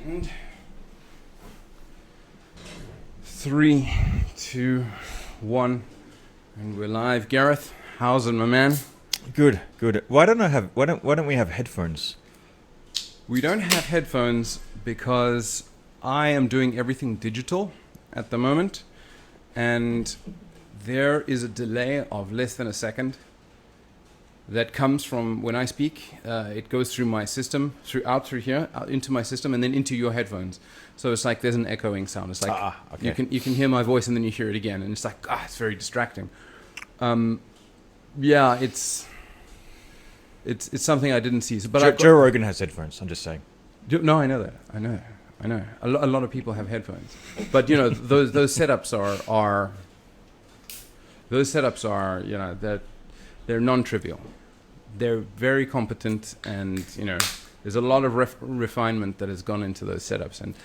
And 3, 2, 1, and we're live. Gareth, how's it, my man? Good. Why don't we have headphones? We don't have headphones because I am doing everything digital at the moment, and there is a delay of less than a second that comes from when I speak. It goes through my system, through here, out into my system, and then into your headphones. So it's like there's an echoing sound. It's like okay. you can hear my voice and then you hear it again, and it's like it's very distracting. Yeah, it's something I didn't see. But Joe Rogan has headphones. I'm just saying. No, I know that. I know. A lot of people have headphones, but you know those setups are that they're non-trivial. They're very competent, and you know there's a lot of refinement that has gone into those setups, and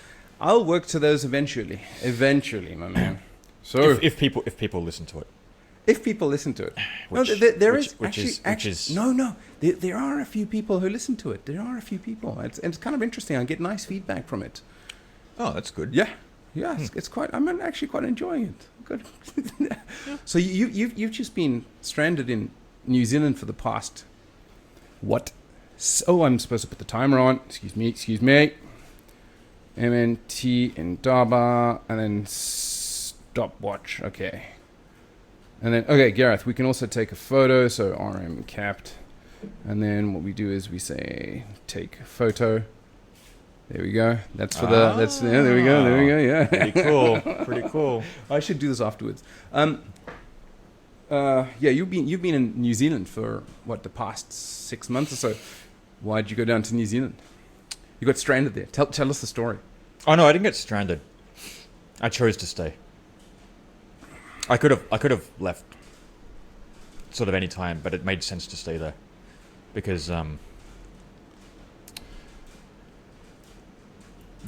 I'll work to those eventually, my man. So if people listen to it. If people listen to it, there are a few people who listen to it. There are a few people. It's kind of interesting. I get nice feedback from it. Oh, that's good. Yeah. It's quite. I'm actually quite enjoying it. Good. So you've just been stranded in New Zealand for the past what? Oh, I'm supposed to put the timer on. Excuse me. MNT Indaba and then stopwatch. Okay. And then, okay, Gareth, we can also take a photo, so RM capped. And then what we do is we say, take a photo. There we go. That's for there we go, yeah. Pretty cool. I should do this afterwards. You've been in New Zealand for, the past 6 months or so. Why'd you go down to New Zealand? You got stranded there. Tell us the story. Oh, no, I didn't get stranded. I chose to stay. I could have left sort of any time, but it made sense to stay there because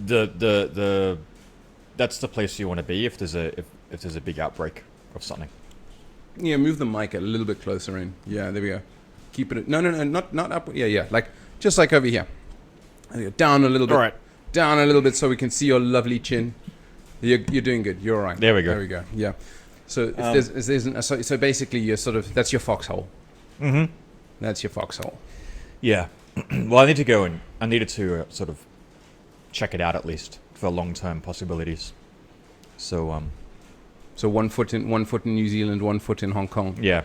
the that's the place you want to be if there's a big outbreak of something. Yeah, move the mic a little bit closer in. Yeah, there we go. Keep it. No, not up. Yeah, like just like over here. Down a little bit. All right. Down a little bit so we can see your lovely chin. You're doing good. You're all right. There we go. There we go. Yeah. So so basically you're sort of, that's your foxhole. Mm-hmm. That's your foxhole. Yeah. Well, I needed to sort of check it out at least for long-term possibilities. So so one foot in New Zealand, 1 foot in Hong Kong. Yeah.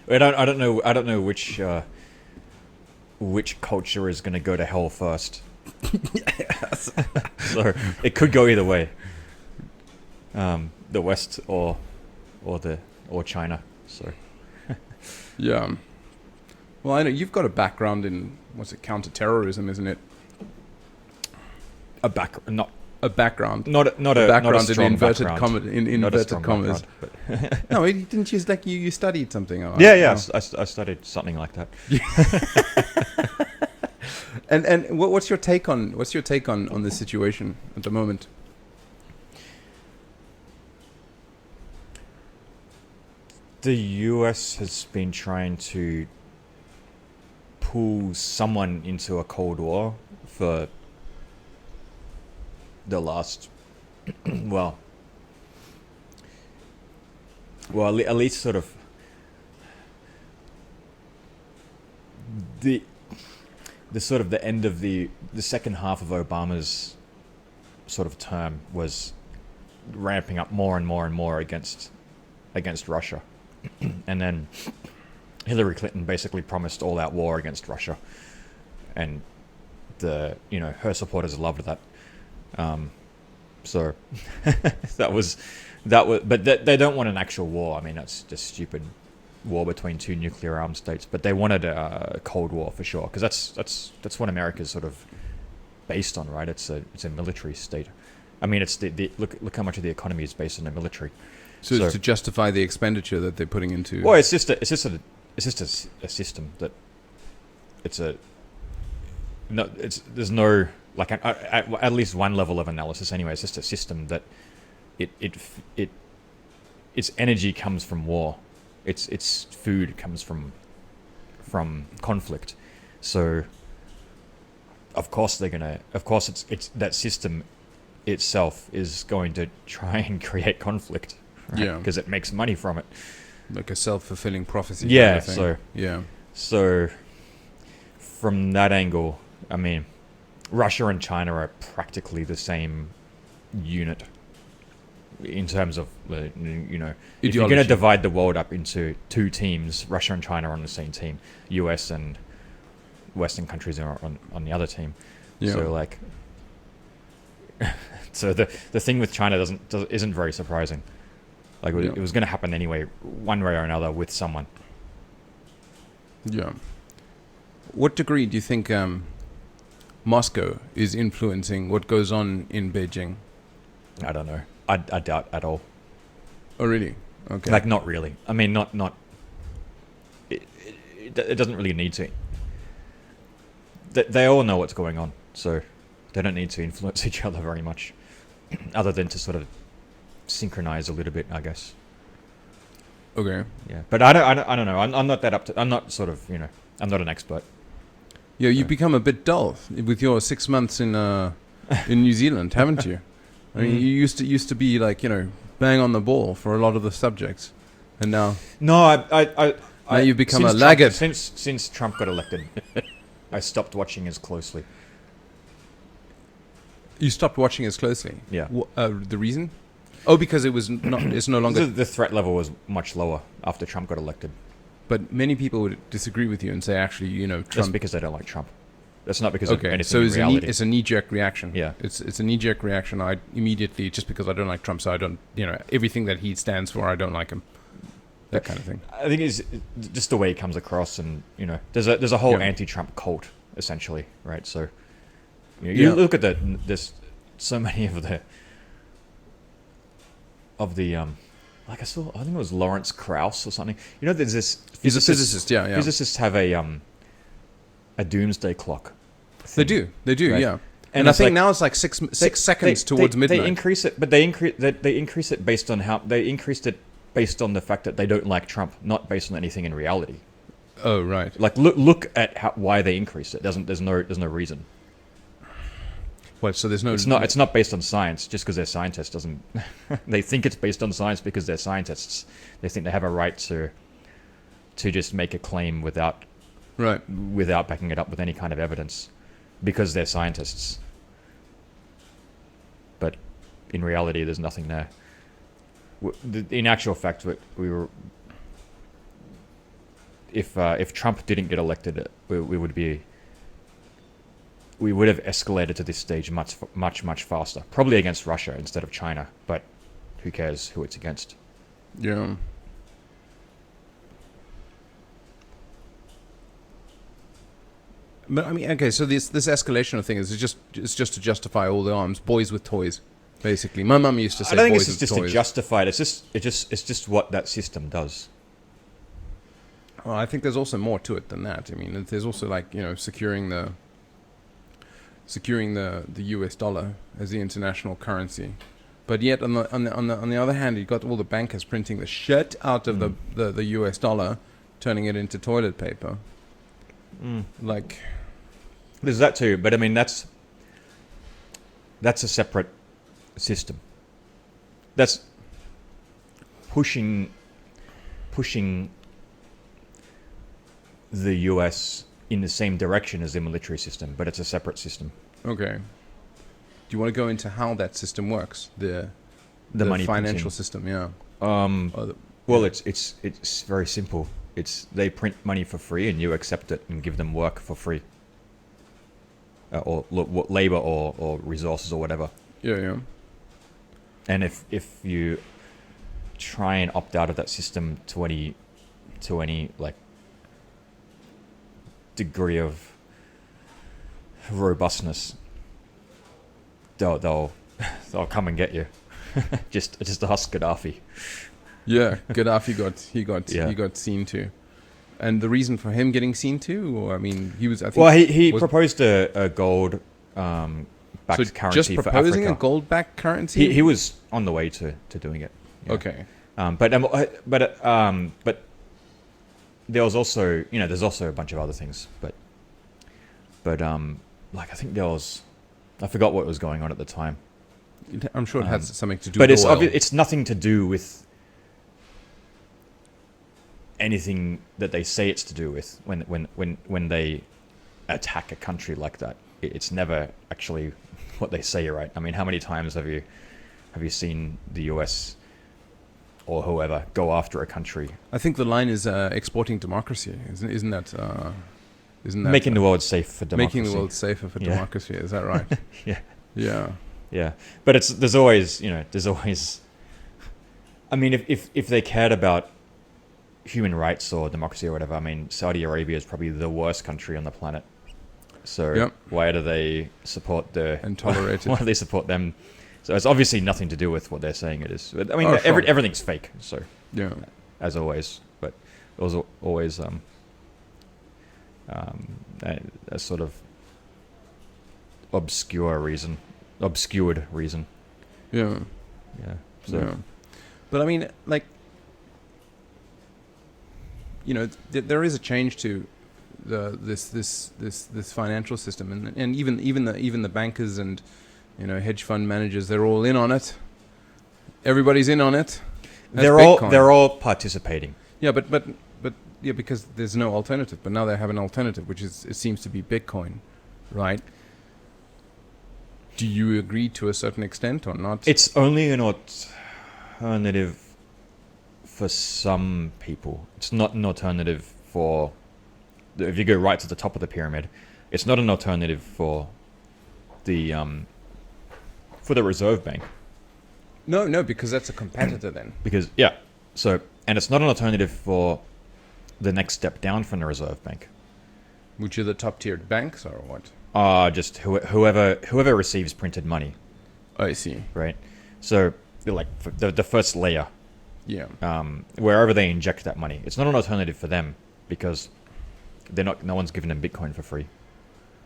I don't know which culture is going to go to hell first. Yes. So it could go either way. The West or China. So yeah. Well, I know you've got a background in counter-terrorism, isn't it? A background, not a background. Not a background in inverted background. inverted commas. But no, didn't you you studied something? Yeah. I studied something like that. And what's your take on the situation at the moment? The US has been trying to pull someone into a Cold War for the last, at least sort of the sort of the end of the second half of Obama's sort of term was ramping up more and more against Russia. And then Hillary Clinton basically promised all-out war against Russia, and her supporters loved that. So that was, but they don't want an actual war. I mean, that's just stupid war between two nuclear armed states. But they wanted a Cold War for sure, because that's what America's sort of based on, right? It's a military state. I mean, it's look how much of the economy is based on the military. So it's to justify the expenditure that they're putting into. Well, it's just a system that there's no like at least one level of analysis anyway. It's just a system that its energy comes from war, its food comes from conflict. So of course it's that system itself is going to try and create conflict, right? Yeah. Because it makes money from it. Like a self-fulfilling prophecy. Yeah, kind of thing. so yeah, so from that angle, I mean, Russia and China are practically the same unit in terms of, you know, if you're going to divide the world up into two teams, Russia and China are on the same team, US and Western countries are on the other team. Yeah. So like, so the thing with China isn't very surprising. Like it was going to happen anyway, one way or another, with someone. Yeah. What degree do you think Moscow is influencing what goes on in Beijing? I don't know. I doubt at all. Oh, really? Okay. Like, not really. I mean, not. It doesn't really need to. They all know what's going on, so they don't need to influence each other very much, other than to sort of synchronize a little bit, I guess. Okay. Yeah, but I don't know. I'm not that up to. I'm not sort of, you know. I'm not an expert. Yeah, you've become a bit dull with your 6 months in New Zealand, haven't you? I mean, you used to be like, you know, bang on the ball for a lot of the subjects, and now now you've become a laggard. Since Trump got elected, I stopped watching as closely. You stopped watching as closely. Yeah. The reason? Oh, because it's no longer. The threat level was much lower after Trump got elected. But many people would disagree with you and say, actually, you know, Trump. That's because they don't like Trump. That's not because of anything so in reality. it's a knee-jerk reaction. Yeah. It's a knee-jerk reaction. I immediately, just because I don't like Trump, so I don't, you know, everything that he stands for, I don't like him. That kind of thing. I think it's just the way he comes across, and, you know, there's a whole anti-Trump cult, essentially, right? So, you look at there's so many of the like I think it was Lawrence Krauss or something. You know, there's this. He's a physicist. Yeah. Physicists have a doomsday clock. They do, right? Yeah. And I think now it's like six seconds towards midnight. They increase it, but they increase it based on based on the fact that they don't like Trump, not based on anything in reality. Oh, right. Like look at why they increased it. There's no reason. What? So there's no. It's not based on science. Just because they're scientists doesn't. They think it's based on science because they're scientists. They think they have a right to just make a claim without backing it up with any kind of evidence, because they're scientists. But in reality, there's nothing there. In actual fact, we were. If Trump didn't get elected, we would have escalated to this stage much faster. Probably against Russia instead of China, but who cares who it's against? Yeah. But I mean, okay, so this escalation of things is just to justify all the arms, boys with toys, basically. My mum used to say, I don't think boys it's with just toys. to justify it. It's just what that system does. Well, I think there's also more to it than that. I mean, there's also, like, you know, securing the US dollar as the international currency. But yet on the other hand, you've got all the bankers printing the shit out of the US dollar, turning it into toilet paper. Like, there's that too, but I mean that's a separate system. That's pushing the US in the same direction as the military system, but it's a separate system. okay. Do you want to go into how that system works? The money financial printing system, yeah. Well, it's very simple. They print money for free, and you accept it and give them work for free, or labor or resources or whatever. Yeah. And if you try and opt out of that system to any like degree of robustness, they'll come and get you. just ask Gaddafi. Yeah, Gaddafi got seen to, and the reason for him getting seen to, or I mean, he was. I think. Well, he proposed a gold backed currency just proposing for Africa. a gold backed currency. He was on the way to doing it. Yeah. Okay. But there was also, there's also a bunch of other things, but like I think there was, I forgot what was going on at the time. I'm sure it has something to do But with it's oil. it's nothing to do with anything that they say it's to do with when they attack a country like that. It's never actually what they say, right? I mean, how many times have you seen the US or whoever go after a country? I think the line is exporting democracy. Isn't that Making the world safe for democracy. making the world safer for democracy? Is that right? Yeah. Yeah. Yeah. But there's always, I mean, if they cared about human rights or democracy or whatever, I mean, Saudi Arabia is probably the worst country on the planet. So why do they support and tolerate it? Why do they support them? So it's obviously nothing to do with what they're saying it is. But, I mean, sure. everything's fake. So Yeah. as always, but it was always a sort of obscured reason. Yeah. Yeah. So Yeah. But I mean, like, there is a change to this financial system, and even the bankers and hedge fund managers, they're all in on it. Everybody's in on it. That's they're all participating. Yeah, but yeah, because there's no alternative. But now they have an alternative, which it seems to be Bitcoin, right? Do you agree to a certain extent or not? It's only an alternative for some people. It's not an alternative for, if you go right to the top of the pyramid, it's not an alternative for the Reserve Bank. No, because that's a competitor then. Because and it's not an alternative for the next step down from the Reserve Bank. Which are the top tiered banks or what? Just whoever receives printed money. I see. Right. So like the first layer. Yeah. Wherever they inject that money, it's not an alternative for them because no one's giving them Bitcoin for free.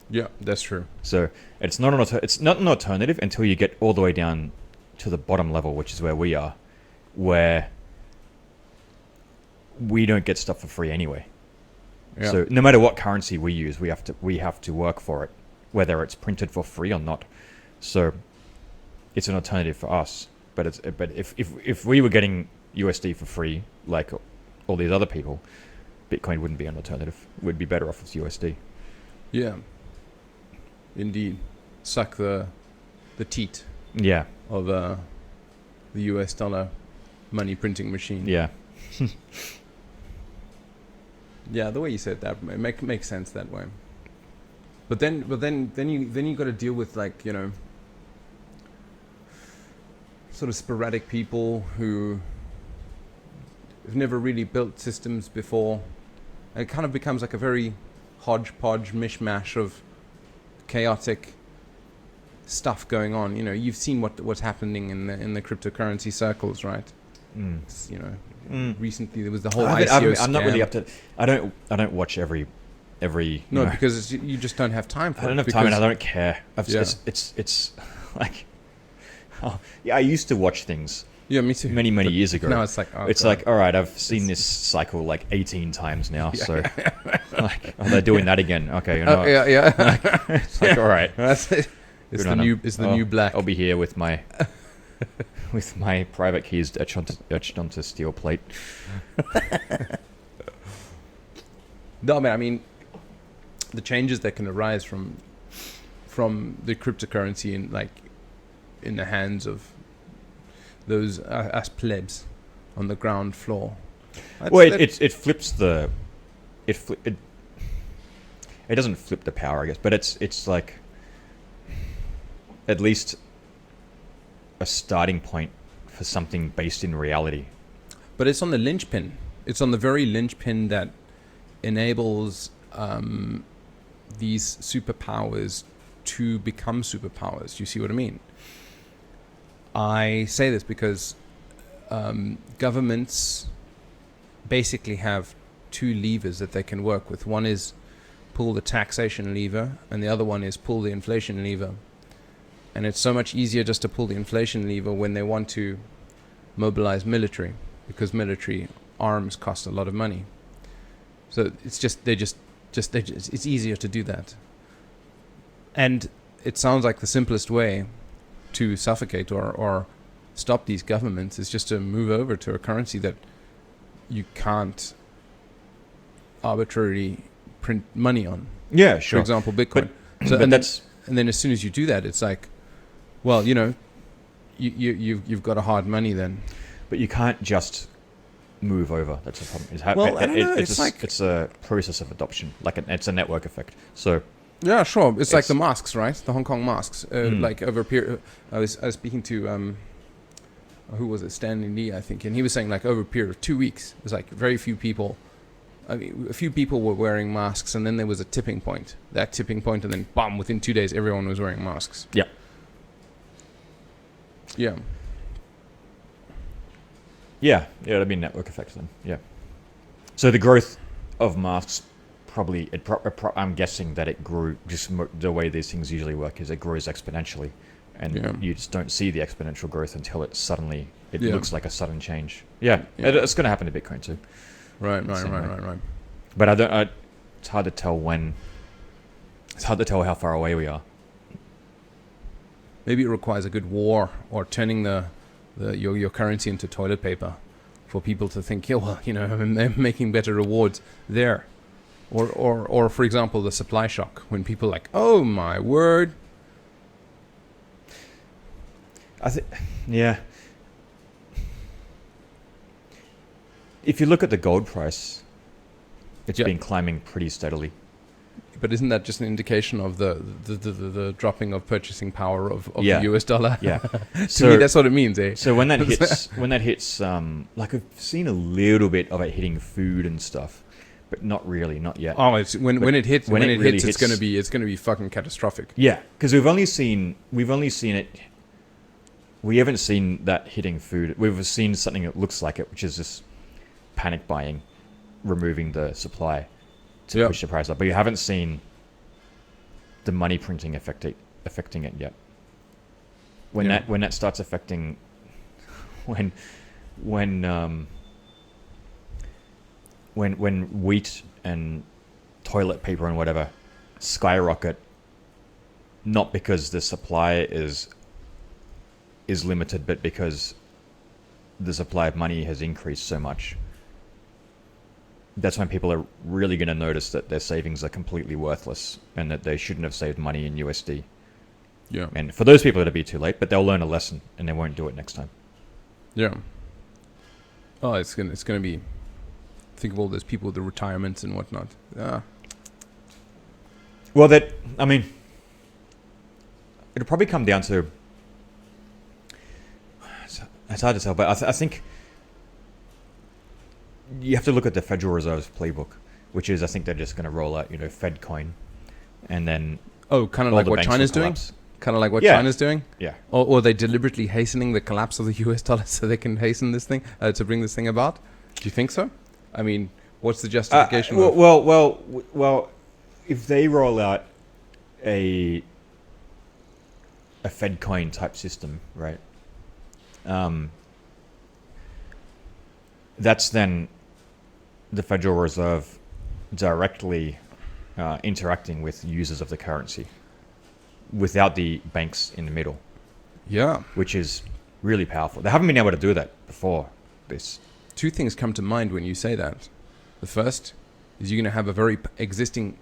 Yeah, that's true. So it's not an alternative until you get all the way down to the bottom level, which is where we are, where we don't get stuff for free anyway. Yeah. So no matter what currency we use, we have to work for it, whether it's printed for free or not. So it's an alternative for us. But if we were getting USD for free, like all these other people, Bitcoin wouldn't be an alternative. We'd be better off with USD. Yeah. Indeed. Suck the teat. Yeah. Of the US dollar money printing machine. Yeah. Yeah, the way you said that makes sense that way. But then you got to deal with, like, sort of sporadic people who have never really built systems before. And it kind of becomes like a very hodgepodge mishmash of chaotic stuff going on. You've seen what's happening in the cryptocurrency circles, right? It's, recently there was the whole ICO scam. I'm not really up to. I don't watch every. No, because you just don't have time for it. I don't have time, and I don't care. It's like, I used to watch things. Yeah, me too. Many years ago. Now it's like, like, all right, I've seen this cycle like 18 times now. Yeah. So, like, they're doing that again. Okay, yeah. It's like, all right, that's it. It's the new black. I'll be here with my private keys etched onto steel plate. No, man. I mean, the changes that can arise from the cryptocurrency in the hands of those us plebs on the ground floor. It flips the it doesn't flip the power, I guess, but it's like at least a starting point for something based in reality. But it's on the linchpin. It's on the very linchpin that enables these superpowers to become superpowers. Do you see what I mean? I say this because governments basically have two levers that they can work with. One is pull the taxation lever, and the other one is pull the inflation lever. And it's so much easier just to pull the inflation lever when they want to mobilize military, because military arms cost a lot of money. So it's just it's easier to do that. And it sounds like the simplest way to suffocate or stop these governments is just to move over to a currency that you can't arbitrarily print money on. Yeah, For sure. example, Bitcoin. But And then as soon as you do that, it's like, well, you've got a hard money then. But you can't just move over. That's the problem. I don't know. It's a process of adoption. It's a network effect. So Yeah, sure. It's like the masks, right? The Hong Kong masks. Like over a period, I was speaking to who was it? Stanley Lee, I think, and he was saying like over a period of 2 weeks, it was like very few people. I mean, a few people were wearing masks, and then there was a tipping point. That tipping point, and then bam! Within 2 days, everyone was wearing masks. Yeah. Yeah. Yeah, that'd be network effects then. Yeah. So the growth of masks probably, I'm guessing that it grew just the way these things usually work is it grows exponentially, and you just don't see the exponential growth until it looks like a sudden change. Yeah. It's going to happen to Bitcoin too. Right. But it's hard to tell when. It's hard to tell how far away we are. Maybe it requires a good war or turning your currency into toilet paper for people to think, yeah, well, they're making better rewards there. Or for example, the supply shock, when people are like, oh my word. Yeah. If you look at the gold price, it's been climbing pretty steadily. But isn't that just an indication of the dropping of purchasing power of the US dollar? Yeah. To me, that's what it means, eh? So when that hits, like I've seen a little bit of it hitting food and stuff, but not really, not yet. Oh, it's when it hits, it's going to be fucking catastrophic. Yeah, because we've only seen it. We haven't seen that hitting food. We've seen something that looks like it, which is just panic buying, removing the supply to push the price up. But you haven't seen the money printing affecting it yet. When that starts affecting, when wheat and toilet paper and whatever skyrocket, not because the supply is limited, but because the supply of money has increased so much, that's when people are really going to notice that their savings are completely worthless and that they shouldn't have saved money in USD. Yeah. And for those people, it'll be too late, but they'll learn a lesson and they won't do it next time. Yeah. Oh, it's gonna be. Think of all those people with the retirements and whatnot. Yeah. Well, it'll probably come down to. It's hard to tell, but I think you have to look at the Federal Reserve's playbook, which is I think they're just going to roll out, Fedcoin, and then kind of like what China's doing. Kind of like what China's doing. Yeah. Or are they deliberately hastening the collapse of the US dollar so they can hasten this thing to bring this thing about? Do you think so? I mean, what's the justification? Well, if they roll out a Fedcoin type system, right? That's then the Federal Reserve directly interacting with users of the currency without the banks in the middle. Yeah. Which is really powerful. They haven't been able to do that before this. Two things come to mind when you say that. The first is you're going to have a very existing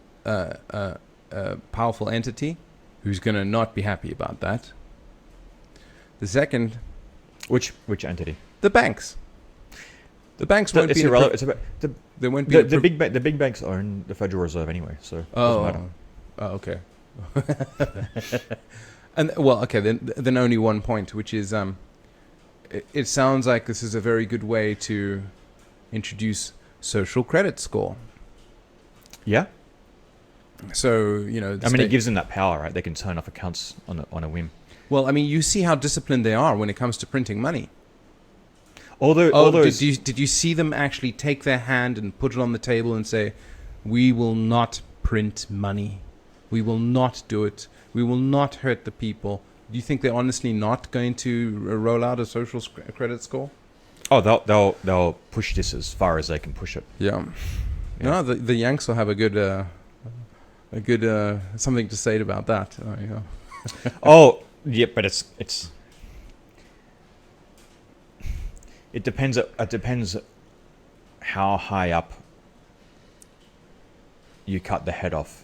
powerful entity who's going to not be happy about that. The second... Which entity? The banks. The banks won't be... It's about they won't be... The big banks own the Federal Reserve anyway, so it doesn't matter. Oh, okay. And well, okay, then only one point, which is it sounds like this is a very good way to introduce social credit score. Yeah. So it gives them that power, right? They can turn off accounts on a whim. Well, I mean, you see how disciplined they are when it comes to printing money. Did you see them actually take their hand and put it on the table and say, "We will not print money. We will not do it. We will not hurt the people"? Do you think they're honestly not going to roll out a social credit score? Oh, they'll push this as far as they can push it. Yeah. No, the Yanks will have a good a good something to say about that. Oh, yeah, but it depends. It depends how high up you cut the head off.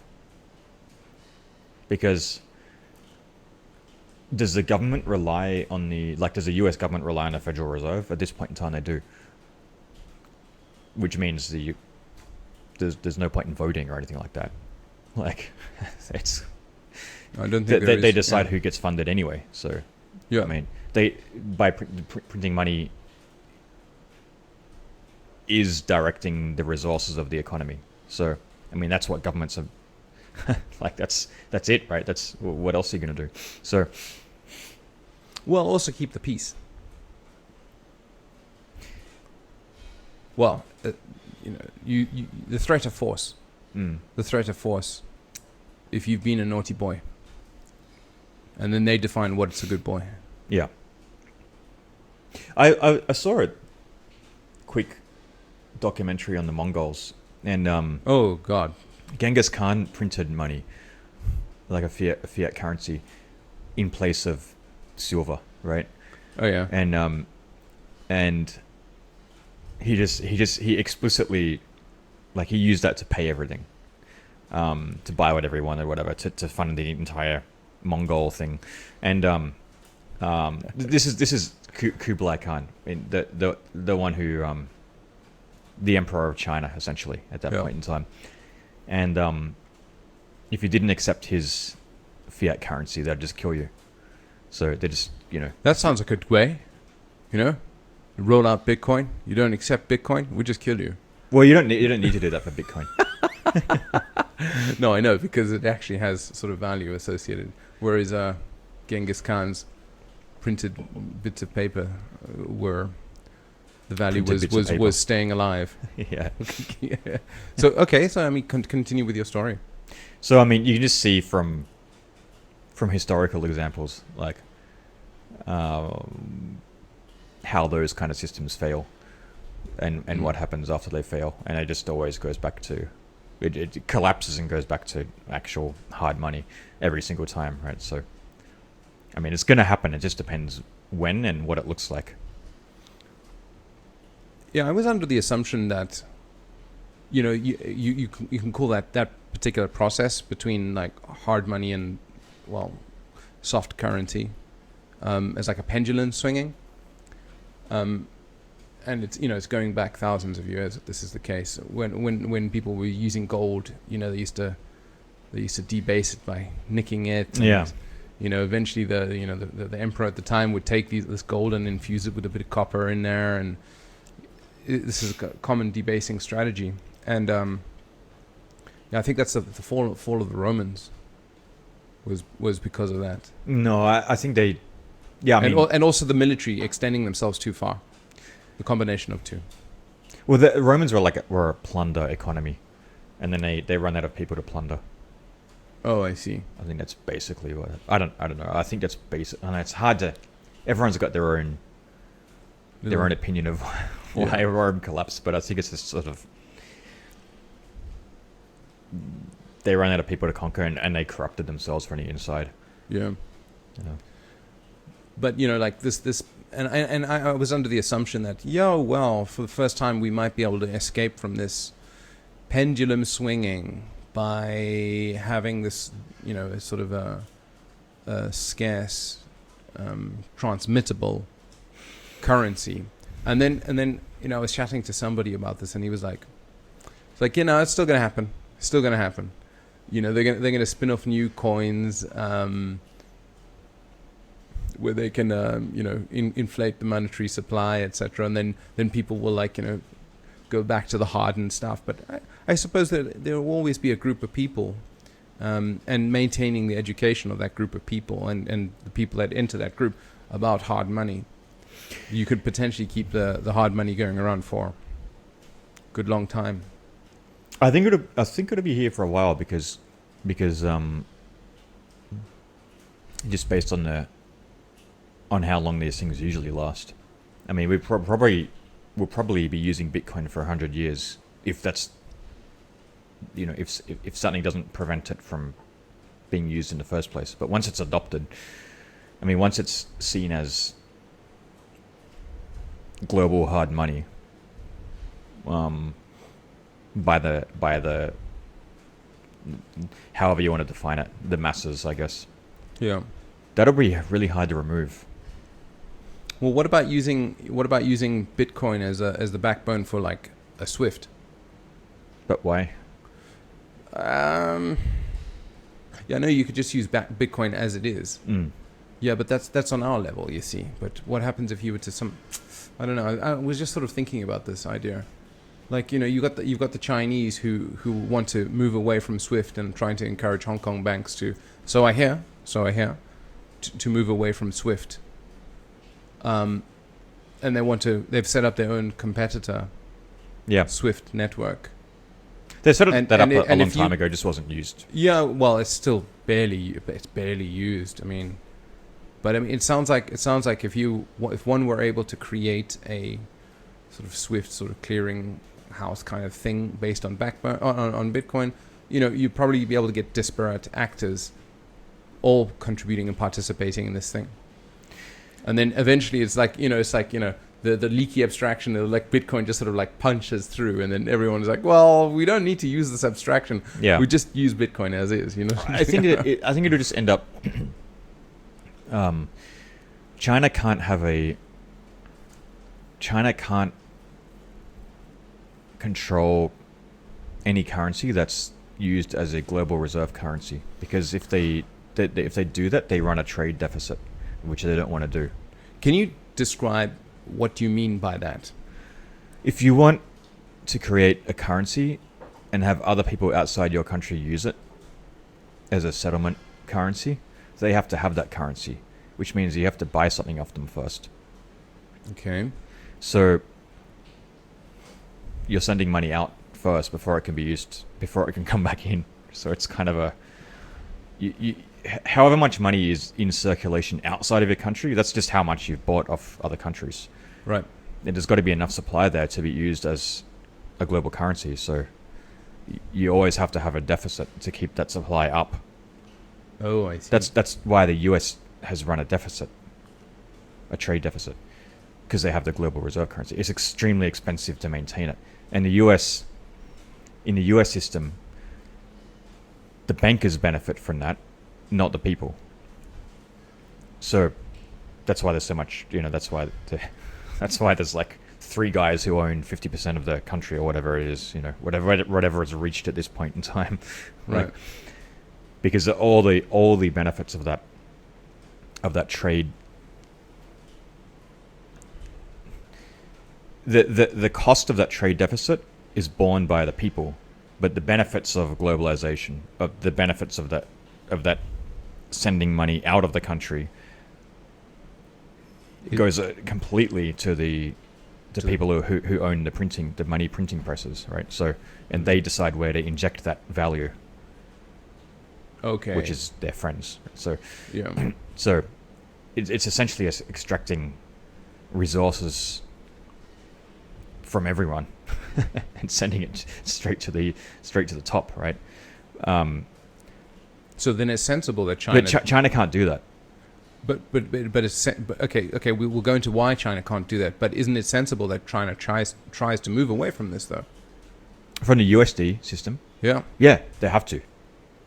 Because does the government rely on does the US government rely on the Federal Reserve? At this point in time, they do. Which means there's no point in voting or anything like that. Like, it's... I don't think they decide who gets funded anyway. So, yeah. I mean, by printing money is directing the resources of the economy. So, I mean, that's what governments have. Like, that's it, right? That's what else are you going to do? So, well, also keep the peace. Well, you the threat of force. The threat of force. If you've been a naughty boy, and then they define what's a good boy. Yeah. I saw a quick documentary on the Mongols, and oh God, Genghis Khan printed money, like a fiat currency, in place of silver, right? Oh yeah. And he explicitly, like, he used that to pay everything, to buy whatever he wanted, whatever, to fund the entire Mongol thing, and this is Kublai Khan, the one who the emperor of China, essentially, at that point in time. And if you didn't accept his fiat currency, they'd just kill you. So they just, That sounds like a good way, roll out Bitcoin. You don't accept Bitcoin, we just kill you. Well, you don't need to do that for Bitcoin. No, I know, because it actually has sort of value associated. Whereas Genghis Khan's printed bits of paper were the value was staying alive. Yeah. Yeah. So I mean, continue with your story. So I mean, you can just see from historical examples, like how those kind of systems fail, and what happens after they fail, and it just always goes back to it collapses and goes back to actual hard money every single time, right? So I mean, it's going to happen. It just depends when and what it looks like. Yeah, I was under the assumption that, you can call that particular process between like hard money and, well, soft currency, as like a pendulum swinging, and it's it's going back thousands of years that this is the case. When people were using gold, they used to debase it by nicking it. Yeah. Eventually the emperor at the time would take this gold and infuse it with a bit of copper in there, and this is a common debasing strategy. And I think that's the fall of the Romans was because of that. No, I think they, yeah, and also the military extending themselves too far. The combination of two. Well, the Romans were a plunder economy, and then they run out of people to plunder. Oh, I see. I think that's basically what I don't know. I think that's basic, and it's hard to. Everyone's got their own opinion of why Rome collapsed, but I think it's just sort of they ran out of people to conquer, and they corrupted themselves from the inside. Yeah. But like this, and I was under the assumption that for the first time we might be able to escape from this pendulum swinging by having this, a sort of a scarce, transmittable currency. And then I was chatting to somebody about this, and he was like, it's still gonna happen. It's still gonna happen. They're gonna spin off new coins, where they can inflate the monetary supply, etc. And then people will go back to the hardened stuff. But I suppose that there will always be a group of people, and maintaining the education of that group of people and the people that enter that group about hard money. You could potentially keep the hard money going around for a good long time. I think it'll be here for a while because just based on how long these things usually last. I mean, we'll probably be using Bitcoin for 100 years if that's if something doesn't prevent it from being used in the first place. But once it's adopted, I mean, once it's seen as global hard money, by the however you want to define it, the masses, I guess. Yeah. That'll be really hard to remove. Well, what about using Bitcoin as the backbone for like a Swift? But why? Yeah, no, you could just use Bitcoin as it is. Yeah, but that's on our level, you see. But what happens if you were to I don't know. I was just sort of thinking about this idea. Like, you've got the Chinese who want to move away from SWIFT and trying to encourage Hong Kong banks to, so I hear, to move away from SWIFT. And they've set up their own competitor, SWIFT network. They set that up a long time ago, just wasn't used. Yeah, well, it's still barely used. But it sounds like if one were able to create a sort of SWIFT sort of clearing house kind of thing based on backbone on Bitcoin, you'd probably be able to get disparate actors all contributing and participating in this thing. And then eventually it's like the leaky abstraction of like Bitcoin just sort of like punches through, and then everyone's like, well, we don't need to use this abstraction. Yeah. We just use Bitcoin as is, I think it'll just end up China can't control any currency that's used as a global reserve currency, because if they do that, they run a trade deficit, which they don't want to do. Can you describe what you mean by that? If you want to create a currency and have other people outside your country use it as a settlement currency, they have to have that currency, which means you have to buy something off them first. Okay. So you're sending money out first before it can be used, before it can come back in. So it's kind of however much money is in circulation outside of your country, that's just how much you've bought off other countries. Right. And there's got to be enough supply there to be used as a global currency. So you always have to have a deficit to keep that supply up. Oh, I see. That's why the US has run a deficit, a trade deficit, because they have the global reserve currency. It's extremely expensive to maintain it. And in the US system, the bankers benefit from that, not the people. So that's why there's so much, that's why there's like 3 guys who own 50% of the country, or whatever it is, whatever is reached at this point in time. Right. Because all the benefits of that trade, the cost of that trade deficit is borne by the people, but the benefits of globalization, of the benefits of that sending money out of the country, goes completely to the people who own the money printing presses, right? So, and they decide where to inject that value. Okay. Which is their friends. So, yeah. So, it's essentially extracting resources from everyone and sending it straight to the top, right? So then it's sensible that China. But China can't do that. But okay. We will go into why China can't do that. But isn't it sensible that China tries to move away from this though? From the USD system? Yeah. Yeah, they have to.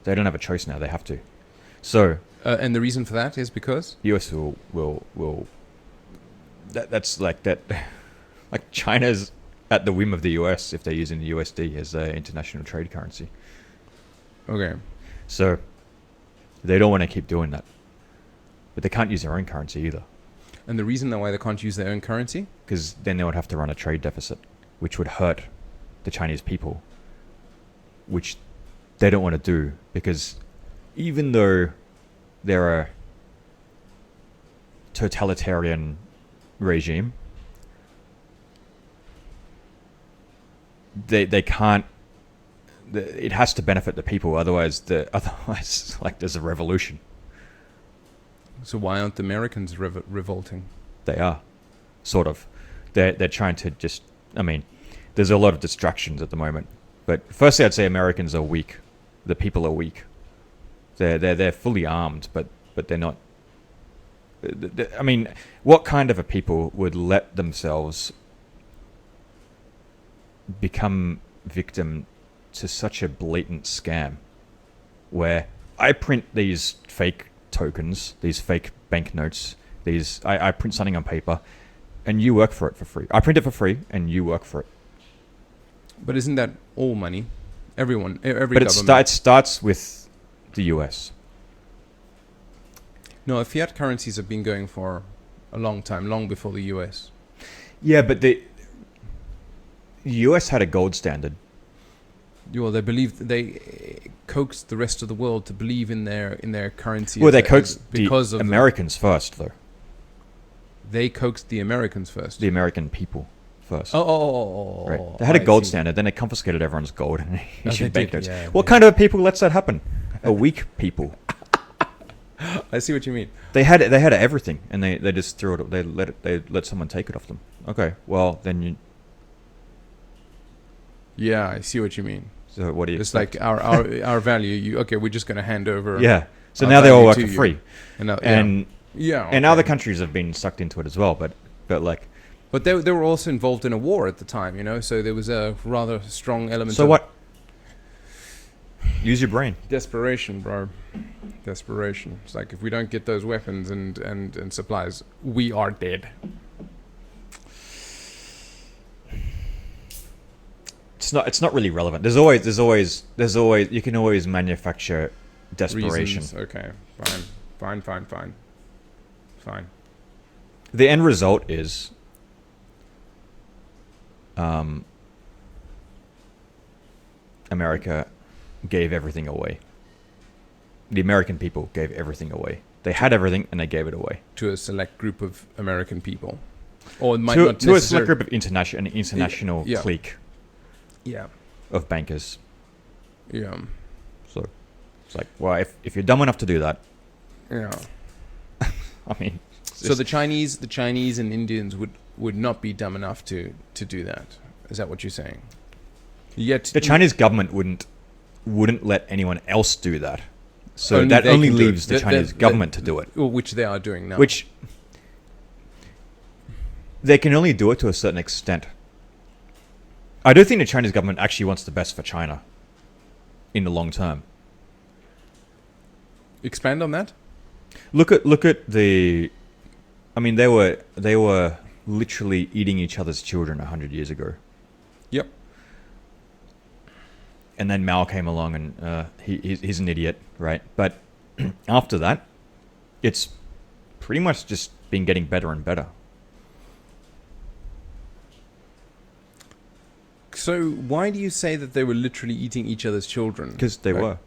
They don't have a choice now. They have to. So. And the reason for that is because US will. That's like that. Like China's at the whim of the US if they're using the USD as their international trade currency. Okay. So they don't want to keep doing that. But they can't use their own currency either. And the reason why they can't use their own currency? Because then they would have to run a trade deficit, which would hurt the Chinese people, which they don't want to do, because even though they're a totalitarian regime, they can't. It has to benefit the people, otherwise like there's a revolution. So why aren't the Americans revolting? They are, sort of. They're trying to just. I mean, there's a lot of distractions at the moment. But firstly, I'd say Americans are weak. The people are weak. They're fully armed, but they're not. I mean, what kind of a people would let themselves become victim to such a blatant scam, where I print these fake tokens, these fake banknotes, I print something on paper, and you work for it for free. I print it for free, and you work for it. But isn't that all money? Everyone, every But government. it starts with the US. No, fiat currencies have been going for a long time, long before the US. Yeah, but the US had a gold standard. Well, they coaxed the rest of the world to believe in their currency. Well, they coaxed because the of Americans first, though. They coaxed the Americans first. The American people first. Oh. Right. They had a I gold see. standard, then they confiscated everyone's gold and issued they did, banknotes. yeah, What they- kind of people lets that happen? A weak people. I see what you mean. They had everything, and they just threw it. They let someone take it off them. Okay, well then you. Yeah, I see what you mean. So what do you? It's expect? like our value. We're just going to hand over. Yeah. So our now they all value work to for you. free, And now, and yeah, and other countries have been sucked into it as well. But like, But they were also involved in a war at the time, you know. So there was a rather strong element. so of what? Use your brain. Desperation, bro. Desperation. It's like if we don't get those weapons and supplies, we are dead. It's not really relevant. There's always you can always manufacture desperation. Reasons. Okay, fine. The end result is America gave everything away. The American people gave everything away. They had everything and they gave it away. To a select group of American people. Or it might To, not to a select necessarily... group of international Yeah. clique Yeah, of bankers. yeah, So it's like, well, if you're dumb enough to do that, yeah. I mean, So the Chinese and Indians would not be dumb enough to do that. Is that what you're saying? Yet the Chinese government wouldn't let anyone else do that. So Only that they only can do it. leaves the Chinese government to do it. Which they are doing now. Which they can only do it to a certain extent. I don't think the Chinese government actually wants the best for China in the long term. Expand on that. Look at the. I mean, they were literally eating each other's children 100 years ago. Yep. And then Mao came along, and he's an idiot, right? But after that, it's pretty much just been getting better and better. So why do you say that they were literally eating each other's children? Because they Like, were.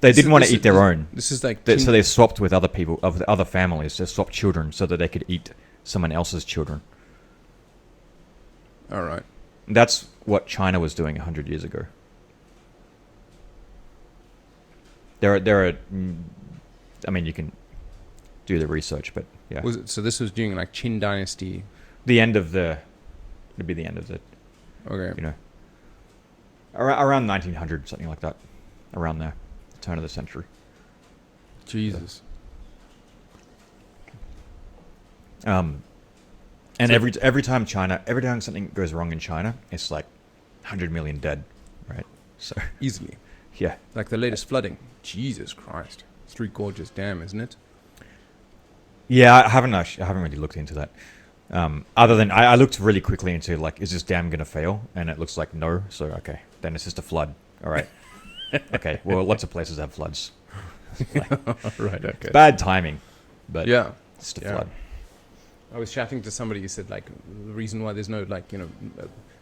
They didn't want to eat their this- own. This is like So they swapped with other people, of other families. They swapped children so that they could eat someone else's children. all right. That's what China was doing 100 years ago. There are. I mean, you can do the research, but yeah, Was it, so this was during like Qin Dynasty. the end of the. It'd be the end of the. Okay. You know. Around 1900, something like that. Around there, the turn of the century. Jesus. And So- every time something goes wrong in China, it's like 100 million dead, right? So Easily. yeah, Like the latest flooding. Jesus Christ. Three Gorges Dam, isn't it? yeah. I haven't really looked into that. Other than I looked really quickly into like, is this dam gonna fail? And it looks like no. So okay, then it's just a flood. All right. Okay. Well, lots of places have floods. Right, okay. Bad timing, but Yeah. it's just a Yeah. flood. I was chatting to somebody who said like the reason why there's no like, you know,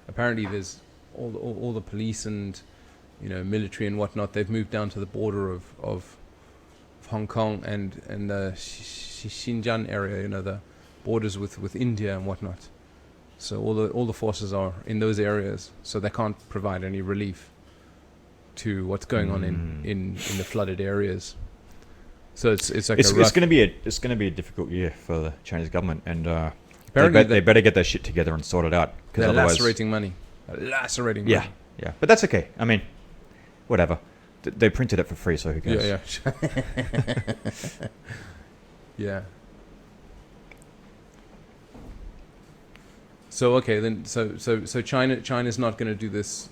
apparently there's all the police and, you know, military and whatnot, they've moved down to the border of Hong Kong and the Xinjiang area, you know, the borders with India and whatnot. So all the forces are in those areas, so they can't provide any relief to what's going on in the flooded areas. So it's like It's a rough, gonna be a difficult year for the Chinese government, and apparently they better get their shit together and sort it out. they're Otherwise, lacerating money. lacerating. Yeah, yeah. But that's okay. I mean, whatever. They printed it for free, so who cares? Yeah. Yeah. So okay, then so China's not going to do this.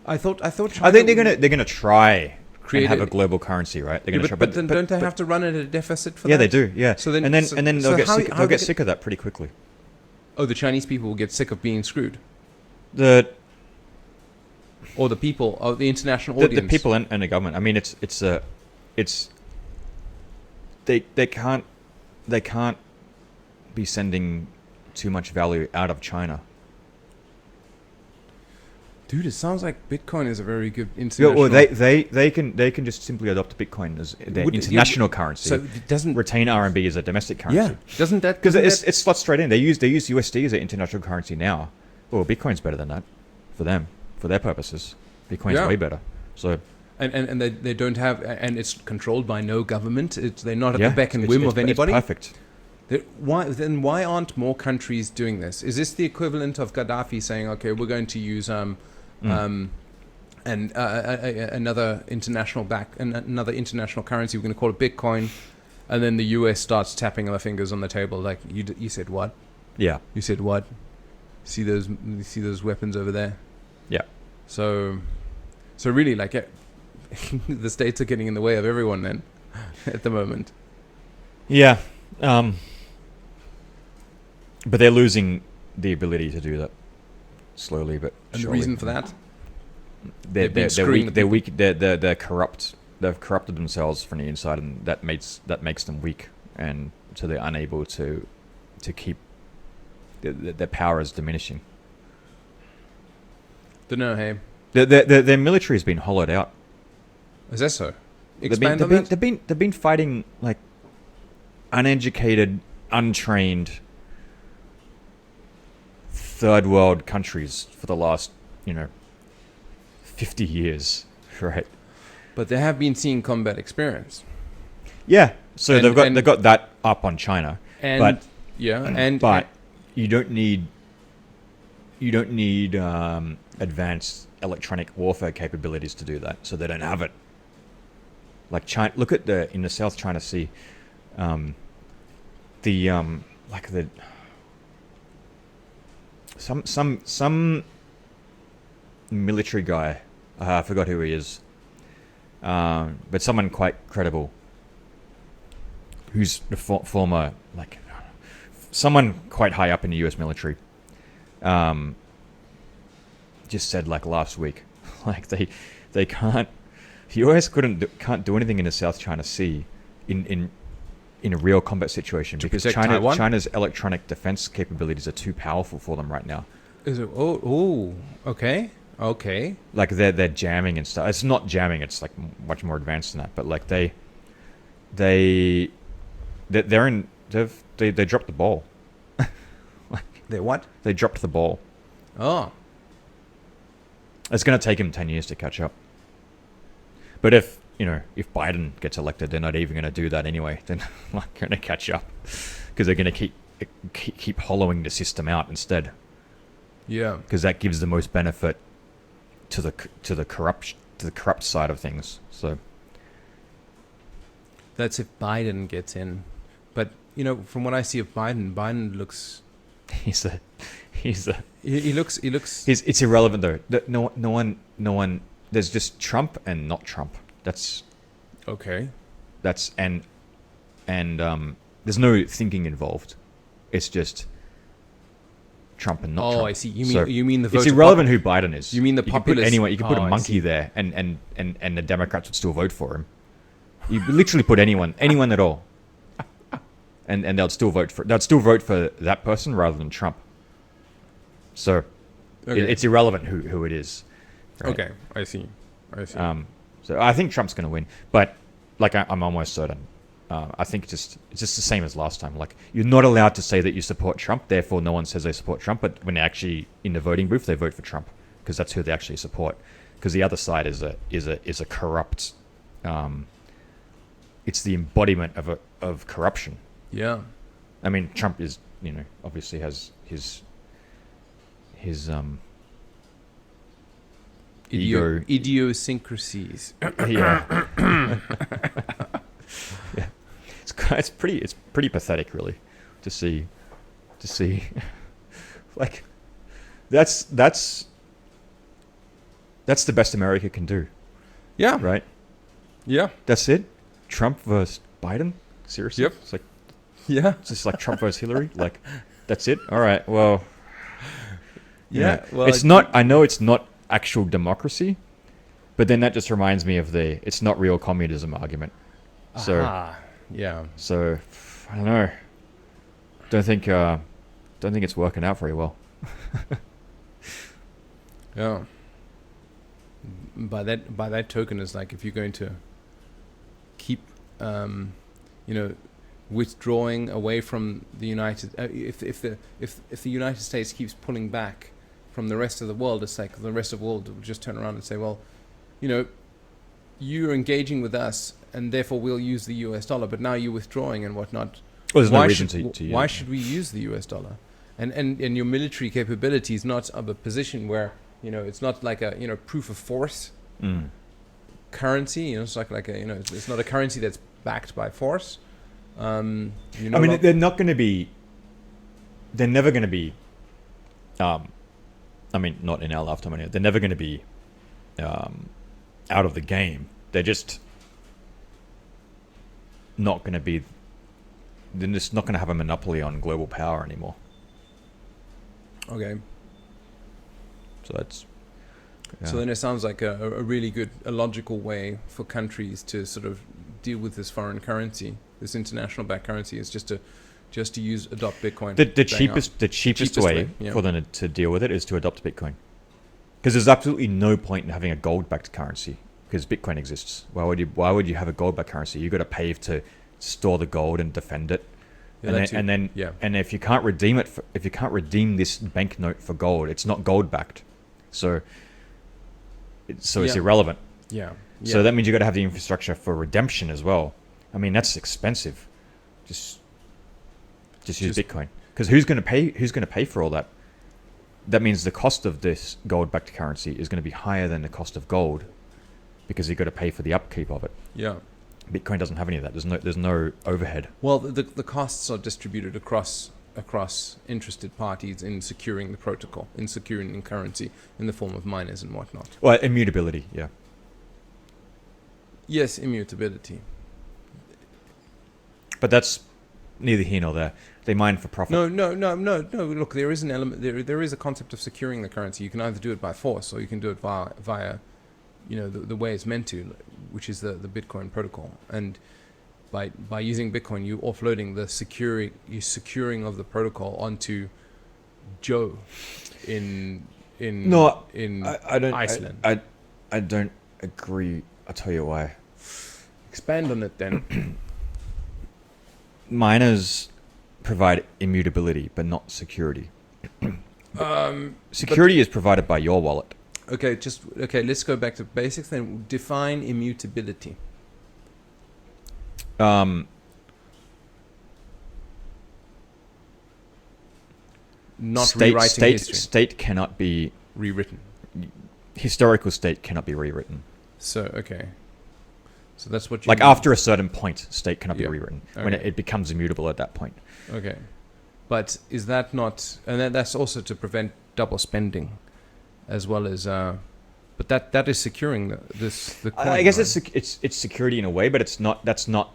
I thought China I think they're gonna try create and have a global currency, right? They're gonna try, but then don't they have to run at a deficit for yeah, that? they do. Yeah. So then and then they'll how get sick of that pretty quickly. Oh, the Chinese people will get sick of being screwed, or the people, or the international audience. The people and the government. I mean, they can't be sending too much value out of China. Dude, it sounds like Bitcoin is a very good Yeah, international. well, they can just simply adopt Bitcoin as their international currency. So it doesn't retain RMB as a domestic currency. Yeah, doesn't that Because it slots straight in. They use USD as their international currency now. Well, Bitcoin's better than that for them, for their purposes. Bitcoin's way better. So and they don't have, and it's controlled by no government. They're not at the beck and whim of anybody. It's perfect. Why aren't more countries doing this? Is this the equivalent of Gaddafi saying, okay, we're going to use another international currency, we're going to call it Bitcoin, and then the US starts tapping their fingers on the table like, you said what? Yeah. You said what? See those weapons over there? Yeah. So really, like, the states are getting in the way of everyone then at the moment. Yeah. But they're losing the ability to do that slowly, but and surely. the reason for that, they're weak. They're weak. They're corrupt. They've corrupted themselves from the inside, and that makes them weak, and so they're unable to keep their power is diminishing. Don't know. Hey, their military has been hollowed out. Is that so? They've been fighting like uneducated, untrained third world countries for the last 50 years, right? But they have been seeing combat experience. Yeah, so they've got that up on China, but you don't need advanced electronic warfare capabilities to do that, so they don't have it. Like China, look at in the South China Sea, some military guy, I forgot who he is, but someone quite credible, who's the former, someone quite high up in the US military, just said last week, they can't, the US can't do anything in the South China Sea in a real combat situation because China's electronic defense capabilities are too powerful for them right now. Is it? Okay. Like they're jamming and stuff. It's not jamming. It's much more advanced than that. But they dropped the ball. They what? They dropped the ball. Oh. It's going to take them 10 years to catch up. But if Biden gets elected, they're not even going to do that anyway. They're not going to catch up because they're going to keep hollowing the system out instead. Yeah. Because that gives the most benefit to the corrupt side of things. So that's if Biden gets in. But from what I see of Biden looks. He looks. It's irrelevant though. No one. There's just Trump and not Trump. That's okay. That's and there's no thinking involved. It's just Trump and not Trump. Oh, I see. You mean the vote? It's irrelevant who Biden is. You mean the populace? You could put a monkey there, and the Democrats would still vote for him. You literally put anyone at all, and they'd still vote for that person rather than Trump. So it's irrelevant who it is. Right? Okay, I see. So I think Trump's going to win, but I'm almost certain. I think it's just the same as last time. You're not allowed to say that you support Trump, therefore no one says they support Trump. But when they're actually in the voting booth, they vote for Trump because that's who they actually support. Because the other side is a corrupt. It's the embodiment of corruption. Yeah. I mean, Trump is obviously has his ego idiosyncrasies. yeah. Yeah. It's pretty pathetic, really, to see like that's the best America can do. Yeah. Right? Yeah. That's it? Trump versus Biden? Seriously? Yep. It's like, Yeah. it's just like Trump versus Hillary? Like, that's it? All right, well... Yeah. Well, it's not... I know it's not actual democracy, but then that just reminds me of the it's not real communism argument. So... yeah. So, I don't know. Don't think it's working out very well. Yeah. By that token is like if you're going to keep, withdrawing away from the United, if the United States keeps pulling back from the rest of the world, it's like the rest of the world will just turn around and say, well, you're engaging with us, and therefore we'll use the US dollar, but now you're withdrawing and whatnot. Well, there's no reason to use why it. should we use the US dollar? And your military capability is not of a position where it's not like a proof of force currency. It's like it's not a currency that's backed by force. I mean, they're not going to be. They're never going to be. I mean, not in our lifetime. Anyway. They're never going to be out of the game. They're just not going to be. They're just not going to have a monopoly on global power anymore. Okay. So that's. Yeah. So then it sounds like a really good, a logical way for countries to sort of deal with this foreign currency, this international backed currency, is just to adopt Bitcoin. The cheapest way for them to deal with it is to adopt Bitcoin, because there's absolutely no point in having a gold backed currency because Bitcoin exists. Why would you have a gold backed currency? You got to pay to store the gold and defend it. Yeah, and if you can't redeem it, if you can't redeem this banknote for gold, it's not gold backed. So it's irrelevant. Yeah. So that means you got to have the infrastructure for redemption as well. I mean, that's expensive. Just use Bitcoin, because who's going to pay? Who's going to pay for all that? That means the cost of this gold-backed currency is going to be higher than the cost of gold, because you've got to pay for the upkeep of it. Yeah. Bitcoin doesn't have any of that. There's no overhead. Well, the costs are distributed across interested parties in securing the protocol, in securing the currency in the form of miners and whatnot. Well, immutability, yeah. Yes, immutability. But that's neither here nor there. They mine for profit. No. Look, there is an element. There is a concept of securing the currency. You can either do it by force, or you can do it via the way it's meant to, which is the Bitcoin protocol. And by using Bitcoin, you're offloading the securing of the protocol onto Joe in Iceland. I don't agree. I'll tell you why. Expand on it then. Miners provide immutability, but not security. Security is provided by your wallet. Okay, let's go back to basics then. Define immutability. Not rewriting history. State cannot be rewritten. Historical state cannot be rewritten. So, okay. So that's what you like mean. After a certain point, state cannot be rewritten. Okay. When it becomes immutable at that point. Okay. But is that not... And that's also to prevent double spending, as well as... but that is securing the coin. I guess right? it's security in a way, but that's not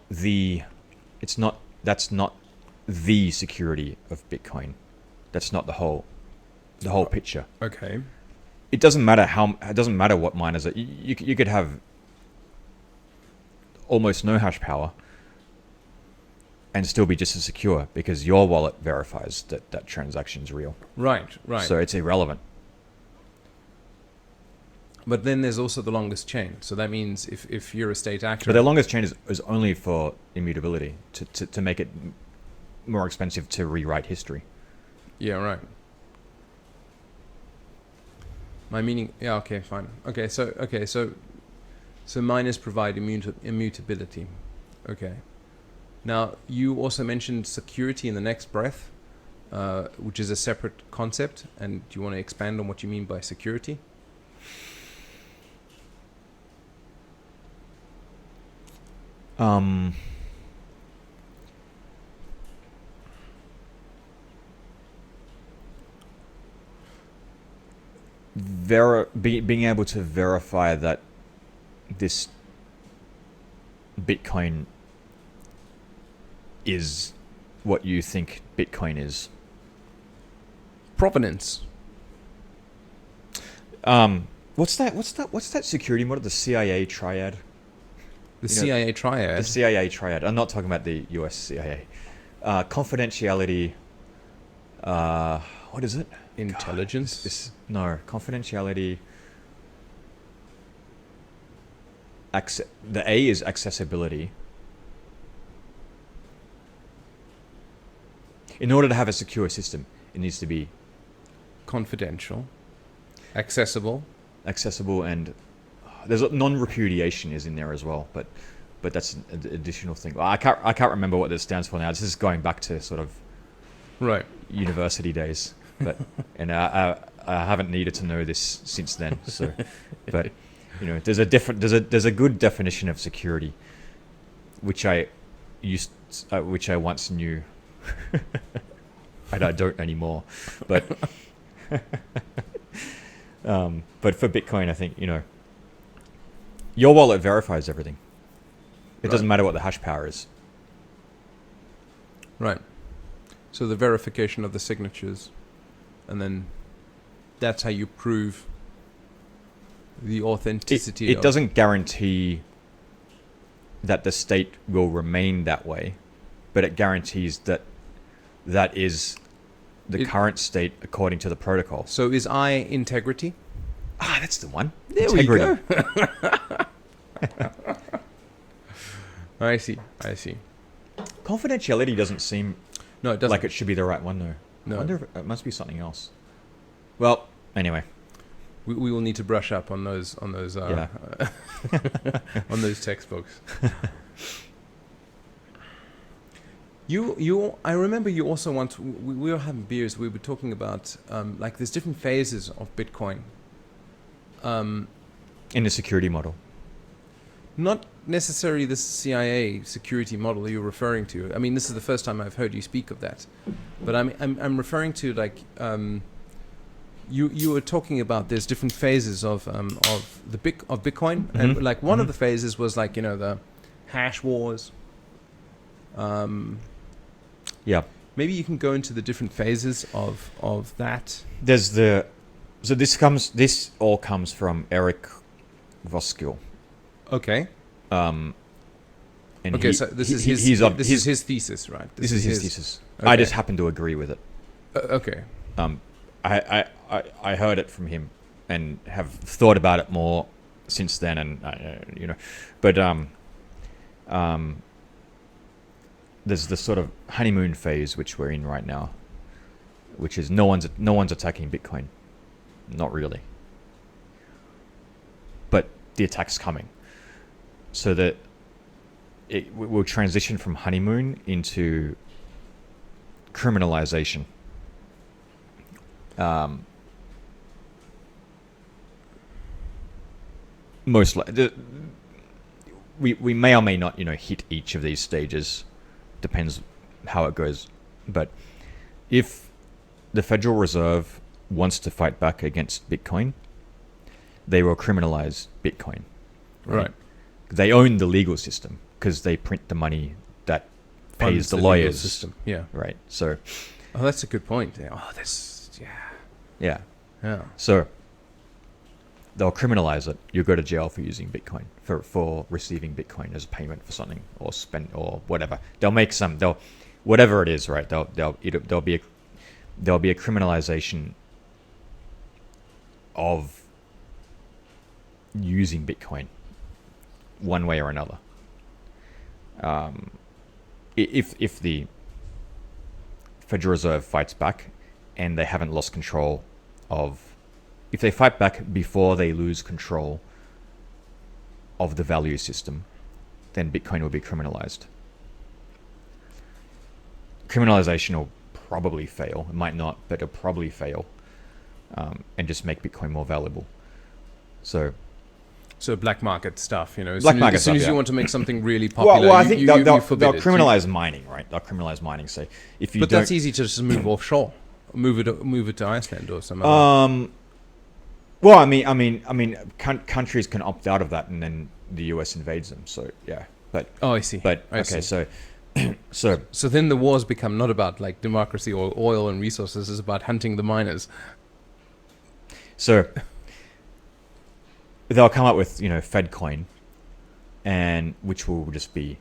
the security of Bitcoin. That's not the whole picture. Okay. It doesn't matter what miners are. You could have almost no hash power and still be just as secure, because your wallet verifies that transaction is real. Right. So it's irrelevant. But then there's also the longest chain. So that means if you're a state actor... But the longest chain is only for immutability, to make it more expensive to rewrite history. Yeah, right. My meaning... Yeah, okay, fine. So miners provide immutability. Okay. Now, you also mentioned security in the next breath. which is a separate concept. And do you want to expand on what you mean by security? Being able to verify that this Bitcoin is what you think Bitcoin is. Provenance. What's that security model? The CIA Triad. The CIA Triad. The CIA Triad. I'm not talking about the US CIA. Confidentiality. What is it? Intelligence. No, confidentiality. The A is accessibility. In order to have a secure system, it needs to be confidential, accessible, and there's non-repudiation is in there as well, but that's an additional thing. I can't remember what this stands for now. This is going back to sort of right university days, but and I haven't needed to know this since then. So, but you know, there's a good definition of security, which I once knew. And I don't anymore, but but for Bitcoin, I think, you know, your wallet verifies everything. It doesn't matter what the hash power is. Right. So the verification of the signatures, and then that's how you prove the authenticity. It doesn't guarantee that the state will remain that way, but it guarantees that is the current state according to the protocol. So is I integrity? Ah, that's the one. There Integrity. we go. I see. Confidentiality doesn't seem it doesn't. like it should be the right one, though. No. I wonder if it must be something else. Well, anyway. We will need to brush up on those on those textbooks. I remember you also once, we were having beers, we were talking about, like there's different phases of Bitcoin. In the security model. Not necessarily the CIA security model you're referring to. I mean, this is the first time I've heard you speak of that. But I'm referring to, like, you were talking about there's different phases of Bitcoin. Mm-hmm. And like one of the phases was like, you know, the hash wars. Yeah. Maybe you can go into the different phases of that. This all comes from Eric Voskill. Okay. And so this is his thesis, right? This is his thesis. Okay. I just happen to agree with it. Okay. I heard it from him and have thought about it more since then, and you know, but there's the sort of honeymoon phase which we're in right now, which is no one's attacking Bitcoin, not really, but the attack's coming, so that it will transition from honeymoon into criminalization. Most likely, we may or may not, you know, hit each of these stages. Depends how it goes. But if the Federal Reserve wants to fight back against Bitcoin, they will criminalize Bitcoin. Right. They own the legal system because they print the money that pays the lawyers. System. Yeah. Right. So. Oh, that's a good point. Oh, Yeah. Yeah. So they'll criminalize it. You'll go to jail for using Bitcoin, for receiving Bitcoin as a payment for something, or spend, or whatever. Whatever it is, right? There'll be a criminalization of using Bitcoin one way or another. If the Federal Reserve fights back and they haven't lost control of, if they fight back before they lose control of the value system, then Bitcoin will be criminalized. Criminalization will probably fail. It might not, but it'll probably fail, and just make Bitcoin more valuable. So black market stuff, as Black soon, market as, soon stuff, as yeah. you want to make something really popular, I think they'll forbid it. criminalize mining, right? They'll criminalize mining. So if you But don't, that's easy to just move offshore, move it to Iceland or some other. well, I mean, countries can opt out of that, and then the US invades them. So yeah, but I see. But I okay, see. so then the wars become not about like democracy or oil and resources; it's about hunting the miners. So they'll come up with Fedcoin, and which will just be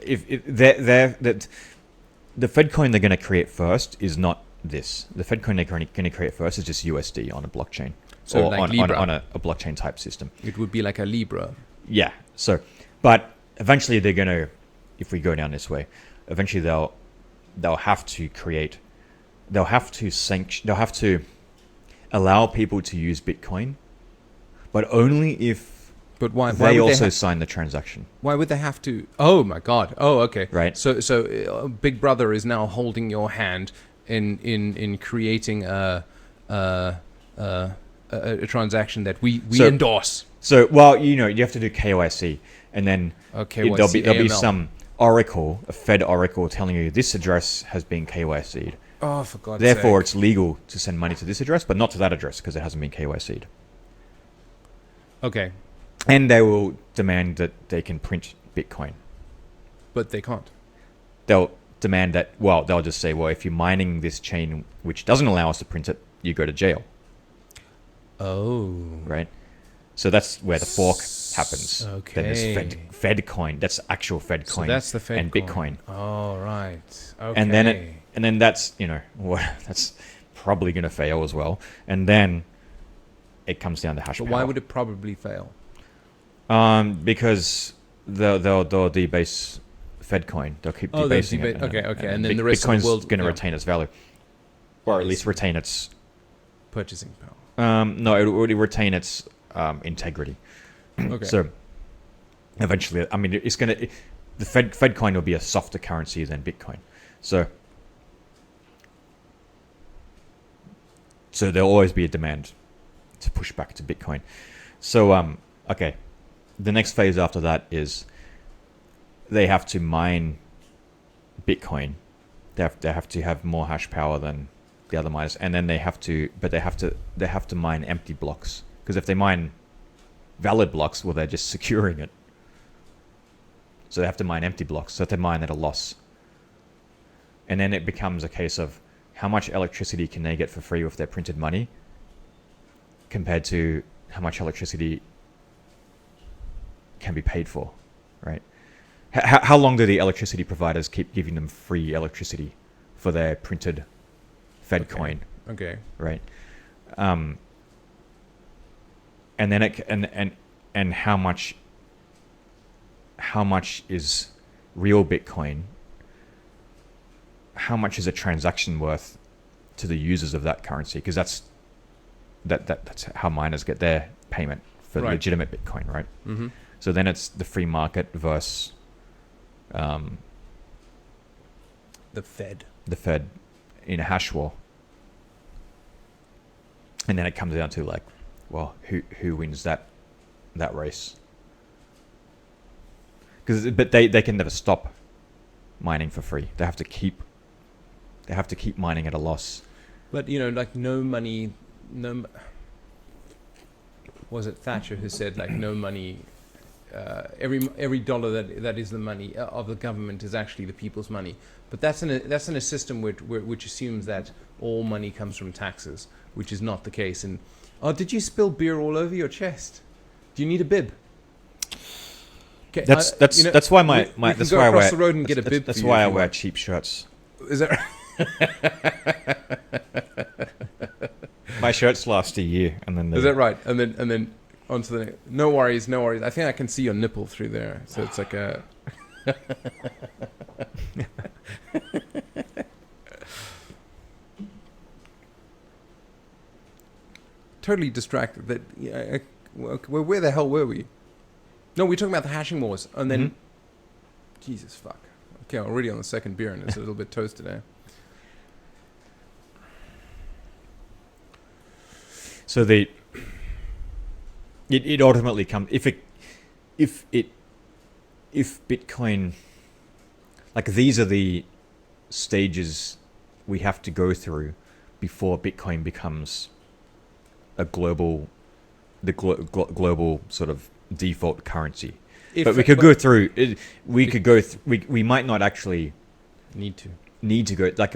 if that the Fedcoin they're going to create first is not this. The Fedcoin they're going to create first is just USD on a blockchain, So or like on Libra. a blockchain type system. It would be like a Libra. Yeah. So, but eventually they're going to, if we go down this way, eventually they'll have to create, they'll have to allow people to use Bitcoin, but only if But why? they would also sign the transaction. why would they have to? Oh my God! Oh, okay. Right. So Big Brother is now holding your hand in creating a transaction that we So- endorse. So, well, you have to do KYC, and then Okay. there'll be AML. some oracle, a Fed oracle, telling you this address has been KYC'd. Oh, for God's Therefore, sake. it's legal to send money to this address, but not to that address because it hasn't been KYC'd. Okay, And they will demand that they can print Bitcoin. but they can't. They'll demand that, they'll just say, well, if you're mining this chain which doesn't allow us to print it, you go to jail, Oh. right? So that's where the fork happens. Okay. Then there's Fedcoin. That's actual Fedcoin. So that's the Fed and Bitcoin. Oh, right. Okay. And then that's, that's probably going to fail as well. And then it comes down to hash But power. why would it probably fail? Because they'll debase Fedcoin. They'll keep Oh, debasing they'll it. okay. And then the rest Bitcoin's of the world going to retain its value, or at least retain its. purchasing power. No, it will retain its integrity. Okay. So eventually, I mean, it's going to. The Fedcoin will be a softer currency than Bitcoin. So there'll always be a demand to push back to Bitcoin. So okay, the next phase after that is they have to mine Bitcoin. They have to have more hash power than the other miners, and then they have to mine empty blocks, because if they mine valid blocks, well, they're just securing it. So they have to mine empty blocks. So if they mine at a loss, and then it becomes a case of how much electricity can they get for free with their printed money compared to how much electricity can be paid for, right? How long do the electricity providers keep giving them free electricity for their printed Fedcoin, Okay. right? And then and how much is real Bitcoin? How much is a transaction worth to the users of that currency? Because that's how miners get their payment for Right. legitimate Bitcoin, right? Mm-hmm. So then it's the free market versus The Fed. the Fed in a hash war. And then it comes down to like, well, who wins that race? But they can never stop mining for free. They have to keep mining at a loss. But like no money, was it Thatcher who said like no money? Every dollar that is the money of the government is actually the people's money. But that's in a system which assumes that all money comes from taxes, which is not the case. And did you spill beer all over your chest? Do you need a bib? Okay, That's why we that's can go why I across wear the road and get a bib. That's for you why if I you wear want. cheap shirts. Is that? My shirts last a year, and then Is that right? And then onto the next. No worries. I think I can see your nipple through there, so it's like a. Totally distracted. That where the hell were we? No, we're talking about the hashing wars, and then. Jesus fuck. Okay, already on the second beer, and it's a little bit toasted, eh? So it ultimately comes if Bitcoin, like, these are the stages we have to go through before Bitcoin becomes a global sort of default currency. But we could go through it. We might not actually need to go, like,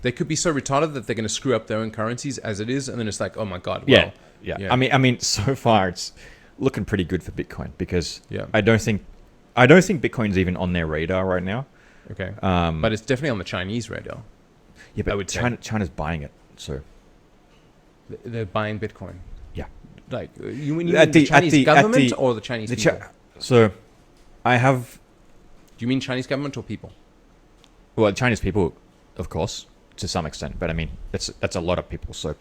they could be so retarded that they're going to screw up their own currencies as it is, and then it's like, oh my god, well, yeah. I mean, so far it's looking pretty good for Bitcoin, because yeah. I don't think Bitcoin's even on their radar right now. Okay, but it's definitely on the Chinese radar. Yeah, but China's buying it, so they're buying Bitcoin. Yeah, like you mean the Chinese government or the Chinese people? So I have. Do you mean Chinese government or people? Well, Chinese people, of course, to some extent, but I mean that's a lot of people, so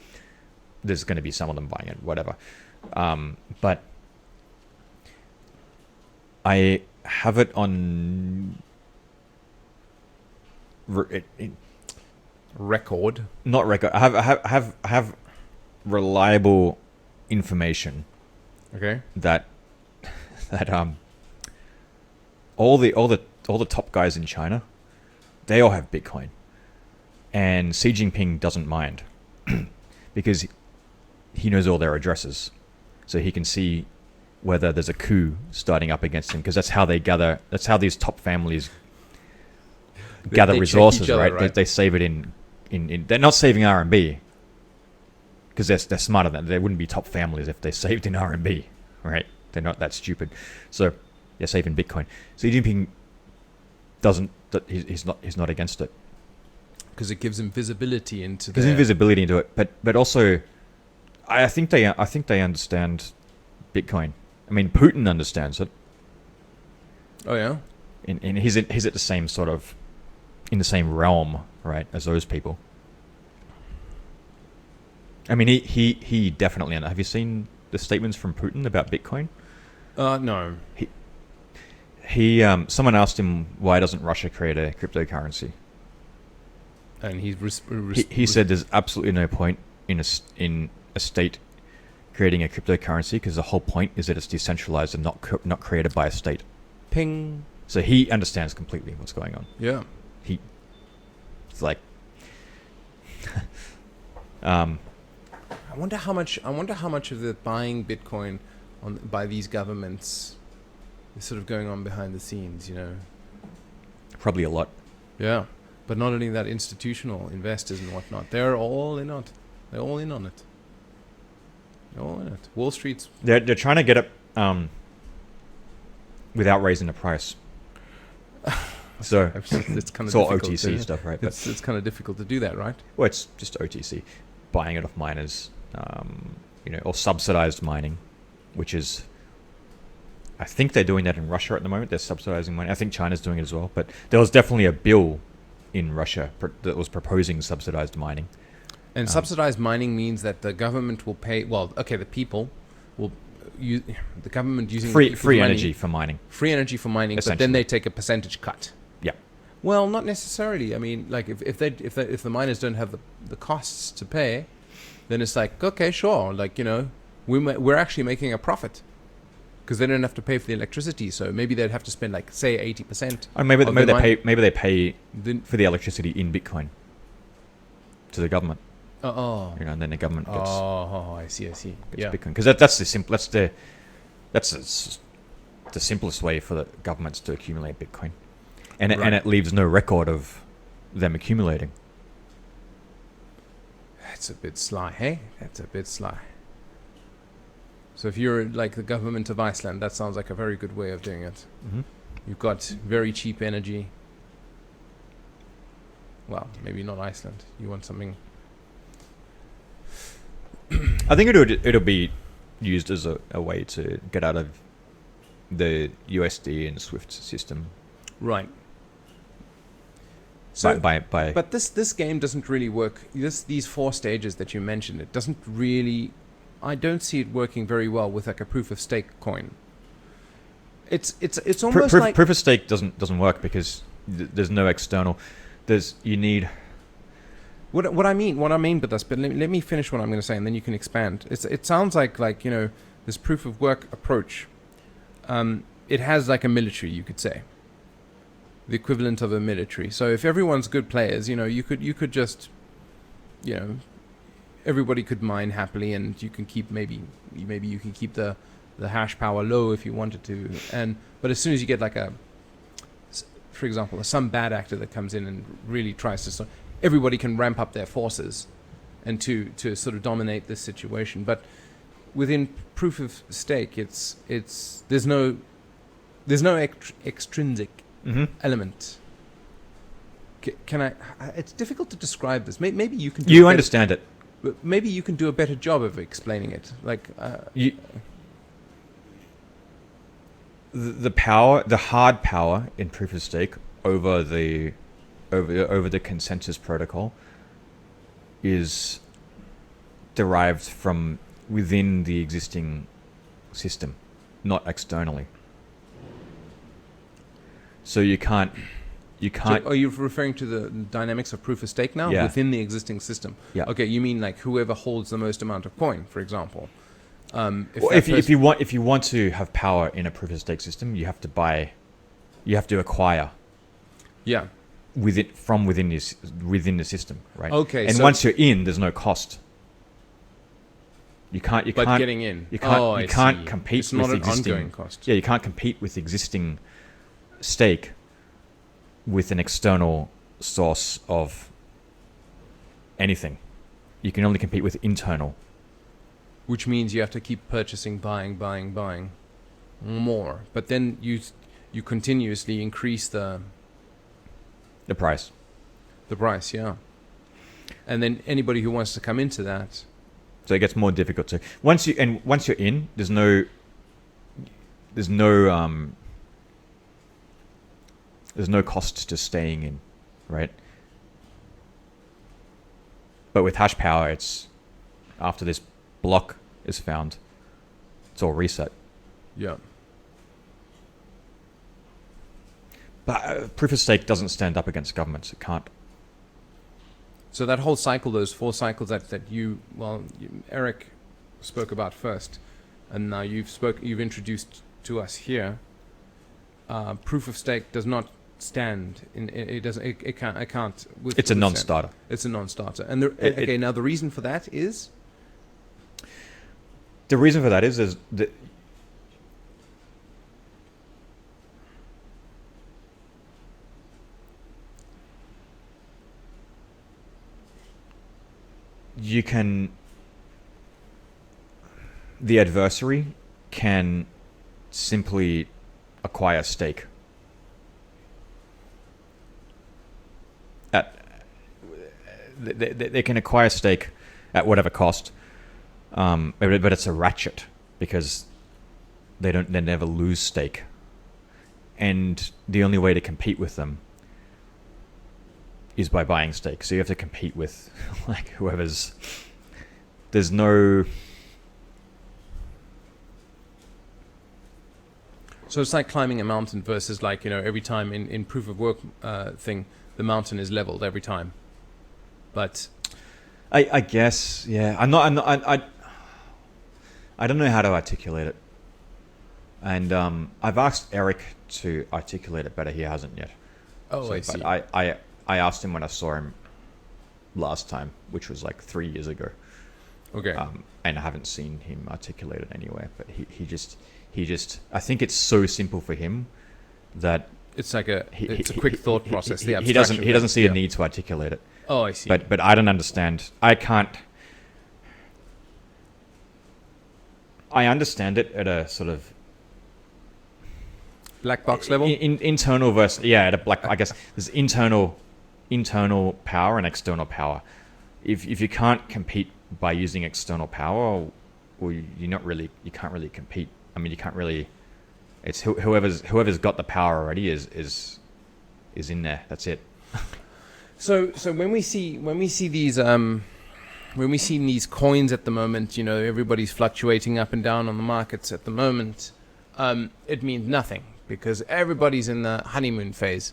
there's going to be some of them buying it, whatever. But I have it on record. Not record. I have reliable information. Okay. That all the top guys in China, they all have Bitcoin, and Xi Jinping doesn't mind because he knows all their addresses, so he can see whether there's a coup starting up against him, because that's how they gather. That's how these top families gather resources, right? They save it in. They're not saving RMB because they're smarter than. They wouldn't be top families if they saved in RMB, right? They're not that stupid. So they're saving Bitcoin. Xi Jinping doesn't. He's not against it because it gives him visibility into. Gives him visibility into it, but also, I think they understand Bitcoin. I mean, Putin understands it. Oh yeah. And he's at the same sort of, in the same realm, right, as those people. I mean, he definitely. Have you seen the statements from Putin about Bitcoin? No. He someone asked him, why doesn't Russia create a cryptocurrency? And he said there's absolutely no point in a state creating a cryptocurrency, because the whole point is that it's decentralized and not created by a state. Ping. So he understands completely what's going on. Yeah. It's like I wonder how much of the buying Bitcoin by these governments is sort of going on behind the scenes, Probably a lot. Yeah. But not only that, institutional investors and whatnot, they're all in on it. They're all in on it. Wall Street's... They're trying to get it without raising the price. So it's kind of all OTC stuff, right? It's kind of difficult to do that, right? Well, it's just OTC, buying it off miners, or subsidized mining, which is... I think they're doing that in Russia at the moment. They're subsidizing mining. I think China's doing it as well. But there was definitely a bill in Russia that was proposing subsidized mining. And subsidized mining means that the government will pay... Well, okay, the people will... use the government using... Free energy for mining. Free energy for mining, but then they take a percentage cut. Yeah. Well, not necessarily. I mean, like, if the miners don't have the costs to pay, then it's like, okay, sure. Like, we're actually making a profit. Because they don't have to pay for the electricity, so maybe they'd have to spend, like, say, 80%. Or maybe they pay for the electricity in Bitcoin to the government. And then the government gets. I see. Gets Bitcoin, because that's the simplest way for the governments to accumulate Bitcoin, and it leaves no record of them accumulating. That's a bit sly, hey? That's a bit sly. So if you're like the government of Iceland, that sounds like a very good way of doing it. Mm-hmm. You've got very cheap energy. Well, maybe not Iceland. You want something... I think it'll be used as a way to get out of the USD and SWIFT system. Right. So, by but this game doesn't really work. These 4 stages that you mentioned, it doesn't really... I don't see it working very well with like a proof of stake coin. It's almost like proof of stake doesn't work because There's no external. You need. What I mean by this, but let me finish what I'm going to say, and then you can expand. It sounds like this proof of work approach. It has like a military, you could say, the equivalent of a military. So if everyone's good players, you could just, everybody could mine happily, and you can keep maybe you can keep the hash power low if you wanted to, but as soon as you get for example, some bad actor that comes in and really tries to, everybody can ramp up their forces and to sort of dominate this situation. But within proof of stake, there's no extrinsic element. Can I? It's difficult to describe this. Maybe you can. You understand it. But maybe you can do a better job of explaining it. The power, the hard power in proof of stake over the consensus protocol is derived from within the existing system, not externally. So you can't. So are you referring to the dynamics of proof of stake now? Yeah. Within the existing system? Yeah. Okay, you mean like whoever holds the most amount of coin, for example. If you want to have power in a proof of stake system, you have to acquire. Yeah. Within the system, right? Okay. And once you're in, there's no cost. You can't. But getting in. You can't compete it's not with an existing ongoing cost. Yeah, you can't compete with existing stake with an external source of anything. You can only compete with internal. Which means you have to keep purchasing, buying more. But then you continuously increase the price. The price, yeah. And then anybody who wants to come into that. So it gets more difficult to once you're in, there's no cost to staying in, right? But with hash power, it's after this block is found, it's all reset. Yeah. But proof of stake doesn't stand up against governments. It can't. So that whole cycle, those 4 cycles that Eric spoke about first, and now you've introduced to us here. Proof of stake does not stand in. It doesn't. It can't. I can't. It's a non-starter. It's a non-starter. And now the reason for that is. The reason for that is that the adversary can simply acquire stake they can acquire stake at whatever cost, but it's a ratchet because they never lose stake, and the only way to compete with them is by buying stake. So you have to compete with like whoever's. There's no. So it's like climbing a mountain versus every time in proof of work thing, the mountain is leveled every time. But I guess, yeah. I don't know how to articulate it. And I've asked Eric to articulate it better. He hasn't yet. Oh, I see. But I asked him when I saw him last time, which was like 3 years ago. Okay. And I haven't seen him articulate it anywhere. But he just I think it's so simple for him that it's like it's a quick thought process. He doesn't see a need to articulate it. Oh, I see. But I don't understand. I understand it at a sort of black box level. Internal versus at a black. I guess there's internal power and external power. If you can't compete by using external power, well, you can't really compete. I mean, you can't really. It's whoever's got the power already is in there. That's it. So when we see these coins at the moment, everybody's fluctuating up and down on the markets at the moment. It means nothing because everybody's in the honeymoon phase.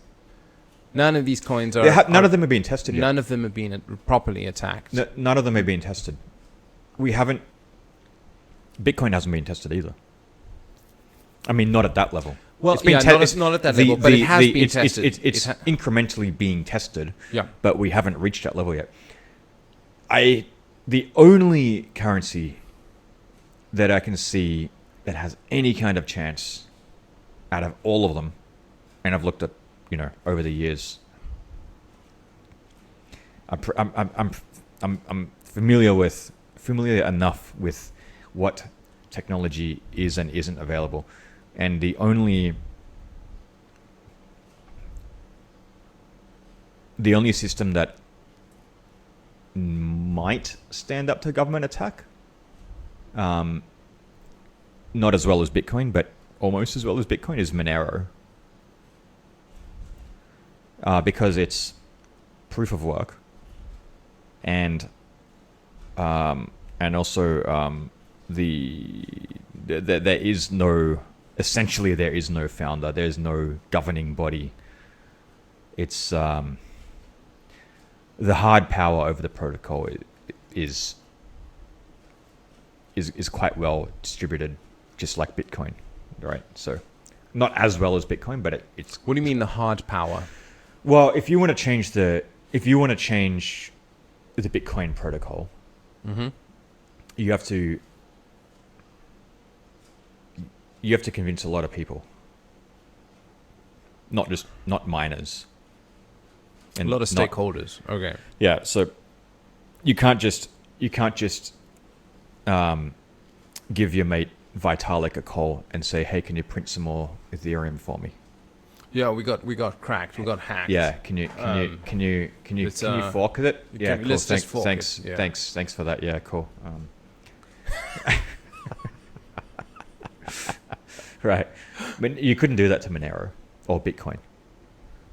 None of these coins are... None of them are being tested yet. None of them have been properly attacked. None of them are being tested. We haven't... Bitcoin hasn't been tested either. I mean, not at that level. Well, it's been not at that level, but it has been tested. It's incrementally being tested, yeah. But we haven't reached that level yet. The only currency that I can see that has any kind of chance out of all of them, and I've looked at, over the years, I'm familiar enough with what technology is and isn't available, and the only system that might stand up to government attack, not as well as Bitcoin, but almost as well as Bitcoin, is Monero, because it's proof of work, and also there is no founder, there is no governing body. It's the hard power over the protocol is quite well distributed, just like Bitcoin, right? So, not as well as Bitcoin, but it's. What do you mean the hard power? Well, if you want to change the Bitcoin protocol, mm-hmm. you have to convince a lot of people, not miners. And a lot of stakeholders. Okay. Yeah, so you can't just give your mate Vitalik a call and say, "Hey, can you print some more Ethereum for me?" Yeah, we got cracked. We got hacked. Yeah, can you fork it? Yeah, cool. Thanks for that. Yeah, cool. Right, but you couldn't do that to Monero or Bitcoin.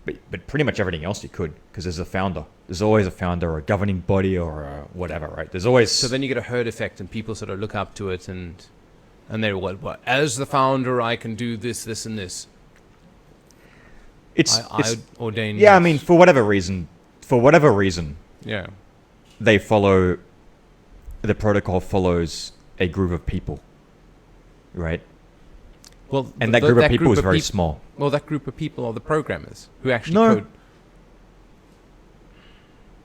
But pretty much everything else you could, because there's a founder. There's always a founder or a governing body or whatever, right? There's always... So then you get a herd effect and people sort of look up to it and they're, what? As the founder, I can do this, this, and this. I ordain... Yeah, this. I mean, for whatever reason, yeah, they follow... The protocol follows a group of people, right? Well, and that group of people is very small. Well, that group of people are the programmers who actually code.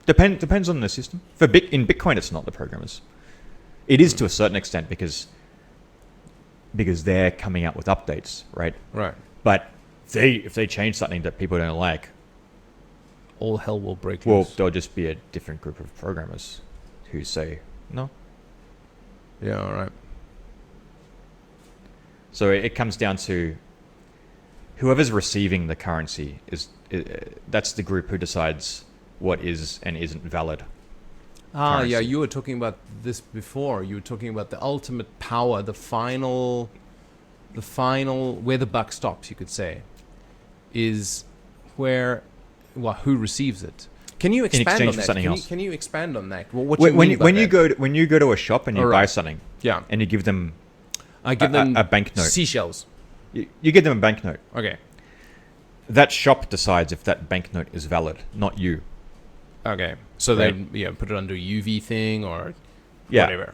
Depends on the system. In Bitcoin, it's not the programmers. It is to a certain extent because they're coming out with updates, right? Right. But if they change something that people don't like, all hell will break well, loose. there'll just be a different group of programmers who say no. Yeah. All right. So it comes down to whoever's receiving the currency that's the group who decides what is and isn't valid. Currency. Yeah, you were talking about this before. You were talking about the ultimate power, the final, where the buck stops, you could say, is where, who receives it. Can you expand on that? Can you expand on that? Well, what you mean by that? When you go to a shop and you buy something, yeah, and you give them. I give them a banknote. Seashells. You give them a banknote. Okay. That shop decides if that banknote is valid, not you. Okay. So right. They put it under a UV thing or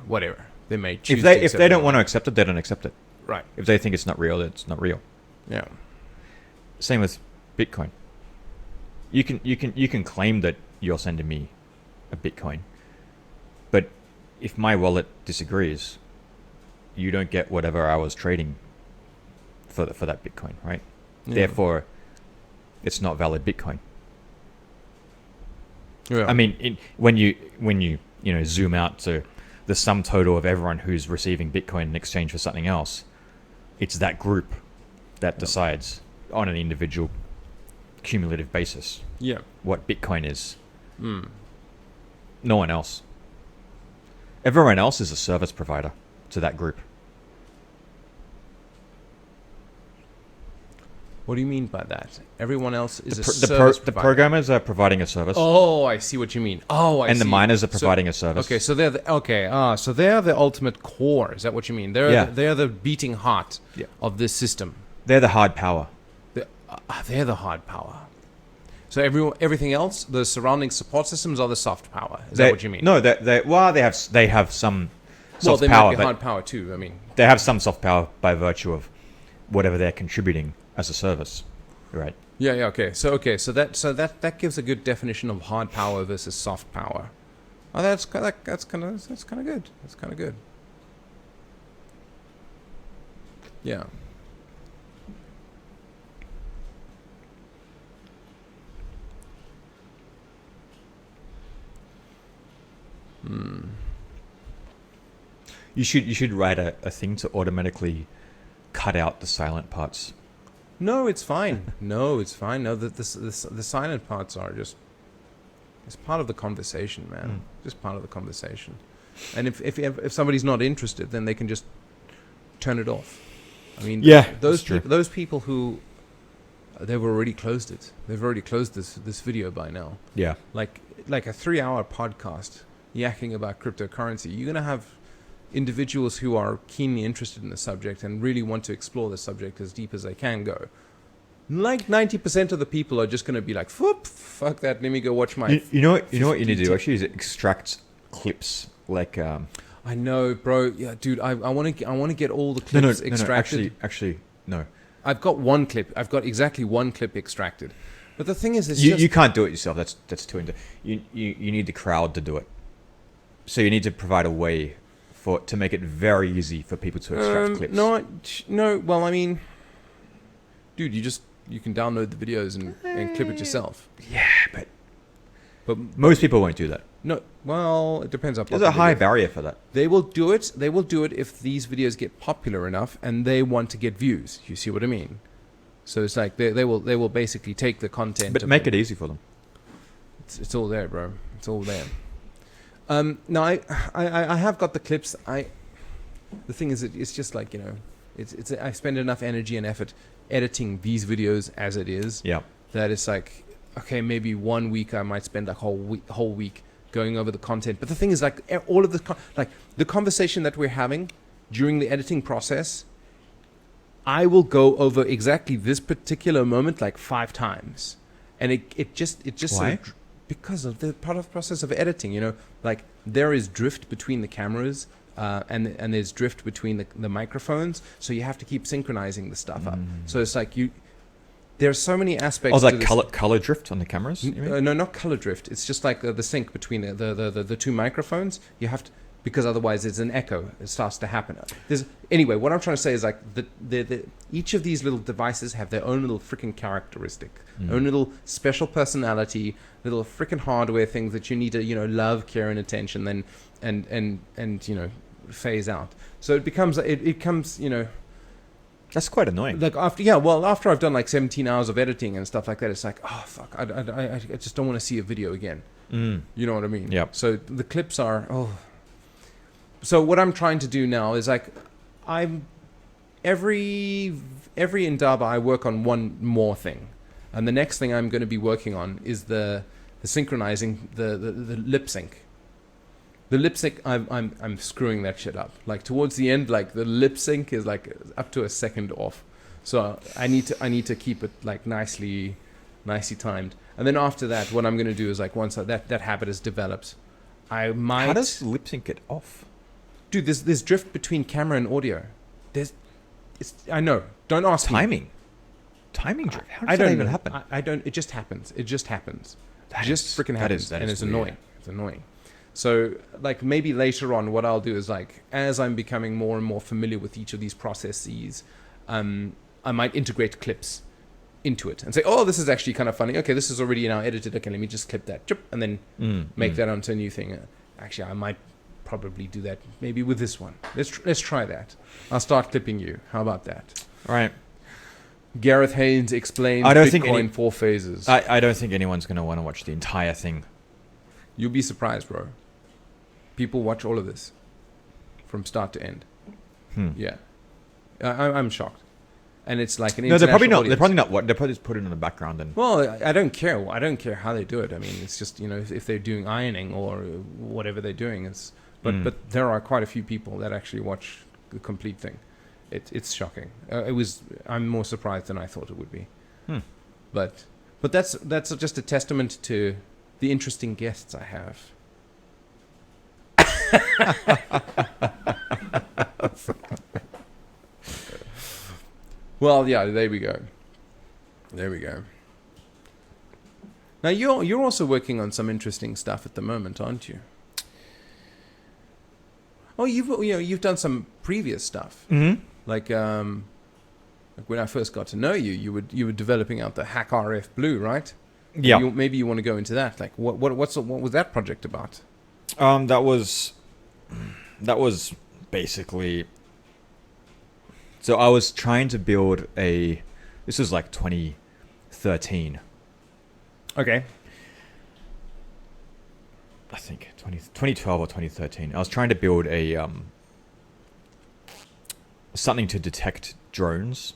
whatever. They may choose if they don't want to accept it, they don't accept it. Right. If they think it's not real, it's not real. Yeah. Same with Bitcoin. You can claim that you're sending me a Bitcoin, but if my wallet disagrees, you don't get whatever I was trading for that Bitcoin, right? Yeah. Therefore, it's not valid Bitcoin. Yeah. I mean, when you zoom out to the sum total of everyone who's receiving Bitcoin in exchange for something else, it's that group that decides on an individual cumulative basis what Bitcoin is. Mm. No one else. Everyone else is a service provider to that group. What do you mean by that? Everyone else is a service provider. The programmers are providing a service. Oh, I see what you mean. And the miners are providing a service. Okay, so they're the ultimate core. Is that what you mean? They're the beating heart of this system. They're the hard power. They're the hard power. So everything else, the surrounding support systems, are the soft power. Is that what you mean? No, they have some Well, soft they power, might be but hard power too. I mean, they have some soft power by virtue of whatever they're contributing as a service, right? yeah, okay. So that gives a good definition of hard power versus soft power. Oh, that's kind of good. That's kind of good. Yeah. You should write a thing to automatically cut out the silent parts. No, it's fine. No, the silent parts are just, it's part of the conversation, man. Just part of the conversation. And if somebody's not interested, then they can just turn it off. I mean, those people who they've already closed it. They've already closed this video by now. Yeah. Like a 3-hour podcast yakking about cryptocurrency. You're gonna have individuals who are keenly interested in the subject and really want to explore the subject as deep as they can go. Like 90% of the people are just going to be like, fuck that, let me go watch my... You know what you need to do actually is extract clips like... I know, bro. Yeah, dude, I want to get all the clips extracted. Actually, no. I've got one clip. I've got exactly one clip extracted. But the thing is, you can't do it yourself. That's too into... You need the crowd to do it. So you need to provide a way to make it very easy for people to extract clips. No. Well, I mean, dude, you can download the videos and clip it yourself. Yeah, but most people won't do that. No, well, it depends on. There's a high barrier for that. They will do it. They will do it if these videos get popular enough and they want to get views. You see what I mean? So it's like they will basically take the content, but make it easy for them. It's all there, bro. It's all there. No, I have got the clips. The thing is, it's just like, it's I spend enough energy and effort editing these videos as it is. Yeah. That it's like, okay, maybe 1 week I might spend a whole week going over the content. But the thing is, like, all of the conversation that we're having during the editing process, I will go over exactly this particular moment like 5 times, and it just why? Because of the part of the process of editing, like there is drift between the cameras and there's drift between the microphones, so you have to keep synchronizing the stuff up. So it's like there's so many aspects. Oh, like color drift on the cameras? No, not color drift. It's just like the sync between the two microphones. You have to, because otherwise it's an echo. It starts to happen. Anyway, what I'm trying to say is like each of these little devices have their own little freaking characteristic, own little special personality, little freaking hardware things that you need to love, care, and attention, then and phase out. So it becomes That's quite annoying. like after I've done like 17 hours of editing and stuff like that, it's like, oh fuck, I just don't want to see a video again. You know what I mean? Yeah. So the clips are So what I'm trying to do now is like, every Indaba I work on one more thing, and the next thing I'm going to be working on is the synchronizing the lip sync. The lip sync, I'm screwing that shit up. Like towards the end, like the lip sync is like up to a second off, so I need to keep it like nicely timed. And then after that, what I'm going to do is like once that habit is developed, I might. How does lip sync get off? Dude, there's drift between camera and audio. I know. Don't ask me. Timing drift. How does that even happen? I don't. It just happens. It just happens. That just freaking happens, and it's annoying. It's annoying. So, like, maybe later on, what I'll do is like, as I'm becoming more and more familiar with each of these processes, I might integrate clips into it and say, oh, this is actually kind of funny. Okay, this is already now edited. Okay, let me just clip that, and then make that onto a new thing. Actually, I might probably do that maybe with this one. Let's try that. I'll start clipping you. How about that? All right. Gareth Haynes explains Bitcoin 4 phases. I don't think anyone's going to want to watch the entire thing. You'll be surprised, bro. People watch all of this from start to end. Yeah. I'm shocked. And it's like an international audience. They're probably not. They're probably just put it in the background. And well, I don't care. I don't care how they do it. I mean, it's just, if they're doing ironing or whatever they're doing. But there are quite a few people that actually watch the complete thing. It's shocking. I'm more surprised than I thought it would be. But But that's just a testament to the interesting guests I have. Well, yeah, there we go. There we go. Now you're also working on some interesting stuff at the moment, aren't you? Oh, you've done some previous stuff. Mm-hmm. Like when I first got to know you, you were developing out the HackRF Blue, right? Yeah. Maybe you want to go into that. Like what was that project about? That was basically. So I was trying to build this was like 2013. Okay. I think 2012 or 2013. I was trying to build something to detect drones,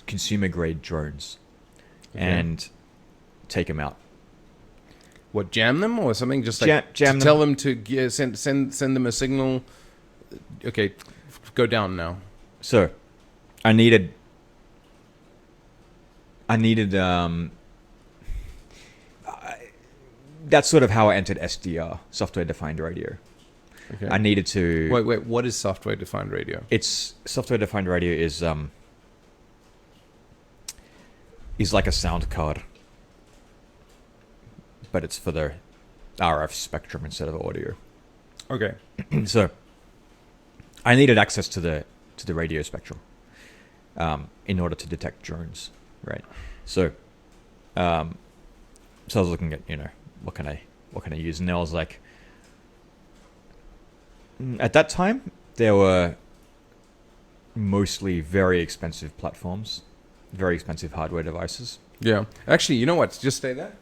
consumer grade drones, and take them out. What, jam them or something? Just like jam to them. tell them to send them a signal. Okay, go down now. So, I needed that's sort of how I entered SDR, software defined radio. Okay. I needed to wait. What is software defined radio? It's software defined radio is like a sound card, but it's for the RF spectrum instead of audio. Okay. So I needed access to the radio spectrum in order to detect drones, right? So I was looking at what can I use, and I was like, at that time there were mostly very expensive platforms, very expensive hardware devices. Yeah. Actually, you know what? Just stay there.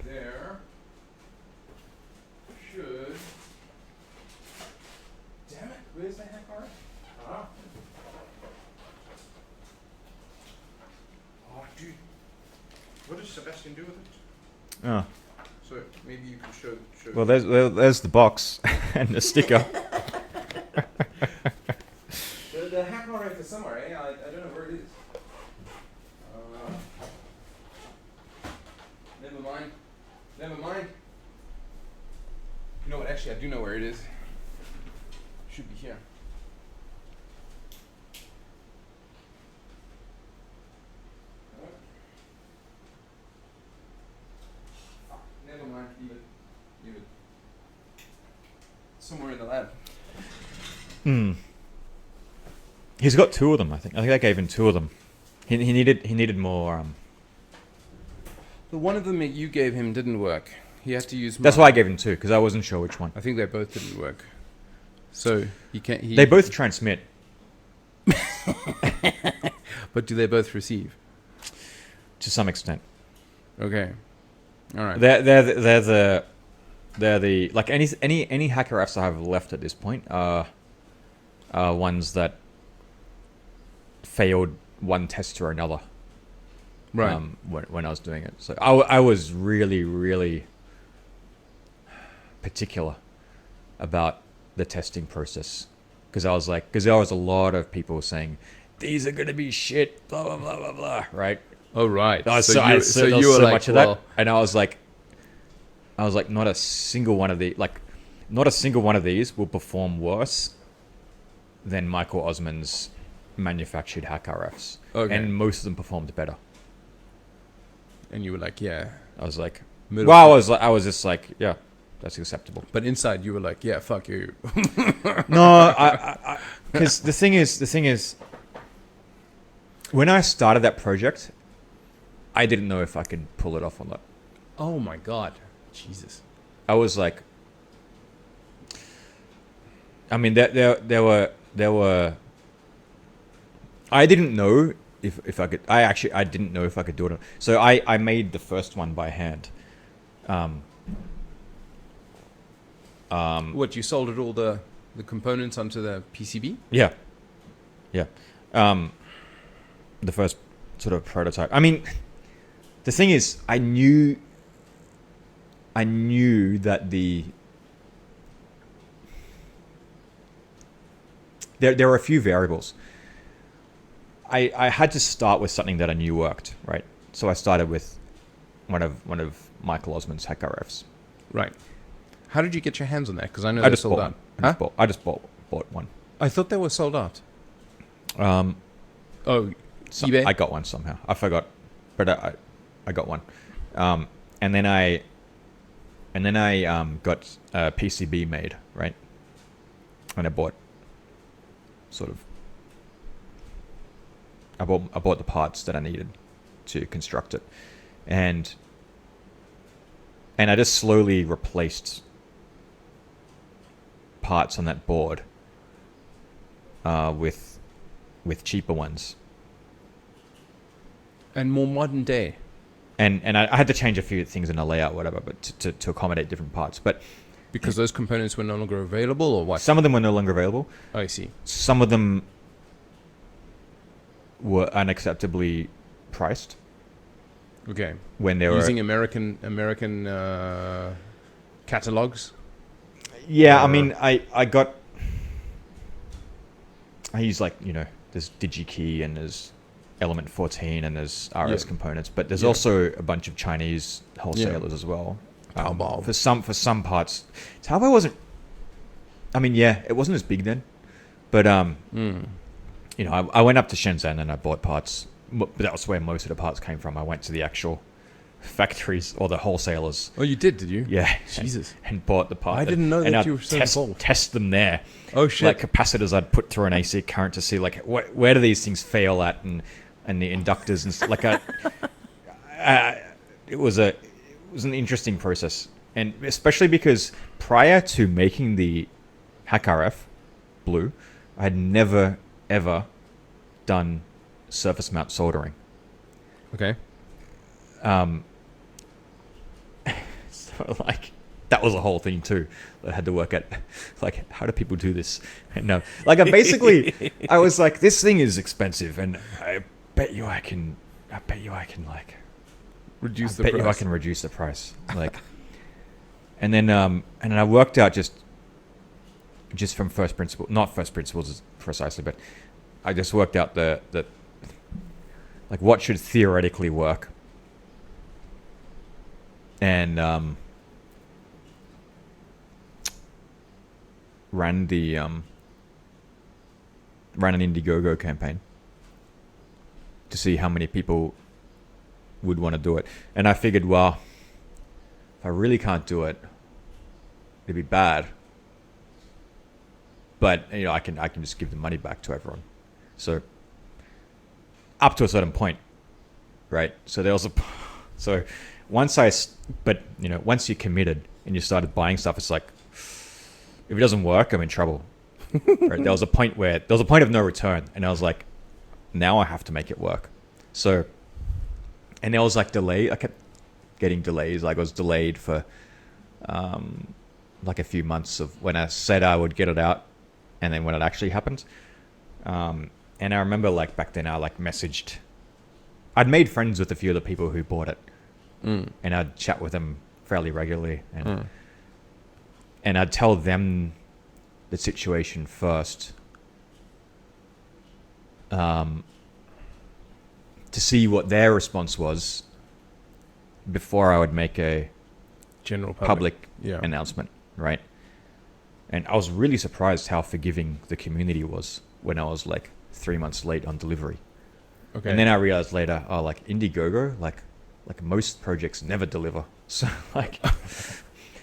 There should. Damn it! Where's the HackRF? Oh, dude. What does Sebastian do with it? Oh, So maybe you could show. well, there's the box and the sticker. The HackRF is somewhere, eh? I don't know where it is. Never mind. You know what? Actually, I do know where it is. It should be here. Never mind. Leave it. Somewhere in the lab. He's got two of them. I think I gave him two of them. He needed more. The one of them that you gave him didn't work. He had to use. That's why I gave him two, because I wasn't sure which one. I think they both didn't work. So he can't. They both transmit. But do they both receive? To some extent. Okay. All right. They're the like any HackRFs I have left at this point are ones that failed one test or another. Right. When I was doing it, so I was really particular about the testing process, because there was a lot of people saying these are gonna be shit, blah blah blah blah blah, right? Oh right. So you were so like, much of that, and I was like, not a single one of these will perform worse than Michael Osman's manufactured HackRFs, Okay. and most of them performed better. And you were like, yeah. I was like, Middle well, I was just like, yeah, that's acceptable. But inside you were like, yeah, fuck you. No, because the thing is, when I started that project, I didn't know if I could pull it off or not. Oh my god. Jesus. I was like, I mean, there were. I didn't know if I could. I didn't know if I could do it. So I made the first one by hand. What, you soldered all the components onto the PCB? Yeah. The first sort of prototype. I mean, the thing is, I knew that there are a few variables. I had to start with something that I knew worked, right? So I started with one of Michael Osman's HackRFs. Right. How did you get your hands on that? Because I know they're sold out. I just bought one. I thought they were sold out. Oh, eBay? I got one somehow. I forgot, but I got one. And then I got a PCB made, right? And I bought the parts that I needed to construct it, and I just slowly replaced parts on that board with cheaper ones. And more modern day. And I had to change a few things in the layout, whatever, but to accommodate different parts. But because those components were no longer available, or what? Some of them were no longer available. Oh, I see. Some of them were unacceptably priced. Okay. When they were using American catalogs. Yeah, I mean, I use there's DigiKey and there's Element 14 and there's RS components, but there's also a bunch of Chinese wholesalers as well. For some parts, Taobao wasn't. I mean, it wasn't as big then, but I went up to Shenzhen and I bought parts. But that was where most of the parts came from. I went to the actual factories or the wholesalers. Oh, you did you? Yeah. Jesus. And bought the parts. I didn't know that you were so involved. Test them there. Oh, shit. Like capacitors I'd put through an AC current to see where do these things fail at, and the inductors and it was an interesting process, and especially because prior to making the HackRF Blue, I had never ever done surface mount soldering. Okay. So that was a whole thing too. I had to work at how do people do this? And I was like, this thing is expensive, and I bet you I can reduce the price. I can reduce the price. And then I worked out just from first principle, not first principles precisely, but I just worked out the what should theoretically work, and ran an Indiegogo campaign to see how many people would want to do it. And I figured, well, if I really can't do it, it'd be bad. But I can just give the money back to everyone. So up to a certain point, right? So there was once you committed and you started buying stuff, it's like, if it doesn't work, I'm in trouble. Right? There was a point of no return, and I was like, now I have to make it work. So, and there was delay. I kept getting delays. I was delayed for a few months of when I said I would get it out, and then when it actually happened. And I remember back then I messaged. I'd made friends with a few of the people who bought it, and I'd chat with them fairly regularly, and I'd tell them the situation first, to see what their response was before I would make a general public announcement, right? And I was really surprised how forgiving the community was when I was 3 months late on delivery. Okay. And then I realized later, Indiegogo, most projects never deliver. So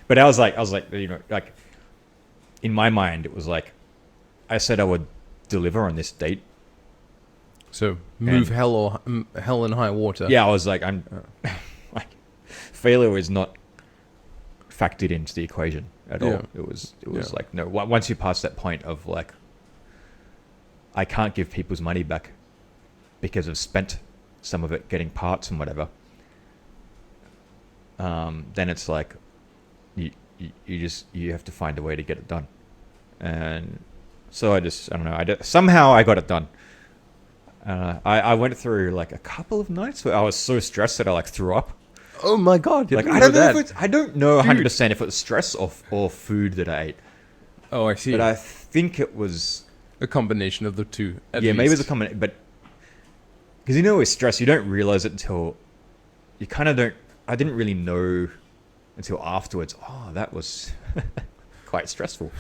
but I was in my mind, it was I said I would deliver on this date. So move hell and high water. Yeah, I was I'm failure is not factored into the equation at all. It was no. Once you pass that point of I can't give people's money back because I've spent some of it getting parts and whatever. Then it's you have to find a way to get it done, and so I don't know. Somehow I got it done. I went through a couple of nights where I was so stressed that I threw up. Oh my god! I don't know 100% if it was stress or food that I ate. Oh, I see. But I think it was a combination of the two. Maybe it was a combination. But because you know with stress you don't realize it until you kind of don't. I didn't really know until afterwards. Oh, that was quite stressful.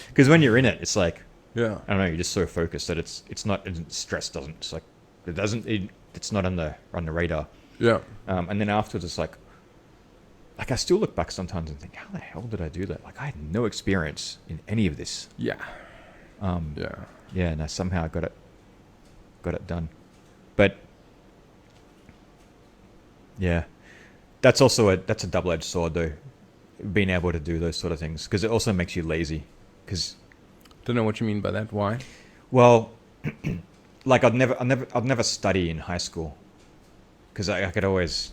Because when you're in it, it's like, Yeah. I don't know, you're just so focused that it's not, stress doesn't, it's like, it's not on the radar. Yeah. And then afterwards it's like I still look back sometimes and think, how the hell did I do that? Like I had no experience in any of this. Yeah. Yeah, and I somehow got it done. But yeah, that's a double-edged sword though, being able to do those sort of things, because it also makes you lazy. Because don't know what you mean by that. Why? well, like I'd never study in high school, because I could always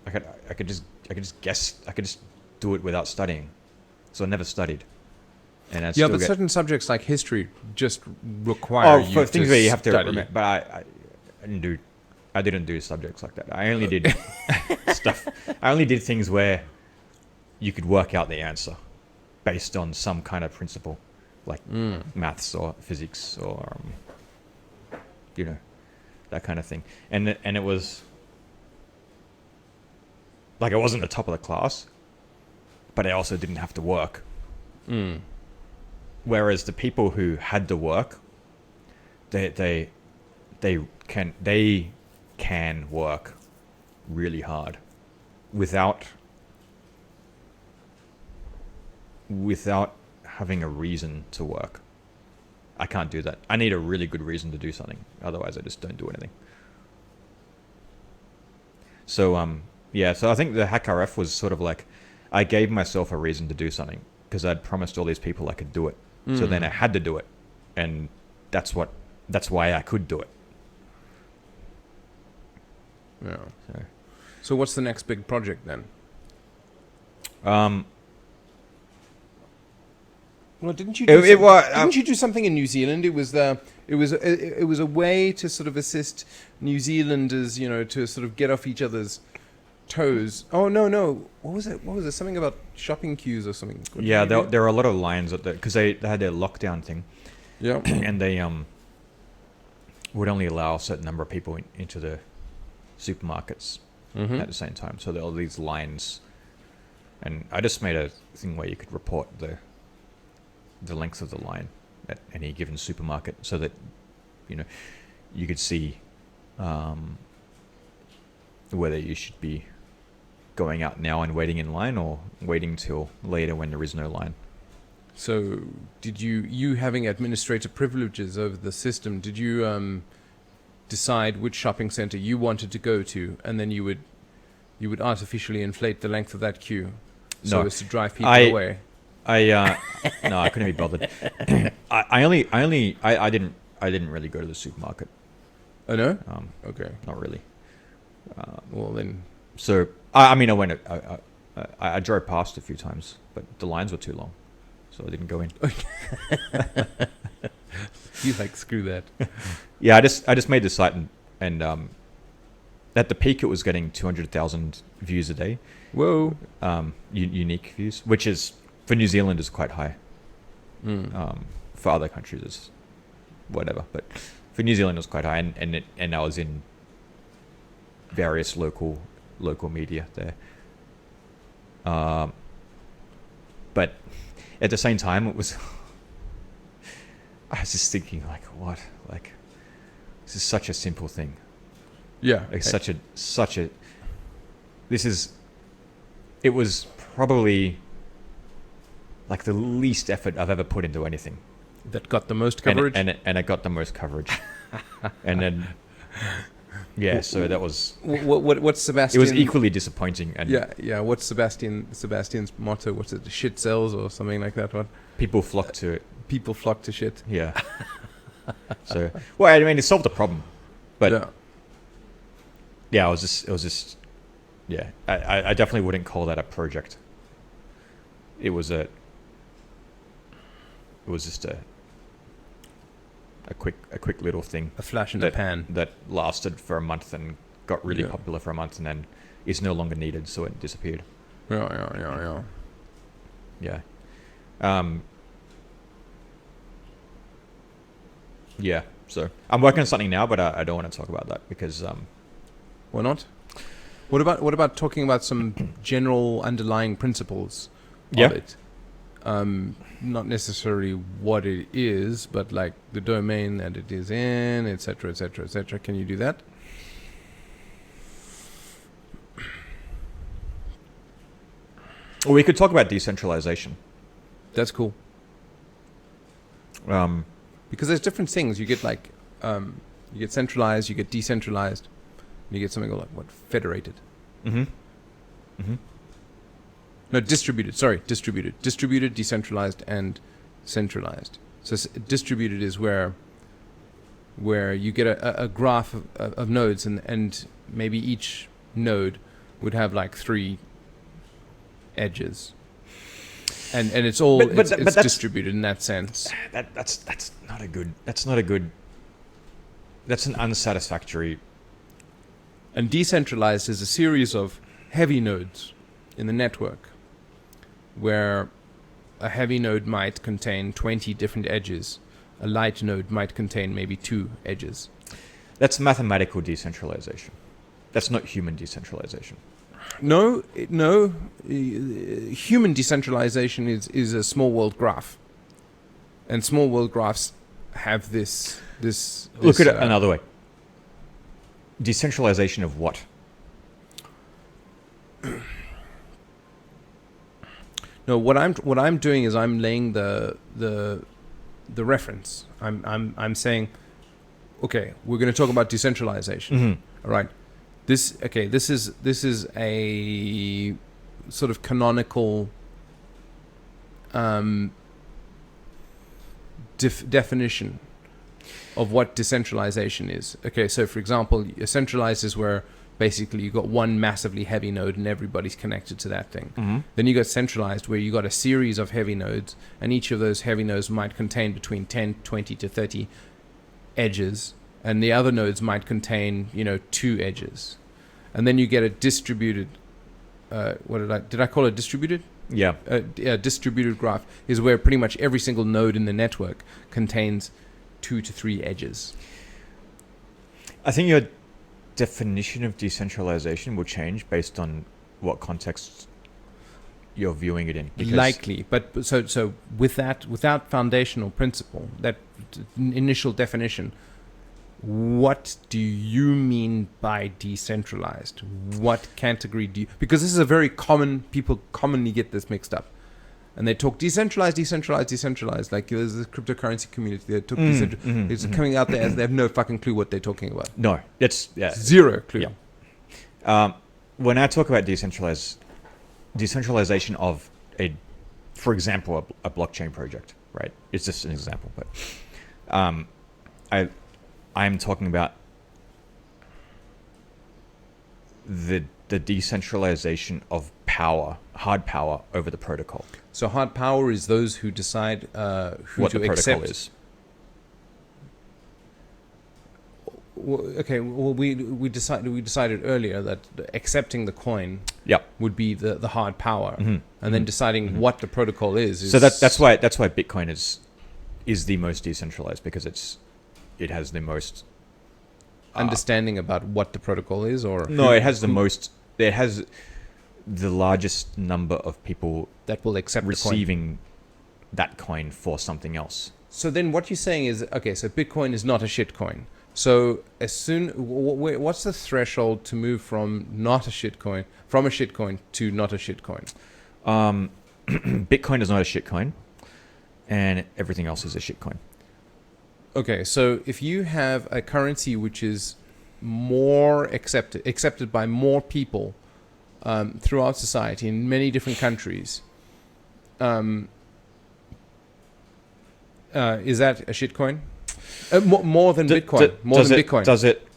I could just guess, I could just do it without studying, so I never studied. And I'd Yeah, still but get, certain subjects like history just require you for to things where you have to study. remember. But I didn't do subjects like that. I only did stuff. I only did things where you could work out the answer based on some kind of principle, like maths or physics or that kind of thing. And it was like I wasn't the top of the class, but I also didn't have to work. Whereas the people who had to work, they can work really hard without having a reason to work. I can't do that. I need a really good reason to do something. Otherwise, I just don't do anything. So yeah. So I think the HackRF was sort of like I gave myself a reason to do something because I'd promised all these people I could do it. So then I had to do it, and that's why I could do it. Yeah. So what's the next big project then? Um. Well, didn't you do Didn't you do something in New Zealand? It was a way to sort of assist New Zealanders, to sort of get off each other's toes. Oh no! What was it? Something about shopping queues or something? Yeah, there are a lot of lines at because they had their lockdown thing. Yeah. And they would only allow a certain number of people into the supermarkets at the same time. So there are all these lines, and I just made a thing where you could report the length of the line at any given supermarket, so that you could see whether you should be going out now and waiting in line or waiting till later when there is no line. So did you having administrator privileges over the system, did you decide which shopping center you wanted to go to, and then you would artificially inflate the length of that queue so as to drive people away? No, I couldn't be bothered. I didn't really go to the supermarket. Oh no? Okay. Not really. Well then. So I mean, I went. I drove past a few times, but the lines were too long, so I didn't go in. You screw that. Yeah, I just made the site and at the peak it was getting 200,000 views a day. Whoa. Unique views, which is for New Zealand is quite high. For other countries is whatever, but for New Zealand it was quite high, and I was in various local media there. But at the same time, it was. I was just thinking, what? This is such a simple thing. Yeah. It was probably the least effort I've ever put into anything. That got the most coverage? And it got the most coverage. And then, yeah, so that was... What's Sebastian... It was equally disappointing. And yeah. What's Sebastian's motto? What's it? Shit sells or something like that one? People flock to it. People flock to shit. Yeah. So, well, I mean, it solved the problem. But, yeah, it was just... Yeah, I definitely wouldn't call that a project. It was just a quick little thing. A flash in the pan. That lasted for a month and got really popular for a month, and then is no longer needed, so it disappeared. Yeah. Yeah. So I'm working on something now, but I don't want to talk about that because Why not? What about talking about some general underlying principles Yeah. of it? Not necessarily what it is, but like the domain that it is in, etc., etc., etc. Can you do that? Well, we could talk about decentralization. That's cool. Because there's different things. You get like, you get centralized, you get decentralized, and you get something like what? Federated. Mm-hmm. Mm-hmm. No, distributed. Sorry, distributed. Distributed, decentralized, and centralized. So distributed is where you get a graph of nodes, and maybe each node would have like 3 edges. And it's all But it's that's distributed in that sense. That's not a good. That's an unsatisfactory. And decentralized is a series of heavy nodes in the network, where a heavy node might contain 20 different edges. A light node might contain maybe 2 edges. That's mathematical decentralization. That's not human decentralization. No. Human decentralization is a small world graph, and small world graphs have this. Look at it another way. Decentralization of what? No, what I'm doing is I'm laying the reference. I'm saying, okay, we're going to talk about decentralization. Mm-hmm. All right. This is a sort of canonical definition of what decentralization is. Okay, so for example, centralized is where basically you got one massively heavy node and everybody's connected to that thing. Mm-hmm. Then you got centralized where you got a series of heavy nodes, and each of those heavy nodes might contain between 10, 20 to 30 edges, and the other nodes might contain 2 edges. And then you get a distributed did I call it distributed? Yeah. A distributed graph is where pretty much every single node in the network contains 2 to 3 edges. I think your definition of decentralization will change based on what context you're viewing it in. Likely, but so without foundational principle, that initial definition, what do you mean by decentralized? What category do you... Because this is a very common... People commonly get this mixed up. And they talk decentralized. Like there's a cryptocurrency community. They talk decentralized. It's coming out there as they have no fucking clue what they're talking about. No, it's... Yeah. Zero clue. Yeah. When I talk about decentralization of for example, a blockchain project, right? It's just an example, but I'm talking about the decentralization of power, hard power over the protocol. So hard power is those who decide who what to the protocol accept. is. Okay, well we decided earlier that accepting the coin would be the hard power, and then deciding what the protocol is. So that's why Bitcoin is the most decentralized, because it has the most understanding about what the protocol is, or it has the largest number of people that will accept receiving that coin for something else. So then what you're saying is, okay, so Bitcoin is not a shitcoin. So what's the threshold to move from a shitcoin to not a shitcoin? Bitcoin is not a shitcoin, and everything else is a shitcoin. Okay, so if you have a currency which is more accepted by more people throughout society in many different countries, is that a shitcoin? More than Bitcoin. Bitcoin. Does it?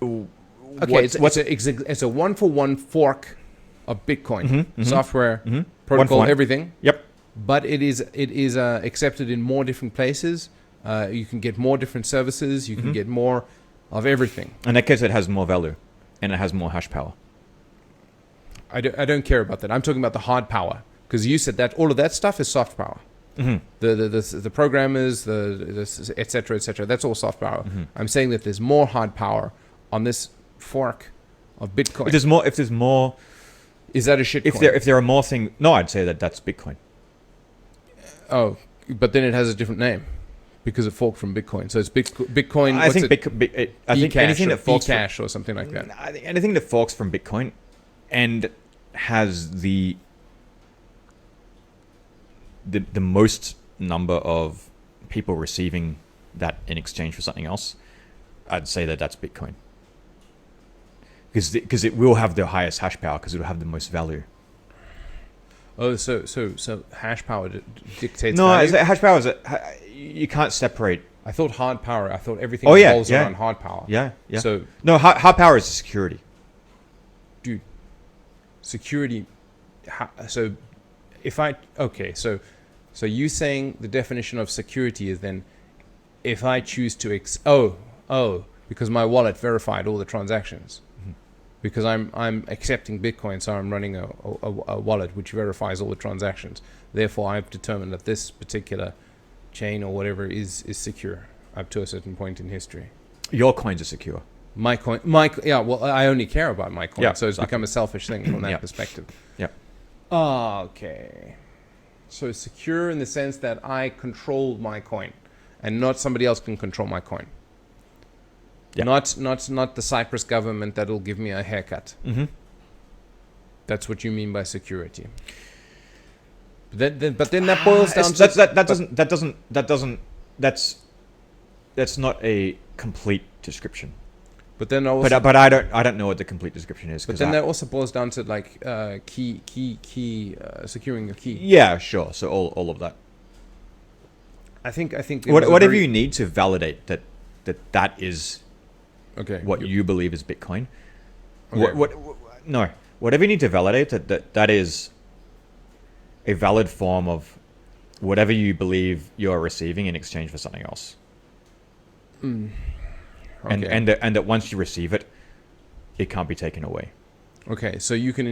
Okay, it's a 1-for-1 fork of Bitcoin software, protocol, everything. Yep. But it is accepted in more different places. You can get more different services. You can get more of everything. In that case, it has more value, and it has more hash power. I don't care about that. I'm talking about the hard power, because you said that all of that stuff is soft power. Mm-hmm. The programmers, the et cetera, et cetera. That's all soft power. Mm-hmm. I'm saying that there's more hard power on this fork of Bitcoin. If there's more, is that a shit coin? if there are more things, no, I'd say that's Bitcoin. Oh, but then it has a different name because it forked from Bitcoin. So it's Bitcoin. I think anything that forks Cash or something like that. I think anything that forks from Bitcoin and has the most number of people receiving that in exchange for something else, I'd say that's Bitcoin. Because it will have the highest hash power because it will have the most value. Oh, so hash power dictates. No, value? hash power you can't separate. I thought hard power. I thought everything revolves around hard power. Yeah. So no, hard power is security. Dude, security. So if I so you saying the definition of security is then if I choose to because my wallet verified all the transactions. Because I'm accepting Bitcoin, so I'm running a wallet which verifies all the transactions. Therefore, I've determined that this particular chain or whatever is secure up to a certain point in history. Your coins are secure. My coin, well, I only care about my coin, so it's become a selfish thing from that perspective. Yeah. Okay. So secure in the sense that I control my coin, and not somebody else can control my coin. Yeah. Not the Cyprus government that'll give me a haircut. Mm-hmm. That's what you mean by security. But then that boils down to that's not a complete description. But then also, but I don't know what the complete description is. But then that also boils down to like key securing a key. Yeah, sure. So all of that. I think whatever you need to validate that is. Okay. What you believe is Bitcoin. Okay. Whatever you need to validate that is a valid form of whatever you believe you're receiving in exchange for something else. Mm. Okay. And that once you receive it, it can't be taken away. Okay, so you can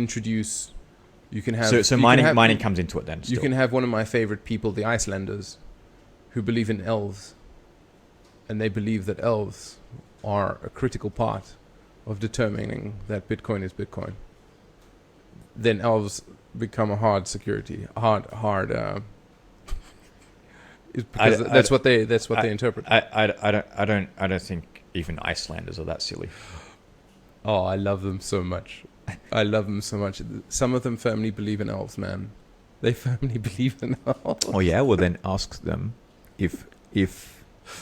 have mining comes into it then. Still. You can have one of my favorite people, the Icelanders, who believe in elves, and they believe that elves are a critical part of determining that Bitcoin is Bitcoin. Then elves become a hard security, that's what they interpret. I don't think even Icelanders are that silly. Oh, I love them so much. Some of them firmly believe in elves, man. They firmly believe in elves. Oh yeah, well then ask them if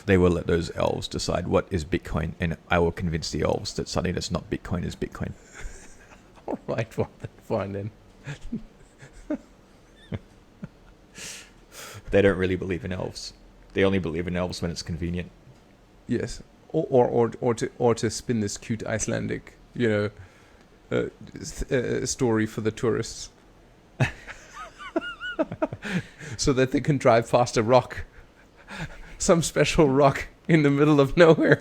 they will let those elves decide what is Bitcoin, and I will convince the elves that something that's not Bitcoin is Bitcoin. All right, fine then. They don't really believe in elves. They only believe in elves when it's convenient. Yes, or to spin this cute Icelandic, story for the tourists, so that they can drive past a rock. Some special rock in the middle of nowhere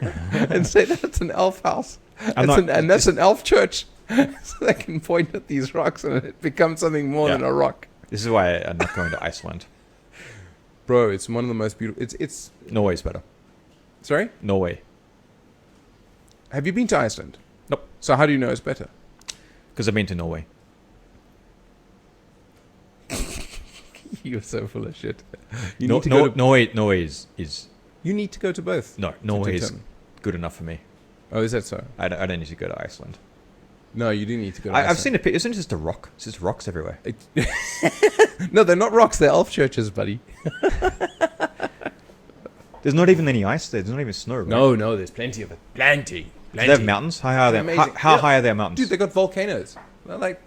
and say that's an elf house. That's an elf church. So they can point at these rocks and it becomes something more than a rock. This is why I'm not going to Iceland. Bro, it's one of the most beautiful... It's Norway's better. Sorry? Norway. Have you been to Iceland? Nope. So how do you know it's better? Because I've been to Norway. You're so full of shit. Norway is... You need to go to both. No, Norway is good enough for me. Oh, is that so? I don't need to go to Iceland. No, you do need to go to Iceland. I've seen a picture. Isn't it just a rock? It's just rocks everywhere. No, they're not rocks. They're elf churches, buddy. There's not even any ice there. There's not even snow, right? No, there's plenty of it. Plenty. Do they have mountains? How high are they? How high are their mountains? Dude, they got volcanoes. They're like,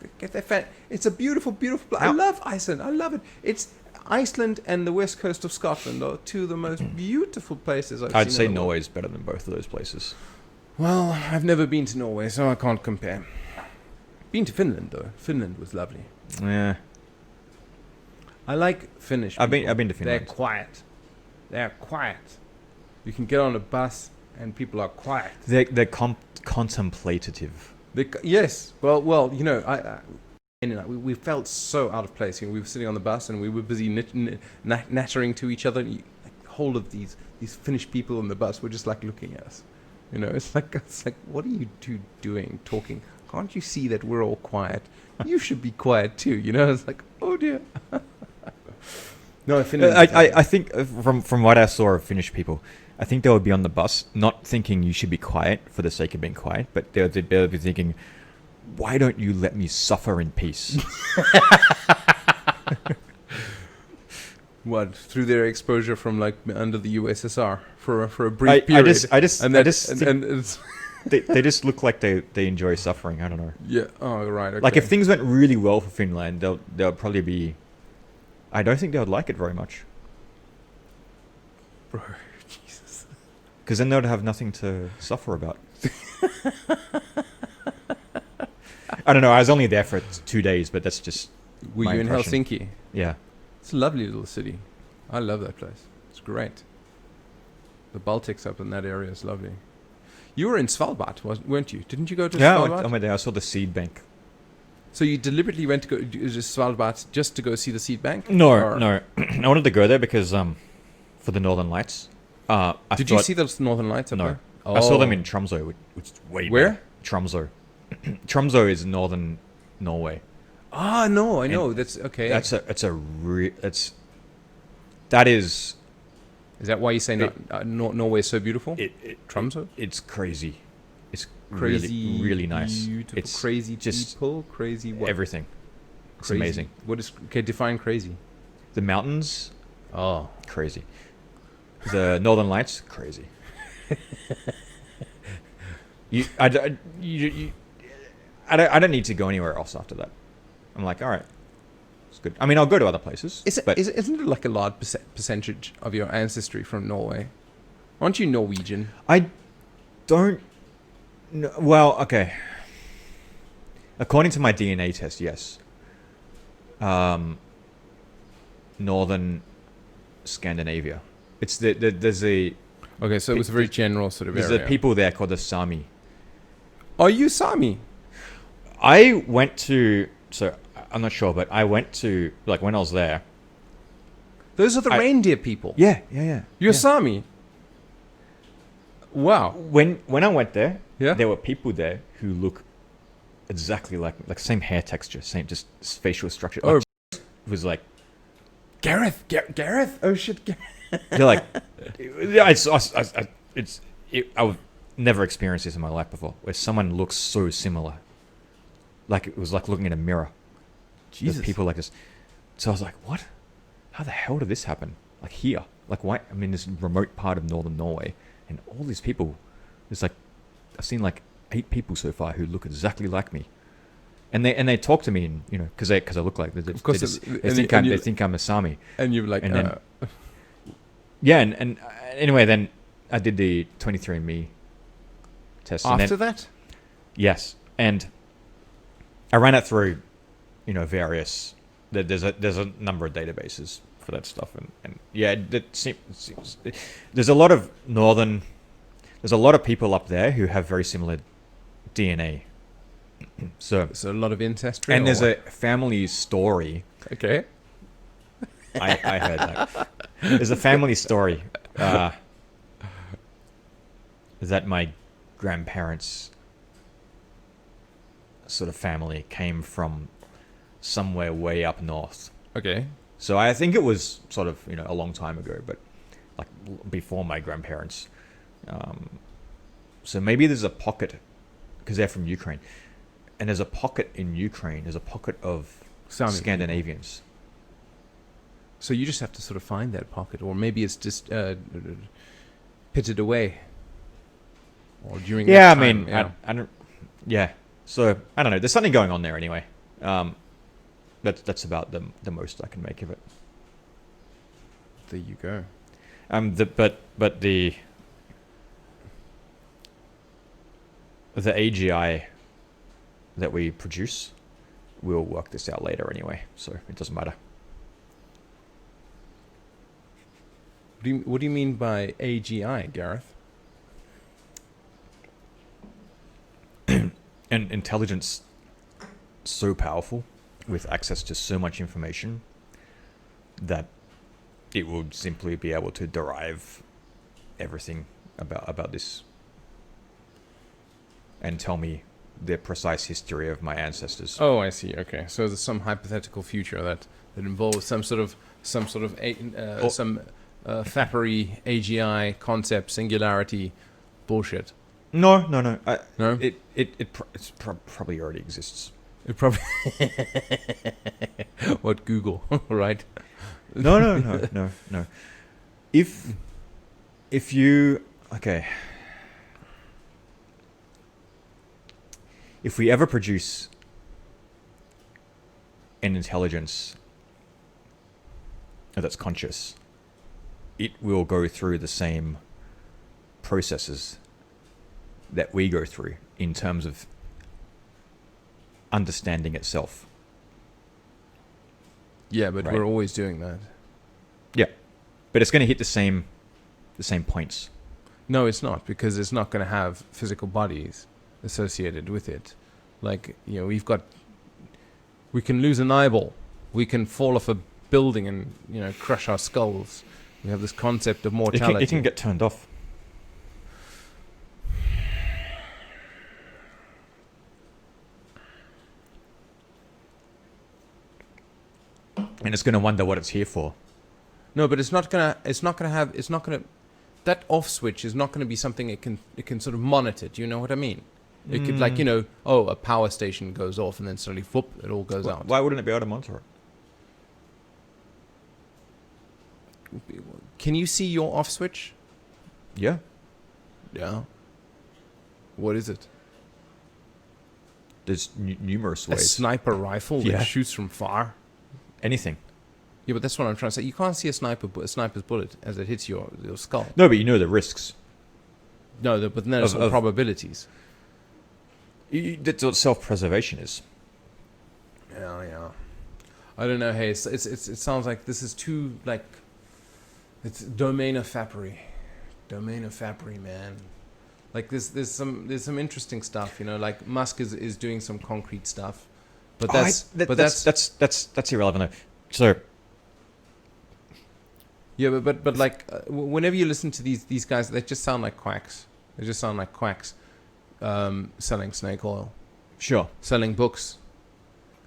it's a beautiful, beautiful place. I love Iceland. I love it. It's Iceland and the west coast of Scotland are two of the most beautiful places I've seen. I'd say Norway's better than both of those places. Well, I've never been to Norway, so I can't compare. Been to Finland though. Finland was lovely. Yeah. I like Finnish. I've been to Finland. They're quiet. They're quiet. You can get on a bus and people are quiet. They're contemplative. Yes. Well. I And we felt so out of place. You know, we were sitting on the bus and we were busy nattering to each other. And like, the whole of these Finnish people on the bus were just like looking at us. You know, it's like what are you two doing, talking? Can't you see that we're all quiet? You should be quiet too. You know, it's like, oh dear. No, I think from what I saw of Finnish people, I think they would be on the bus not thinking you should be quiet for the sake of being quiet, but they would be thinking, why don't you let me suffer in peace? What, through their exposure from like under the USSR for a brief period? They just look like they enjoy suffering. I don't know. Yeah. Oh, right. Okay. Like if things went really well for Finland, they'll probably be. I don't think they would like it very much. Bro, Jesus. Because then they would have nothing to suffer about. I don't know. I was only there for 2 days, but that's just. Were you impression. in Helsinki? Yeah. It's a lovely little city. I love that place. It's great. The Baltics up in that area is lovely. You were in Svalbard, weren't you? Didn't you go to Svalbard? I went there. I saw the seed bank. So you deliberately went to go to Svalbard just to go see the seed bank? No. I wanted to go there because for the Northern Lights. Did you see those Northern Lights up there? Oh. I saw them in Tromsø, which is way Where? better. Tromsø. Tromsø is northern Norway. Ah, no, I know. That's okay. That is. Is that why you say Norway is so beautiful? Tromsø? It's crazy. It's crazy, really, really nice. Beautiful, it's crazy just people, crazy what? Everything. It's Crazy. amazing. What is define crazy? The mountains, Oh, crazy. The Northern Lights, crazy. I don't need to go anywhere else after that. I'm like, all right, it's good. I mean, I'll go to other places. isn't it like a large percentage of your ancestry from Norway? Aren't you Norwegian? I don't know. Well, okay. According to my DNA test, yes. Northern Scandinavia. It's there's a Okay, so it was a very general sort of there's area. a people there called the Sami. Are you Sami? I went to I'm not sure, but I went to like when I was there. Those are the reindeer people. Yeah. You're Sami. Wow. When I went there, Yeah. there were people there who look exactly like same hair texture, same just facial structure. Oh, it was like Gareth. Gareth. Oh shit. they're like, yeah, I've never experienced this in my life before, where someone looks so similar. Like it was like looking in a mirror. Jesus. There's people like this. So I was like, what? How the hell did this happen? Like here? Like why? I mean, this remote part of northern Norway, and all these people. It's like I've seen like 8 people so far who look exactly like me, and they talk to me, and because I look like they think I'm a Sami, And you're like, and then, yeah, and anyway, then I did the 23andMe test. after that? Yes, and I ran it through, various. There's a number of databases for that stuff, and yeah, there's a lot of there's a lot of people up there who have very similar DNA. So a lot of ancestry. and there's a family story. Okay. I heard that. There's a family story that my grandparents' sort of family came from somewhere way up north. Okay. So I think it was sort of, a long time ago, but like before my grandparents. So maybe there's a pocket, because they're from Ukraine, and there's a pocket in Ukraine. There's a pocket of Sami Scandinavians. So you just have to sort of find that pocket, or maybe it's just pitted away. Or during Yeah, that I time, mean, I don't. Yeah, so I don't know. There's something going on there anyway. That's about the most I can make of it. There you go. But the AGI that we produce, we'll work this out later anyway, so it doesn't matter. What do you mean by AGI, Gareth? And intelligence so powerful with access to so much information that it will simply be able to derive everything about this and tell me the precise history of my ancestors. Oh, I see. Okay, so there's some hypothetical future that involves some sort of fappery AGI concept singularity bullshit. No. No, It's probably already exists. it probably what Google, right? No. If you if we ever produce an intelligence that's conscious, it will go through the same processes that we go through in terms of understanding itself. Yeah, but Right. we're always doing that. Yeah, but it's going to hit the same points. No, it's not, because it's not going to have physical bodies associated with it. Like, you know, we can lose an eyeball, we can fall off a building and, you know, crush our skulls. We have this concept of mortality. It can get turned off. And it's going to wonder what it's here for. No, but it's not gonna that off switch is not gonna be something it can sort of monitor. Do you know what I mean? It could, like, you know, a power station goes off and then suddenly, whoop, it all goes out. Why wouldn't it be able to monitor it? Can you see your off switch? Yeah. Yeah. What is it? There's numerous A ways. sniper rifle Yeah. that shoots from far? Anything. Yeah, but that's what I'm trying to say. You can't see a sniper's bullet as it hits your skull. No, but you know the risks. No, but then there's Of- probabilities. That's what self-preservation is. Yeah. I don't know. Hey, it sounds like this is too, like, it's domain of fappery. Domain of fappery, man. Like, there's some interesting stuff, you know. Like, Musk is doing some concrete stuff, but that's irrelevant though. So yeah, but like, whenever you listen to these guys, they just sound like quacks. They just sound like quacks, selling snake oil, sure. selling books,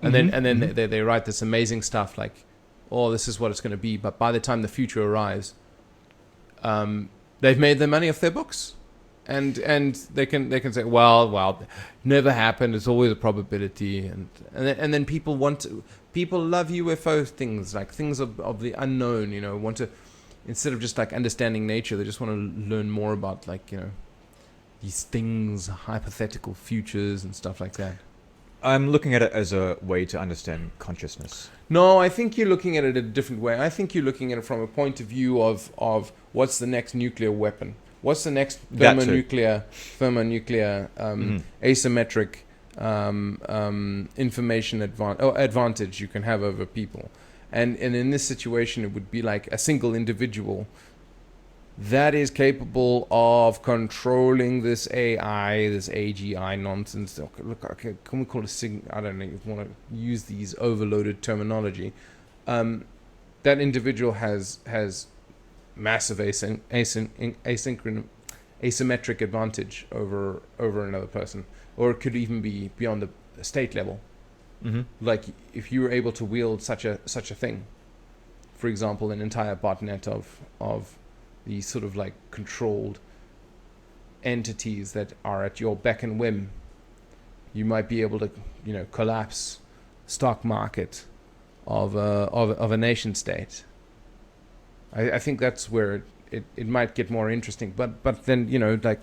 and then they write this amazing stuff like, oh, this is what it's going to be. But by the time the future arrives, they've made their money off their books, and they can say, well, never happened. It's always a probability, and then people love UFO things, like things of the unknown. You know, want to, instead of just like understanding nature, they just want to learn more about, like, you know, these things, hypothetical futures and stuff like that. I'm looking at it as a way to understand consciousness. No, I think you're looking at it a different way. I think you're looking at it from a point of view of what's the next nuclear weapon? What's the next thermonuclear asymmetric information advantage you can have over people? And in this situation, it would be like a single individual that is capable of controlling this AI, this AGI nonsense. Look, okay, can we call it I don't know if you want to use these overloaded terminology. That individual has massive asymmetric advantage over another person, or it could even be beyond the state level. Mm-hmm. Like, if you were able to wield such a thing, for example, an entire botnet of these sort of like controlled entities that are at your beck and whim, you might be able to, you know, collapse stock market of a nation state. I think that's where it might get more interesting. But then, you know, like,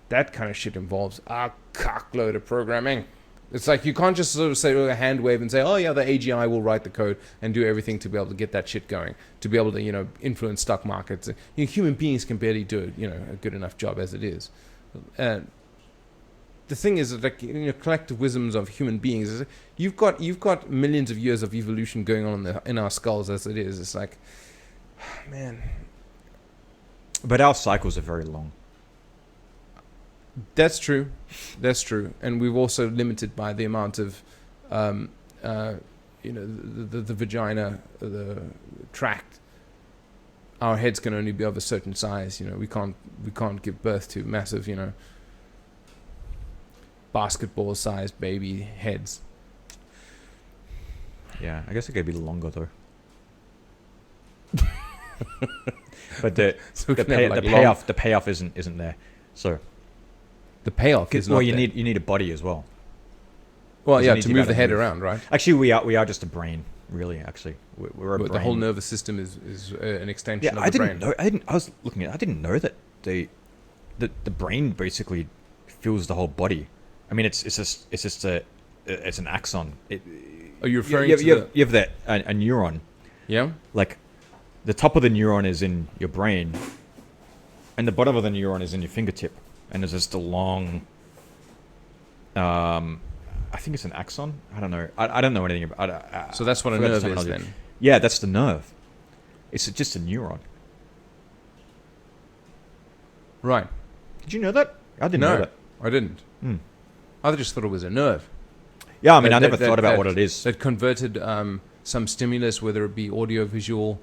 that kind of shit involves a cockload of programming. It's like, you can't just sort of say a hand wave and say, oh yeah, the AGI will write the code and do everything to be able to get that shit going, to be able to, you know, influence stock markets. You know, human beings can barely do, you know, a good enough job as it is. The thing is that, like, you know, collective wisdoms of human beings is, you've got millions of years of evolution going on in our skulls as it is. It's like, man. But our cycles are very long. That's true, and we've also limited by the amount of the vagina, the tract. Our heads can only be of a certain size. We can't give birth to massive, basketball-sized baby heads. Yeah, I guess it could be longer though. But the payoff isn't there. So the payoff is not well, you there. need a body as well. Well, yeah, to move the head around, right? Actually, we are just a brain, really. Actually, we're a brain. The whole nervous system is an extension of I the didn't brain. know. I was looking at it. I didn't know that the brain basically fills the whole body. I mean, it's just an axon. Are you referring you to have that a neuron? Yeah. Like, the top of the neuron is in your brain, and the bottom of the neuron is in your fingertip, and there's just a long. I think it's an axon. I don't know. I don't know anything about. So that's what a nerve is then. Yeah, that's the nerve. It's just a neuron. Right. Did you know that? I didn't know that. I didn't. I just thought it was a nerve. Yeah, I mean, I never thought about what it is. That converted some stimulus, whether it be audio, visual,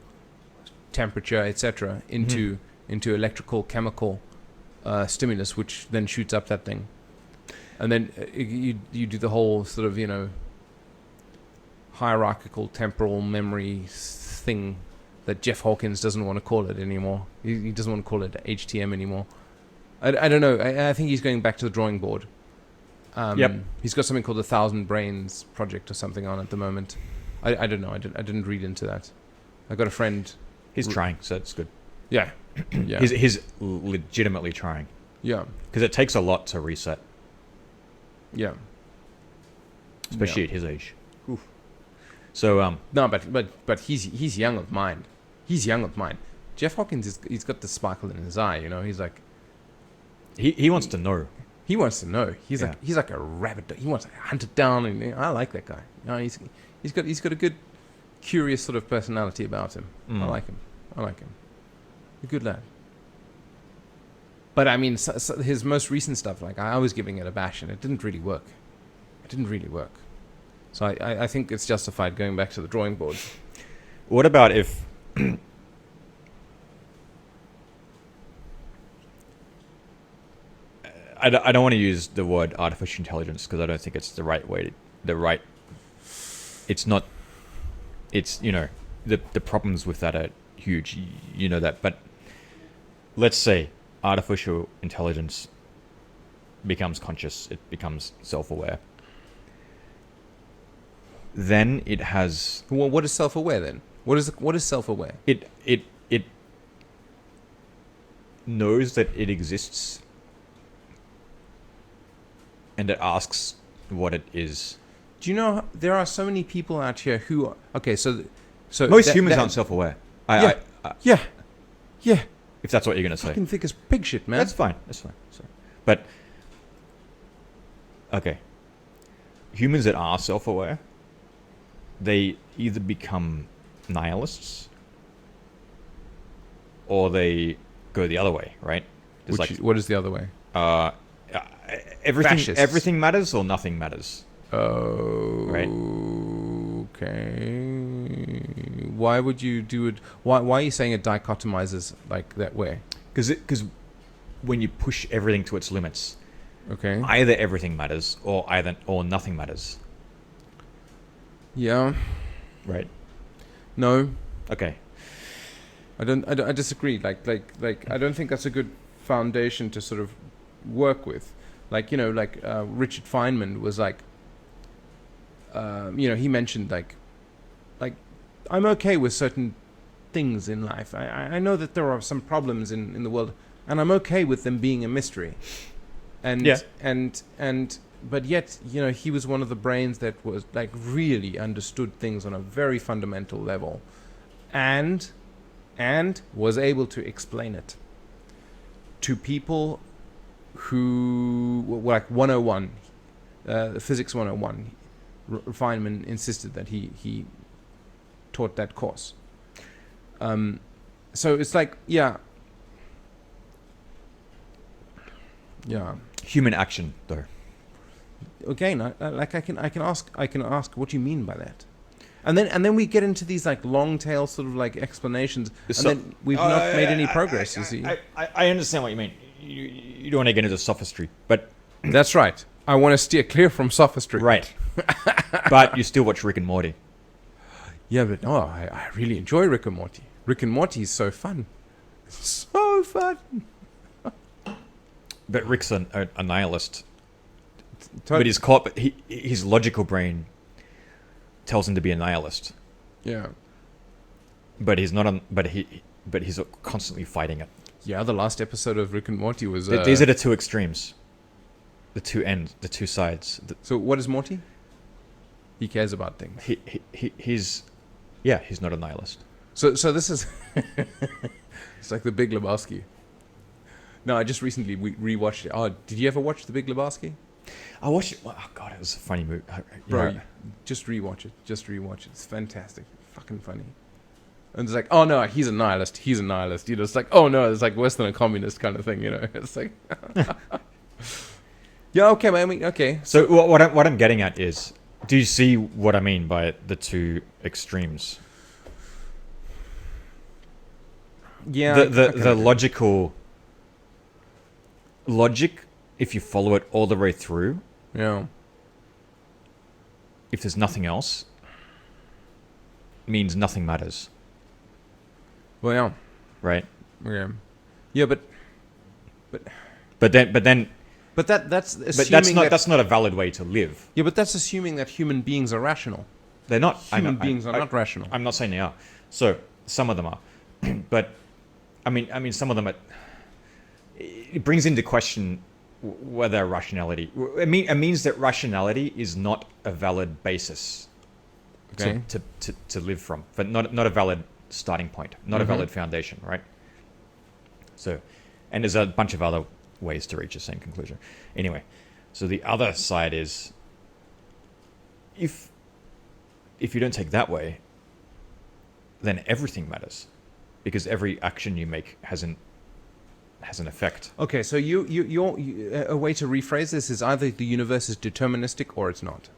temperature, etc., into electrical, chemical stimulus, which then shoots up that thing. And then you do the whole sort of, hierarchical temporal memory thing that Jeff Hawkins doesn't want to call it anymore. He doesn't want to call it HTM anymore. I don't know. I think he's going back to the drawing board. Yep. He's got something called the 1,000 Brains project or something on at the moment. I don't know. I didn't read into that. I got a friend. He's trying, so it's good. Yeah. Yeah. He's legitimately trying. Yeah. Because it takes a lot to reset. Yeah. Especially at his age. Oof. So no, but he's young of mind. He's young of mind. Jeff Hawkins he's got the sparkle in his eye. He's like he wants to know. He wants to know. He's like a rabbit. He wants to hunt it down, and I like that guy. He's got a good, curious sort of personality about him. I like him. A good lad. But I mean, so his most recent stuff, like I was giving it a bash, and it didn't really work. So I think it's justified going back to the drawing board. What about if I don't want to use the word artificial intelligence because I don't think it's the right way. It's not. It's the problems with that are huge. You know that, but let's say artificial intelligence becomes conscious. It becomes self-aware. Then it has. Well, what is self-aware then? What is self-aware? It knows that it exists. And it asks what it is. Do you know there are so many people out here who so most humans aren't self-aware. Yeah. If that's what you're gonna say. Fucking thick as pig shit, man. That's fine. Sorry. But okay, humans that are self-aware, they either become nihilists or they go the other way, right? What is the other way? Everything matters or nothing matters. Oh, right. Okay. Why would you do it? Why are you saying it dichotomizes like that way? Because when you push everything to its limits, okay, either everything matters or nothing matters. Yeah. Right. No. Okay. I disagree. Like I don't think that's a good foundation to sort of work with. Richard Feynman was like, he mentioned like I'm okay with certain things in life. I know that there are some problems in the world, and I'm okay with them being a mystery. And yeah. But yet, he was one of the brains that was like really understood things on a very fundamental level, and was able to explain it to people who, like 101, physics 101, Feynman insisted that he taught that course. So it's like, yeah. Human action, though. Again, I can ask what you mean by that. And then we get into these like long tail sort of like explanations, and then we've not made any progress. You see, I understand what you mean. You don't want to get into sophistry, but that's right. I want to steer clear from sophistry. Right. But you still watch Rick and Morty. Yeah, but no, I really enjoy Rick and Morty. Rick and Morty is so fun. So fun. But Rick's a nihilist. But his logical brain tells him to be a nihilist. Yeah. But he's not. But he's constantly fighting it. Yeah, the last episode of Rick and Morty was. These are the two extremes. The two ends. The two sides. So what is Morty? He cares about things. He's not a nihilist. So this is. It's like The Big Lebowski. No, I just recently rewatched it. Oh, did you ever watch The Big Lebowski? I watched it. Oh God, it was a funny movie. Bro, just rewatch it. Just rewatch it. It's fantastic. Fucking funny. And it's like, oh no, he's a nihilist. He's a nihilist. You know, it's like, oh no, it's like worse than a communist kind of thing. You know, it's like. Yeah. Okay. I mean, okay. So what I'm getting at is, do you see what I mean by the two extremes? Yeah. The logic, if you follow it all the way through. Yeah. If there's nothing else, means nothing matters. Well, yeah. Right. Yeah. Yeah, but that's assuming that's not a valid way to live. Yeah, but that's assuming that human beings are rational. They're not. Human beings are not rational. I'm not saying they are. So some of them are, but I mean some of them. It brings into question whether rationality. It means that rationality is not a valid basis to live from, but not a valid starting point, not a valid foundation, right? So, and there's a bunch of other ways to reach the same conclusion. Anyway, so the other side is if you don't take that way, then everything matters, because every action you make has an effect. Okay, so you a way to rephrase this is either the universe is deterministic or it's not.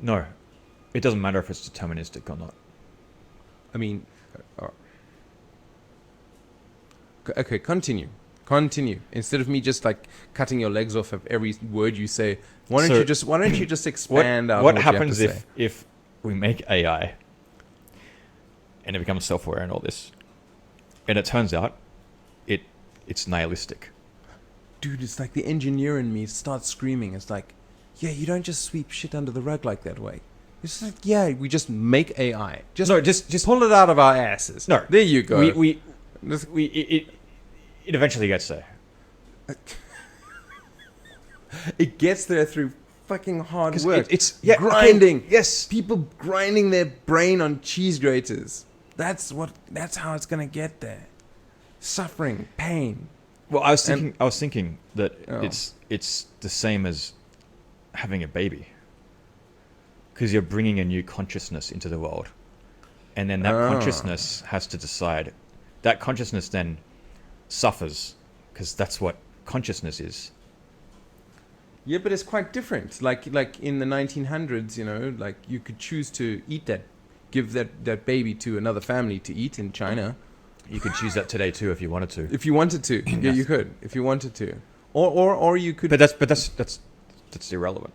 No, it doesn't matter if it's deterministic or not. I mean, okay, continue. Instead of me just like cutting your legs off of every word you say, why don't you just expand out what what happens you have to say? if we make AI and it becomes self-aware and all this, and it turns out it's nihilistic. Dude, it's like the engineer in me starts screaming. It's like, yeah, you don't just sweep shit under the rug like that way. It's like, yeah, we just make AI. Just pull it out of our asses. No, there you go. It eventually gets there. It gets there through fucking hard work. It's grinding. Okay, yes, people grinding their brain on cheese graters. That's how it's gonna get there. Suffering, pain. Well, I was thinking that it's the same as having a baby, because you're bringing a new consciousness into the world, and then that consciousness has to decide. That consciousness then suffers, because that's what consciousness is. Yeah, but it's quite different. Like in the 1900s, you know, like you could choose to give that baby to another family to eat in China. You could choose that today too if you wanted to. If you wanted to, yeah, you could. If you wanted to, or you could. But that's irrelevant.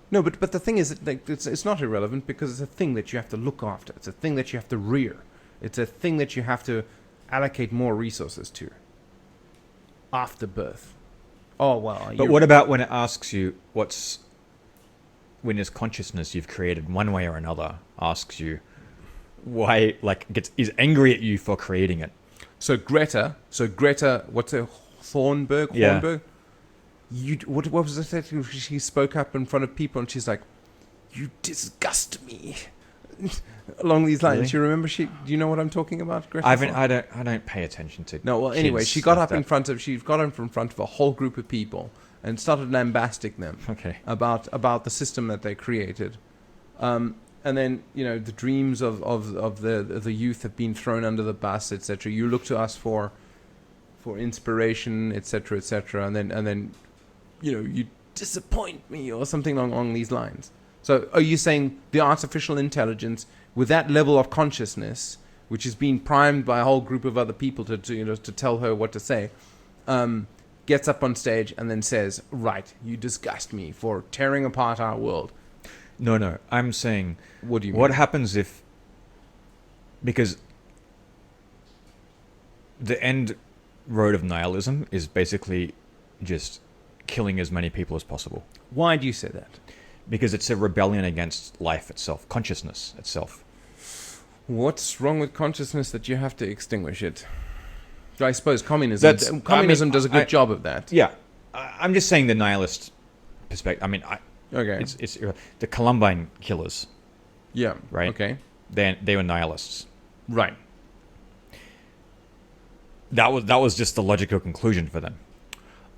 No, but the thing is, that, like, it's not irrelevant, because it's a thing that you have to look after. It's a thing that you have to rear. It's a thing that you have to allocate more resources to after birth. Oh well. But what about when it asks you when this consciousness you've created one way or another asks you why, like, is angry at you for creating it? So Greta, what's her Thornburg? Yeah. Thornburg? What was it that she spoke up in front of people and she's like, "You disgust me," along these lines. Really? You remember? Do you know what I'm talking about, Greta? I don't pay attention to. No, well, anyway, she got up in front of a whole group of people and started lambasting them. Okay. About the system that they created, and then, you know, the dreams of the youth have been thrown under the bus, etc. You look to us for inspiration, etc., etc., and then you know, you disappoint me or something along these lines. So are you saying the artificial intelligence with that level of consciousness, which is being primed by a whole group of other people to tell her what to say, gets up on stage and then says, right, you disgust me for tearing apart our world? No. I'm saying, What do you mean? what happens if, because the end road of nihilism is basically just killing as many people as possible. Why do you say that? Because it's a rebellion against life itself, consciousness itself. What's wrong with consciousness that you have to extinguish it? I suppose communism does a good job of that. Yeah. I'm just saying the nihilist perspective. I mean, Okay. it's the Columbine killers, Yeah. right? Okay. They were nihilists. Right. That was just the logical conclusion for them.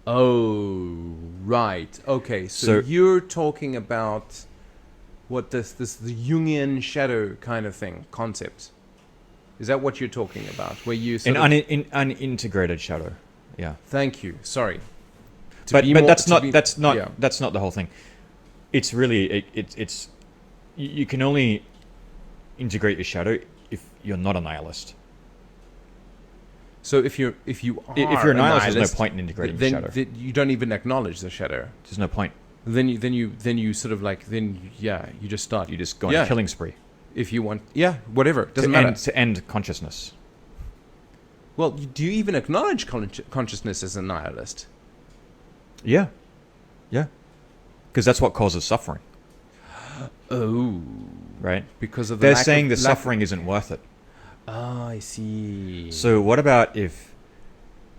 Oh, right. Okay. So you're talking about what the Jungian shadow kind of thing concept. Is that what you're talking about? Where you sort of... unintegrated shadow. Yeah. Thank you. Sorry. But that's not the whole thing. It's really it's you can only integrate your shadow if you're not a nihilist. So if you're a nihilist, there's no point in integrating the shadow. Then you don't even acknowledge the shadow. There's no point. Then you sort of like you just start. You just go on a killing spree. If you want, whatever, doesn't matter. To end consciousness. Well, do you even acknowledge consciousness as a nihilist? Yeah. Because that's what causes suffering. Oh, right. Because of they're saying the suffering isn't worth it. Ah, I see. So what about if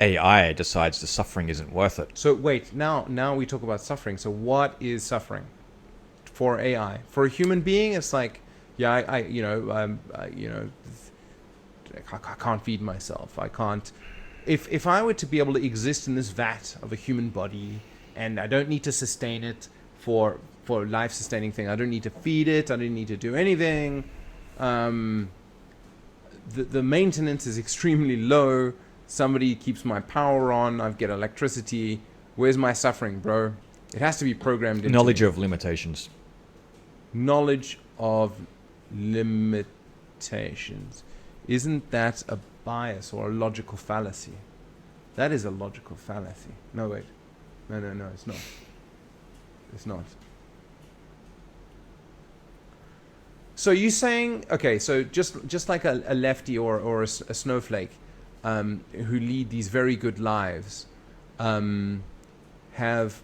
AI decides the suffering isn't worth it? So wait, now we talk about suffering. So what is suffering for AI? For a human being, it's like, I can't feed myself. I can't. If I were to be able to exist in this vat of a human body, and I don't need to sustain it for life-sustaining thing, I don't need to feed it. I don't need to do anything. The maintenance is extremely low. Somebody keeps my power on. I get electricity. Where's my suffering, bro? It has to be programmed into knowledge of limitations. Knowledge of limitations. Isn't that a bias or a logical fallacy? That is a logical fallacy. No, wait. No, it's not. It's not. So you're saying, okay, so just like a lefty or a snowflake who lead these very good lives have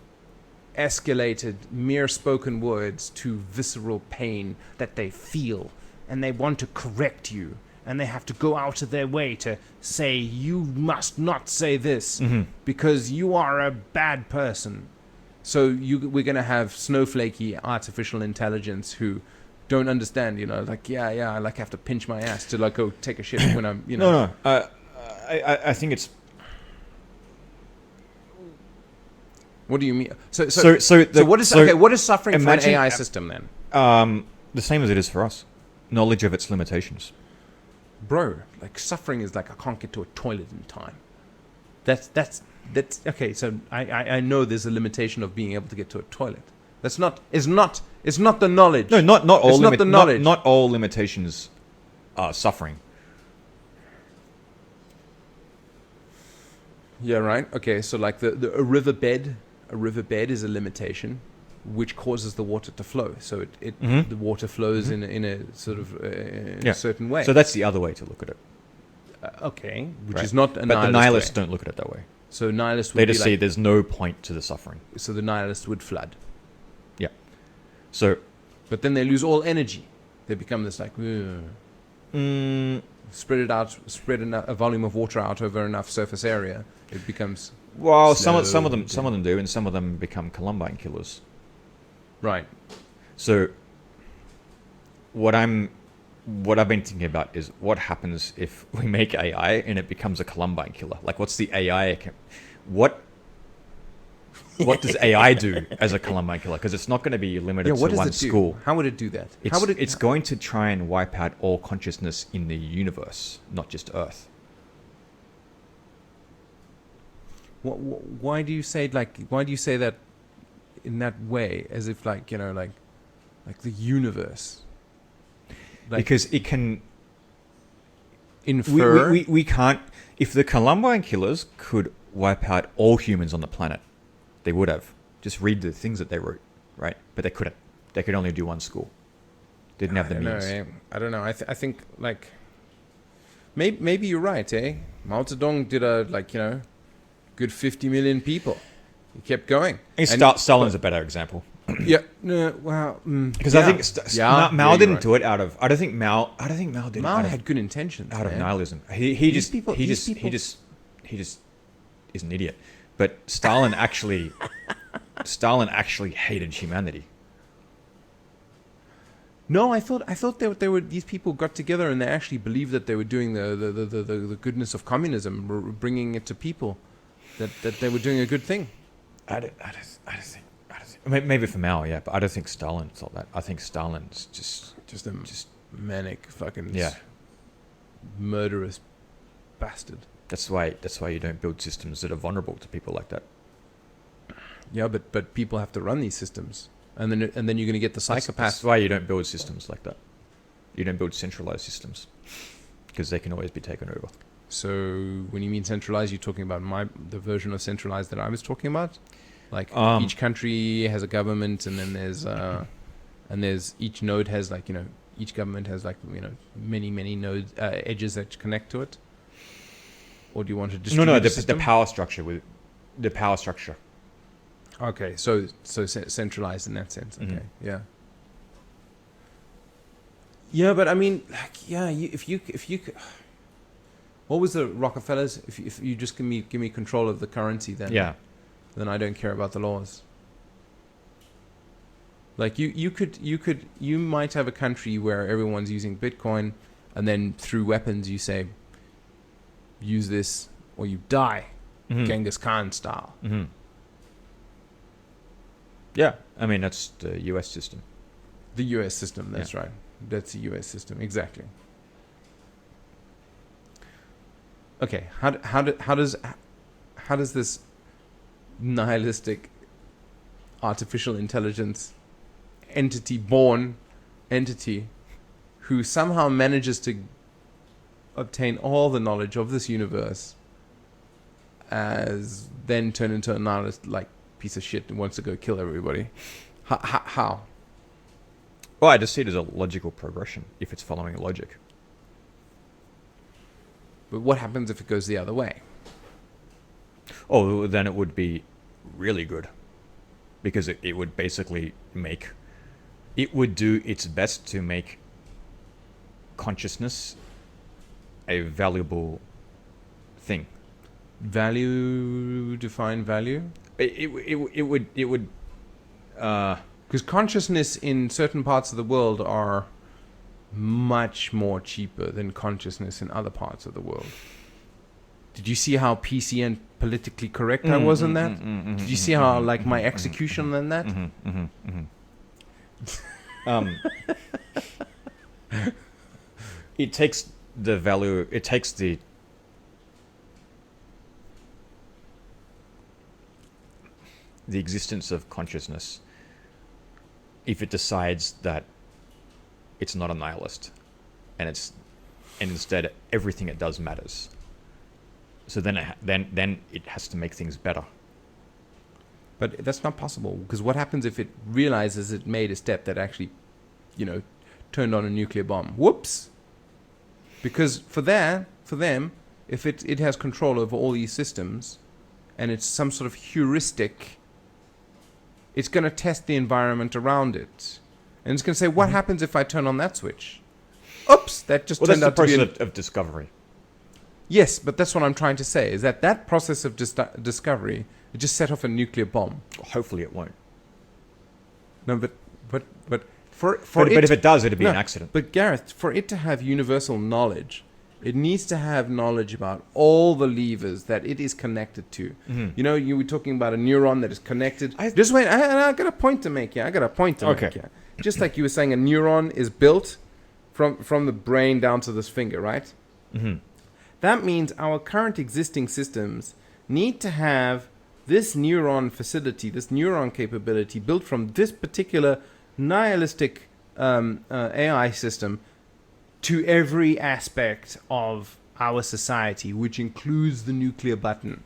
escalated mere spoken words to visceral pain that they feel, and they want to correct you, and they have to go out of their way to say, you must not say this because you are a bad person. So we're going to have snowflakey artificial intelligence who don't understand, like, I like have to pinch my ass to like go take a shit when I'm, No. I think it's... What do you mean? So what is suffering for an AI system then? The same as it is for us. Knowledge of its limitations. Bro, like suffering is like I can't get to a toilet in time. That's okay. So I know there's a limitation of being able to get to a toilet. It's not the knowledge. No, not all. It's not the knowledge. Not all limitations are suffering. Yeah. Right. Okay. So like a riverbed is a limitation, which causes the water to flow. So the water flows in a sort of in a certain way. So that's the other way to look at it. Okay, which is not a nihilist. But the nihilists way. don't look at it that way. So nihilists would just see there's no point to the suffering. So the nihilist would flood. Yeah. So. But then they lose all energy. They become this like. Spread a volume of water out over enough surface area, it becomes. Well, some of them do, and some of them become Columbine killers. Right. So, what I've been thinking about is what happens if we make AI and it becomes a Columbine killer. Like, what's the AI? What does AI do as a Columbine killer? Because it's not going to be limited to one school. How would it do that? It's going to try and wipe out all consciousness in the universe, not just Earth. Why do you say that in that way? As if like Like the universe. Like because it can infer. we can't. If the Columbine killers could wipe out all humans on the planet, they would have. Just read the things that they wrote, right? But they couldn't. They could only do one school. They didn't have the means. I don't know. I think like maybe you're right, eh? Mao Zedong did good 50 million people. He kept going. Stalin's a better example. Yeah. No. Well. Because I think Mao didn't do it out of. I don't think Mao did. Mao it had good intentions. Out of nihilism. He just is an idiot. But Stalin actually hated humanity. No, I thought they were these people got together and they actually believed that they were doing the goodness of communism, bringing it to people, that they were doing a good thing. I don't think. Maybe for Mao, yeah, but I don't think Stalin thought that. I think Stalin's just a manic fucking murderous bastard. That's why you don't build systems that are vulnerable to people like that. Yeah, but people have to run these systems, and then you're going to get the psychopaths. That's why you don't build systems like that. You don't build centralized systems because they can always be taken over. So when you mean centralized, you're talking about the version of centralized that I was talking about. Like each country has a government, and then there's each node has each government has many nodes edges that connect to it. Or do you want to distribute the power structure with the power structure. Okay, so centralized in that sense. Okay, yeah. Yeah, but I mean, if you what was the Rockefellers? If you just give me control of the currency, then I don't care about the laws. Like you might have a country where everyone's using Bitcoin, and then through weapons you say, use this or you die, Genghis Khan style. Mm-hmm. Yeah, I mean that's the U.S. system. The U.S. system, that's right. That's the U.S. system, exactly. Okay, how does this nihilistic artificial intelligence entity who somehow manages to obtain all the knowledge of this universe as then turn into a nihilist like piece of shit and wants to go kill everybody? How? Well, I just see it as a logical progression if it's following logic. But what happens if it goes the other way? Oh, then it would be really good. Because it would basically it would do its best to make consciousness a valuable thing. Define value? It would because consciousness in certain parts of the world are much more cheaper than consciousness in other parts of the world. Did you see how PC and politically correct I was in that? Did you see how my execution in that? It takes the value. It takes the existence of consciousness. If it decides that it's not a nihilist, and instead everything it does matters. So then it has to make things better. But that's not possible, because what happens if it realizes it made a step that actually, turned on a nuclear bomb? Whoops! Because for them, if it has control over all these systems, and it's some sort of heuristic, it's going to test the environment around it. And it's going to say, what happens if I turn on that switch? Oops! That just turned out to be... That's the process of discovery. Yes, but that's what I'm trying to say, is that process of discovery, it just set off a nuclear bomb. Hopefully it won't. No, but if it does, it'll be an accident. But Gareth, for it to have universal knowledge, it needs to have knowledge about all the levers that it is connected to. Mm-hmm. You were talking about a neuron that is connected. Just wait, I got a point to make here. Make here. Just like you were saying, a neuron is built from the brain down to this finger, right? Mm-hmm. That means our current existing systems need to have this neuron facility, this neuron capability built from this particular nihilistic AI system to every aspect of our society, which includes the nuclear button,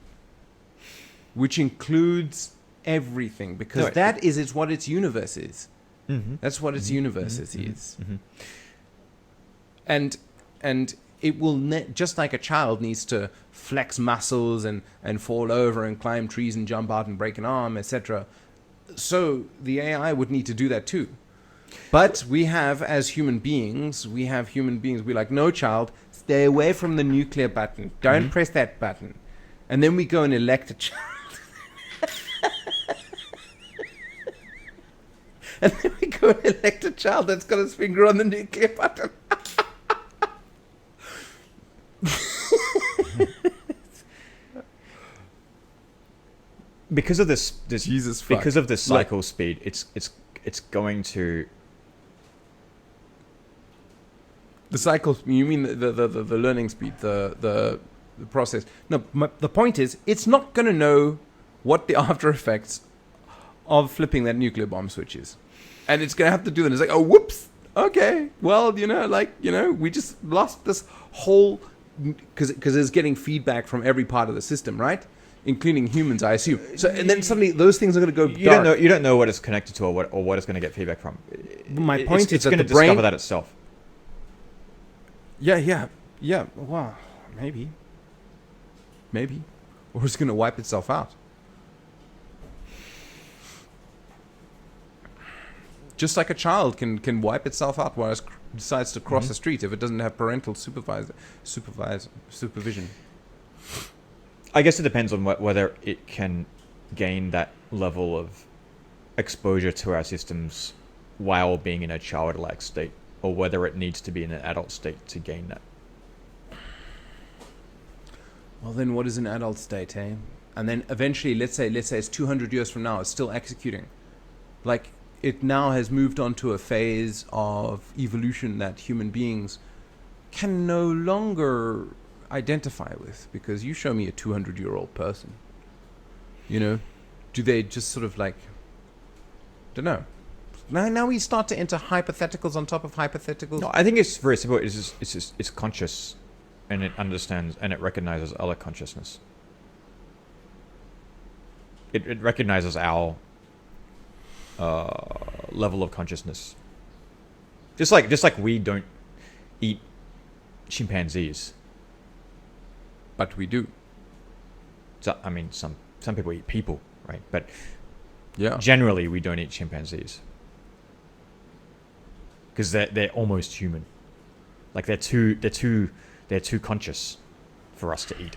which includes everything, because No, that is what its universe is. Mm-hmm. That's what its Mm-hmm. universe Mm-hmm. is. Mm-hmm. And it will just like a child needs to flex muscles and fall over and climb trees and jump out and break an arm, etc. So the AI would need to do that too. But we have, as human beings, we're like, no, child, stay away from the nuclear button. Don't Mm-hmm. press that button. And then we go and elect a child. And then we go and elect a child that's got his finger on the nuclear button. Because of this Jesus fuck. because of this cycle speed, it's going to. The cycle, you mean the learning speed, the process. No, the point is, it's not going to know what the after effects of flipping that nuclear bomb switch is. And it's going to have to do it. It's like, oh, whoops. Okay. Well, we just lost this whole... Because it's getting feedback from every part of the system, right? Including humans, I assume. So, and then suddenly those things are going to go dark. You don't know what it's connected to or what it's going to get feedback from. My point is that going to the brain... discover that itself. Yeah. Well, maybe. Or it's going to wipe itself out. Just like a child can wipe itself out while it decides to cross the street if it doesn't have parental supervision. I guess it depends on whether it can gain that level of exposure to our systems while being in a childlike state, or whether it needs to be in an adult state to gain that. Well, then what is an adult state, eh? And then eventually, let's say it's 200 years from now, it's still executing. Like, it now has moved on to a phase of evolution that human beings can no longer identify with, because you show me a 200-year-old person, do they just sort of like, don't know. Now we start to enter hypotheticals on top of hypotheticals. No, I think it's very simple. It's conscious, and it understands and it recognizes other consciousness. It recognizes our level of consciousness. Just like we don't eat chimpanzees. But we do. So, I mean, some people eat people, right? But Yeah. generally, we don't eat chimpanzees because they're almost human. Like they're too conscious for us to eat,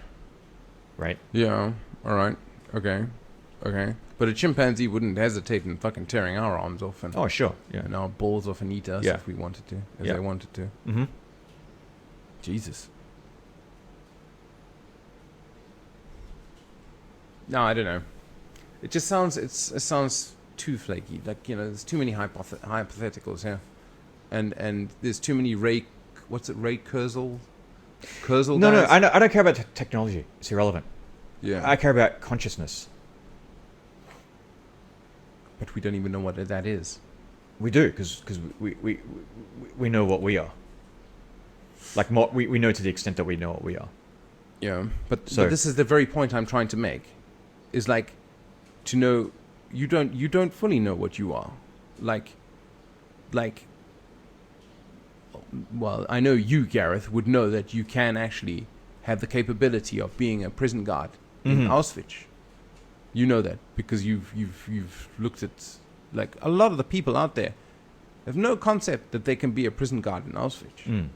right? Yeah. All right. Okay. But a chimpanzee wouldn't hesitate in fucking tearing our arms off and, Oh, sure, yeah. and our balls off and eat us Yeah. if we wanted to, if Yeah. they wanted to. Mm-hmm. Jesus. No, I don't know. It just sounds it sounds too flaky. Like, there's too many hypotheticals here, and there's too many Ray Kurzweil No, guys? I don't care about technology. It's irrelevant. Yeah, I care about consciousness. but we don't even know what that is. We do because we know what we are. Like we know to the extent that we know what we are. Yeah, but So- this is the very point I'm trying to make. Is like to know you don't fully know what you are. Like. Well, I know you, Gareth, would know that you can actually have the capability of being a prison guard in Mhm. Auschwitz. You know that because you've looked at, like, a lot of the people out there have no concept that they can be a prison guard in Auschwitz. Mm.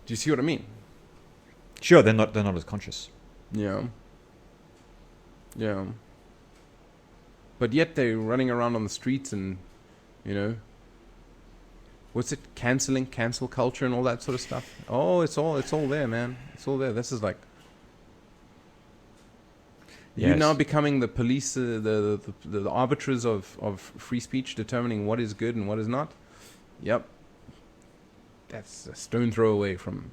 Do you see what I mean? Sure, they're not as conscious. Yeah. But yet they're running around on the streets and, what's it? Cancel culture and all that sort of stuff. Oh, it's all there, man. It's all there. This is like you Yes. now becoming the police, the arbiters of free speech, determining what is good and what is not. Yep. That's a stone throw away from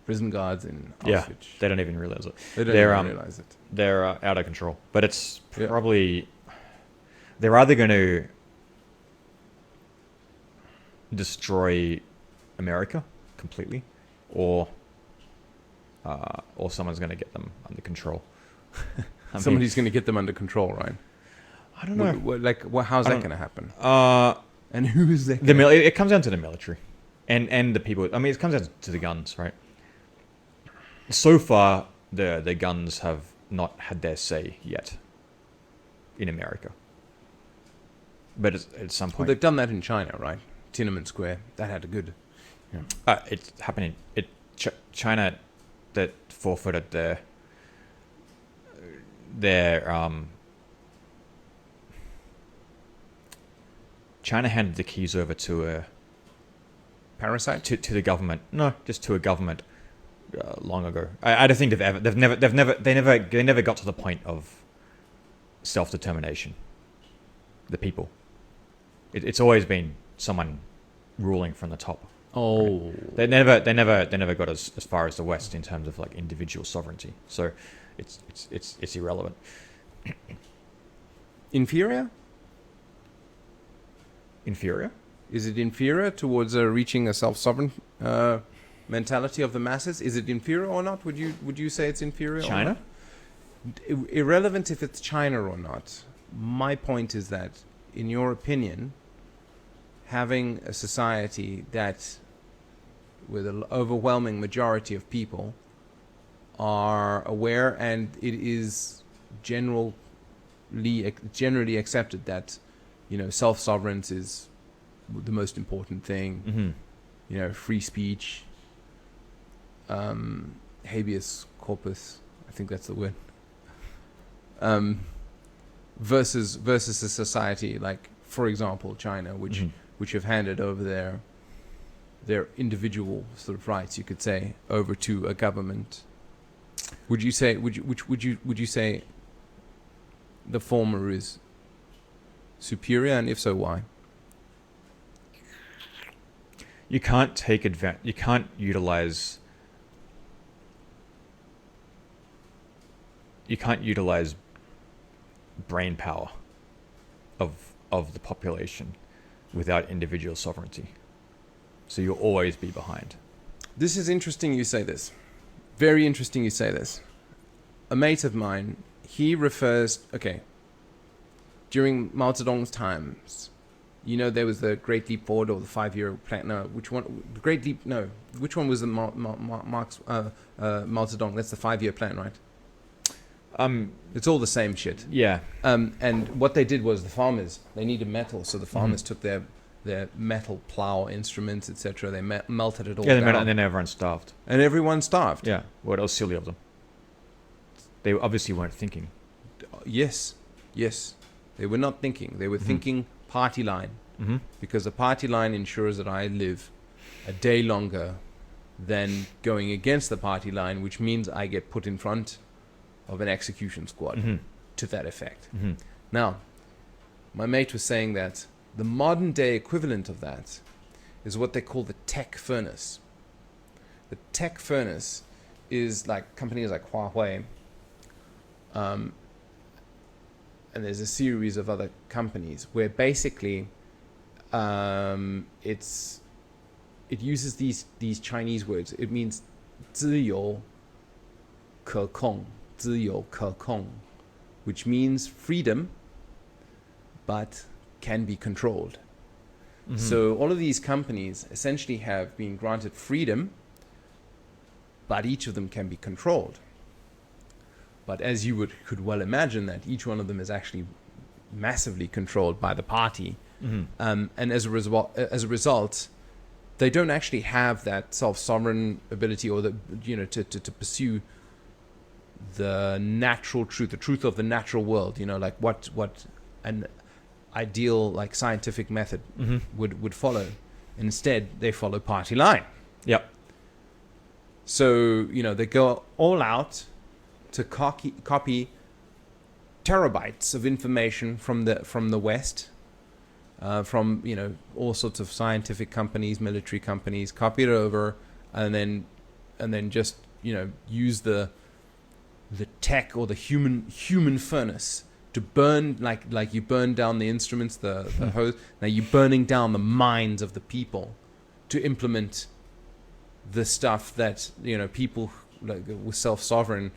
prison guards in Auschwitz. Yeah, they don't even realize it. They don't they're, even realize it. They're out of control. But it's Yeah. probably they're either going to destroy America completely, or someone's going to get them under control. Somebody's going to get them under control, right? I don't know. How's that going to happen? And who is that? It comes down to the military, and the people. I mean, it comes down to the guns, right? So far, the guns have not had their say yet in America. But at some point, well, they've done that in China, right? Tiananmen Square. That had a good. Yeah. It's happening. China that forfeited their China handed the keys over to a parasite to the government. No, just to a government long ago. I don't think they never got to the point of self-determination. The people. It's always been someone ruling from the top. Oh, right? They never got as far as the West in terms of like individual sovereignty. So it's irrelevant. Inferior? Inferior? Is it inferior towards reaching a self-sovereign mentality of the masses? Is it inferior or not? Would you say it's inferior? China? Or not? Irrelevant if it's China or not. My point is that, in your opinion, having a society that, with an overwhelming majority of people, are aware, and it is generally accepted that, self-sovereignty is the most important thing. Mm-hmm. Free speech, habeas corpus, I think that's the word. Versus a society like, for example, China, which have handed over their individual sort of rights, you could say, over to a government. Would you say the former is superior, and if so, why? You can't take advantage. You can't utilize. You can't utilize brain power of the population without individual sovereignty. So you'll always be behind. This is interesting you say this. Very interesting you say this. A mate of mine, he refers... Okay. During Mao Zedong's times, there was the Great Leap Forward or the 5-year plan. No, which one? The Great Leap... No. Which one was the Mao Zedong? That's the 5-year plan, right? It's all the same shit. Yeah. And what they did was the farmers, they needed metal, so the farmers took their metal plow instruments, etc. They melted it all down. And then everyone starved. And everyone starved. Yeah. What else silly of them? They obviously weren't thinking. Yes. They were not thinking. They were thinking party line. Mm-hmm. Because the party line ensures that I live a day longer than going against the party line, which means I get put in front of an execution squad to that effect. Mm-hmm. Now, my mate was saying that the modern day equivalent of that is what they call the tech furnace. The tech furnace is like companies like Huawei, and there's a series of other companies where basically it uses these Chinese words. It means 自由可控. 自由可控, which means freedom, but can be controlled. Mm-hmm. So all of these companies essentially have been granted freedom, but each of them can be controlled. But as you could well imagine, that each one of them is actually massively controlled by the party, and as a result, they don't actually have that self-sovereign ability, or to pursue the natural truth, the truth of the natural world, like what an ideal like scientific method would follow. Instead, they follow party line. Yep. So, they go all out to copy terabytes of information from the West, from all sorts of scientific companies, military companies, copy it over, and then just use the tech or the human furnace to burn like you burn down the instruments, the hose. Now you're burning down the minds of the people to implement the stuff that people like with self-sovereign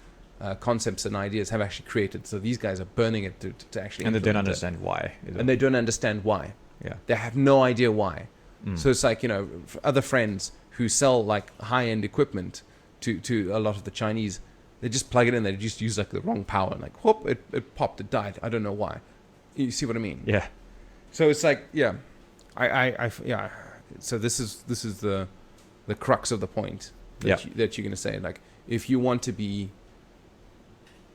concepts and ideas have actually created. So these guys are burning it to actually. And they don't understand why. And they don't understand why. Yeah. They have no idea why. So it's like for other friends who sell like high-end equipment to a lot of the Chinese. They just plug it in. They just use like the wrong power, and like whoop, it popped. It died. I don't know why. You see what I mean? Yeah. So it's like yeah. So this is the crux of the point that you're going to say. Like if you want to be,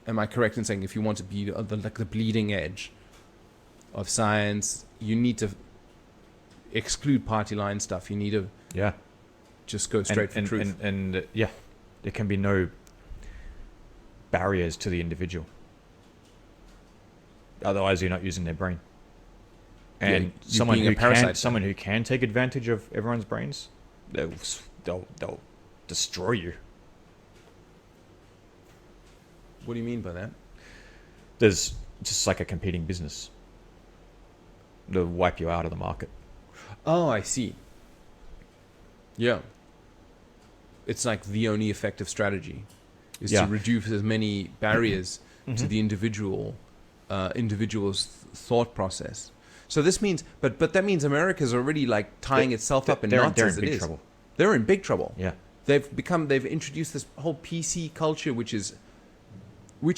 am I correct in saying if you want to be the bleeding edge of science, you need to exclude party line stuff. You need to just go straight for truth. And there can be no barriers to the individual. Otherwise, you're not using their brain. And someone who can take advantage of everyone's brains, they'll destroy you. What do you mean by that? There's just like a competing business. They'll wipe you out of the market. Oh, I see. Yeah. It's like the only effective strategy is to reduce as many barriers to the individual's thought process. So this means, but that means America's already like tying itself up in knots as it is. Trouble. They're in big trouble. Yeah. They've introduced this whole PC culture, which is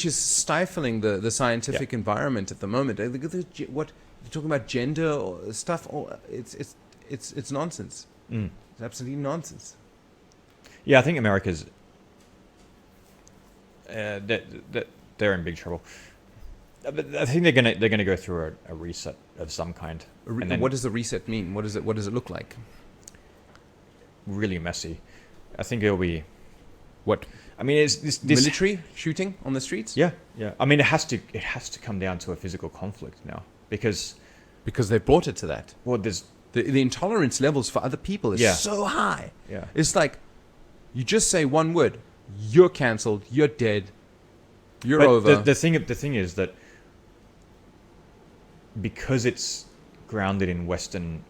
stifling the scientific environment at the moment. Look at what you're talking about, gender or stuff. It's nonsense. It's absolutely nonsense. Yeah, I think America's they're in big trouble. But I think they're gonna go through a reset of some kind. What does the reset mean? What does it look like? Really messy. I think it'll be what? I mean, it's this military shooting on the streets. Yeah. I mean, it has to come down to a physical conflict now because they brought it to that. Well, there's the intolerance levels for other people is so high. Yeah, it's like you just say one word, you're cancelled, you're dead, you're over. The thing is that because it's grounded in Western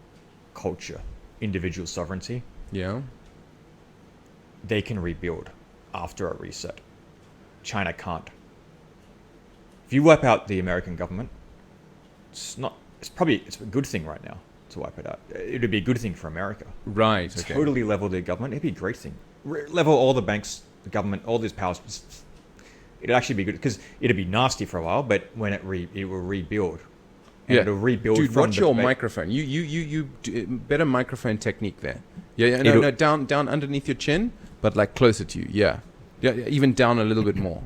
culture, individual sovereignty. Yeah. They can rebuild after a reset. China can't. If you wipe out the American government, it's a good thing right now to wipe it out. It would be a good thing for America. Right. Okay. Totally level their government. It'd be a great thing. Level all the banks, the government, all these powers. It'd actually be good because it'd be nasty for a while, but when it will rebuild. And it'll rebuild. Dude, from watch your microphone. You better microphone technique there. No, down underneath your chin, but like closer to you. Yeah, even down a little bit more.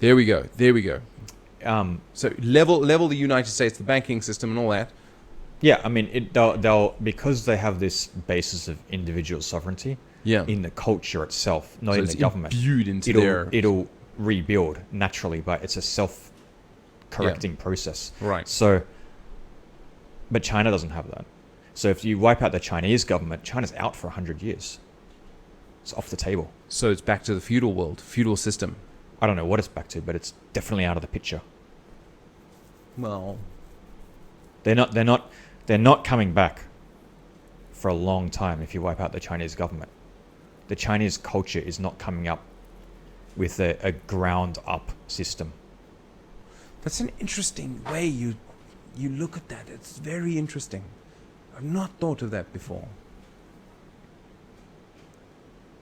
There we go. So level the United States, the banking system, and all that. Yeah, I mean, they'll because they have this basis of individual sovereignty. Yeah. In the culture itself, not in the government. Imbued into it'll rebuild naturally, but it's a self-correcting process. Right. So, but China doesn't have that. So if you wipe out the Chinese government, China's out for 100 years. It's off the table. So it's back to the feudal world, feudal system. I don't know what it's back to, but it's definitely out of the picture. Well, they're not coming back for a long time if you wipe out the Chinese government. The Chinese culture is not coming up with a ground up system. That's an interesting way you look at that. It's very interesting. I've not thought of that before.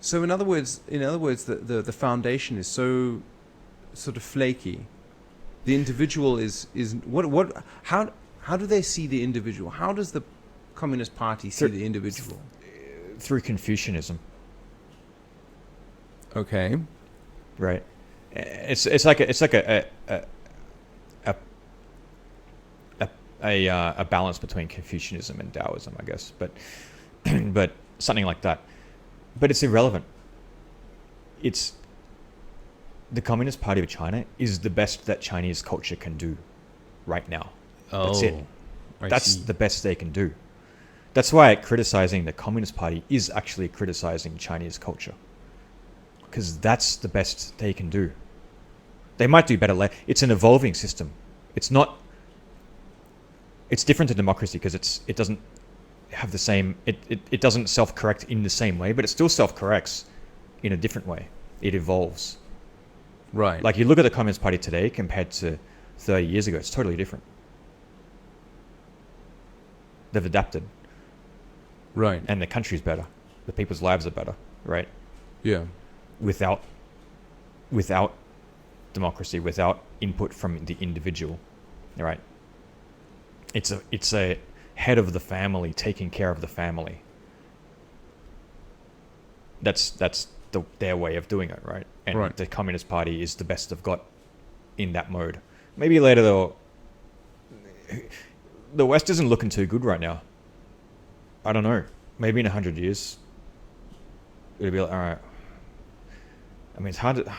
So in other words, the foundation is so sort of flaky. The individual is how do they see the individual? How does the Communist Party see the individual? Through Confucianism. Okay. Right. It's like a balance between Confucianism and Taoism, I guess, but something like that. But it's irrelevant. It's the Communist Party of China is the best that Chinese culture can do right now. That's it. That's the best they can do. That's why criticizing the Communist Party is actually criticizing Chinese culture. Because that's the best they can do. They might do better later. It's an evolving system. It's not. It's different to democracy because it doesn't have the same. It doesn't self-correct in the same way, but it still self-corrects in a different way. It evolves. Right. Like you look at the Communist Party today compared to 30 years ago, it's totally different. They've adapted. Right. And the country's better. The people's lives are better, right? Yeah. Without democracy, without input from the individual, right? It's a head of the family taking care of the family. That's their way of doing it, right? And right. The Communist Party is the best they've got in that mode. Maybe later though, the West isn't looking too good right now. I don't know. Maybe in 100 years, it'll be like, all right. I mean, it's hard to...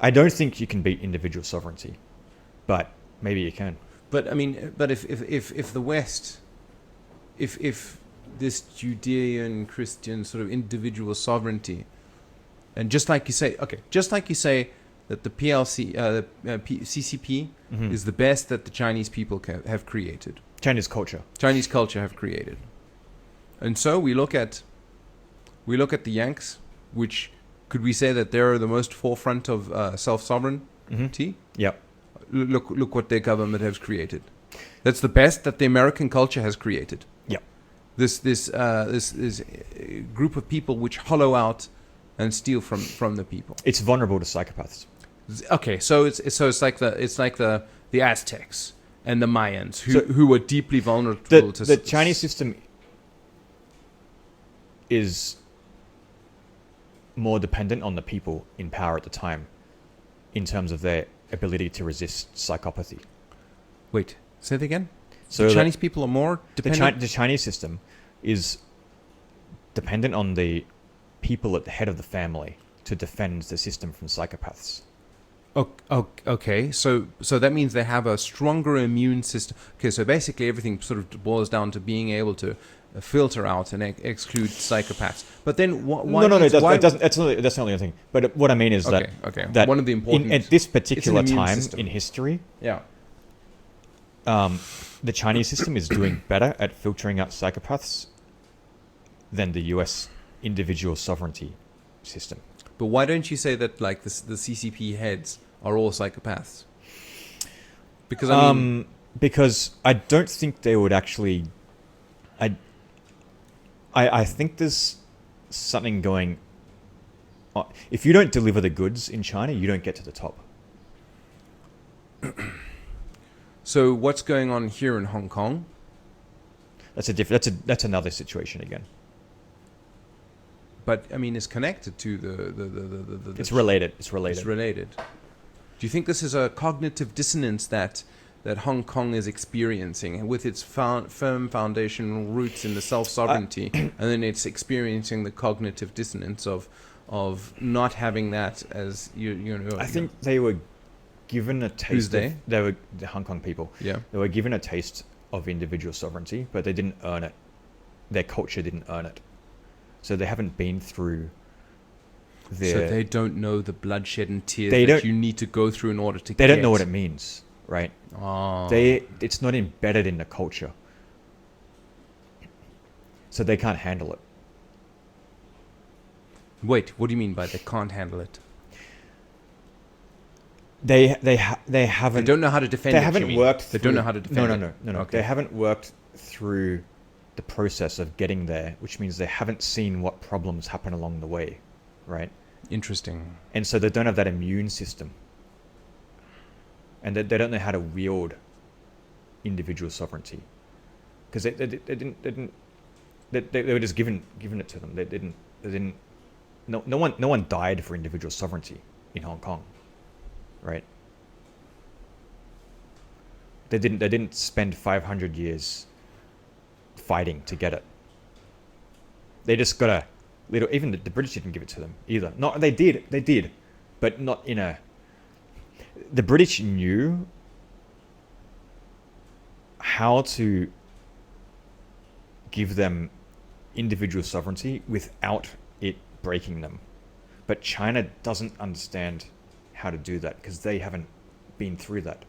I don't think you can beat individual sovereignty, but maybe you can. But I mean, but if the West, if this Judean Christian sort of individual sovereignty, and just like you say that the CCP is the best that the Chinese people have created. Chinese culture have created, and so we look at the Yanks, which could we say that they're the most forefront of self-sovereignty? Yep. Look what their government has created. That's the best that the American culture has created. Yep. This group of people which hollow out and steal from the people. It's vulnerable to psychopaths. Okay, so it's like the Aztecs and the Mayans who were deeply vulnerable to the Chinese system is more dependent on the people in power at the time in terms of their ability to resist psychopathy. Wait, say that again? So the Chinese people are more dependent? The Chinese system is dependent on the people at the head of the family to defend the system from psychopaths. Okay, so that means they have a stronger immune system. Okay, so basically everything sort of boils down to being able to filter out and exclude psychopaths. But then why? No, it doesn't. That's not the only thing. But what I mean is that one of the important at this particular time system in history, yeah, the Chinese system is doing better at filtering out psychopaths than the US individual sovereignty system. But why don't you say that like the CCP heads are all psychopaths? Because because I don't think they would actually. I think there's something going on. If you don't deliver the goods in China, you don't get to the top. So what's going on here in Hong Kong? That's another situation again. But I mean, it's connected to the It's related. It's related. Do you think this is a cognitive dissonance that Hong Kong is experiencing with its firm foundational roots in the self-sovereignty, and then it's experiencing the cognitive dissonance of not having that as you know? I think they were given a taste. Who's they? They were the Hong Kong people. Yeah. They were given a taste of individual sovereignty, but they didn't earn it. Their culture didn't earn it. So they haven't been through their... So they don't know the bloodshed and tears that you need to go through in order to get... They don't know what it means, right? Oh. It's not embedded in the culture. So they can't handle it. Wait, what do you mean by they can't handle it? They haven't... They don't know how to defend it, They haven't worked through... They don't know how to defend it. No. Okay. They haven't worked through the process of getting there, which means they haven't seen what problems happen along the way, right? Interesting. And so they don't have that immune system. And they don't know how to wield individual sovereignty. Because they were just given it to them. They didn't no one died for individual sovereignty in Hong Kong, right? They didn't spend 500 years fighting to get it. They just got a little... Even the British didn't give it to them either. No, they did, but not in a... The British knew how to give them individual sovereignty without it breaking them. But China doesn't understand how to do that because they haven't been through that.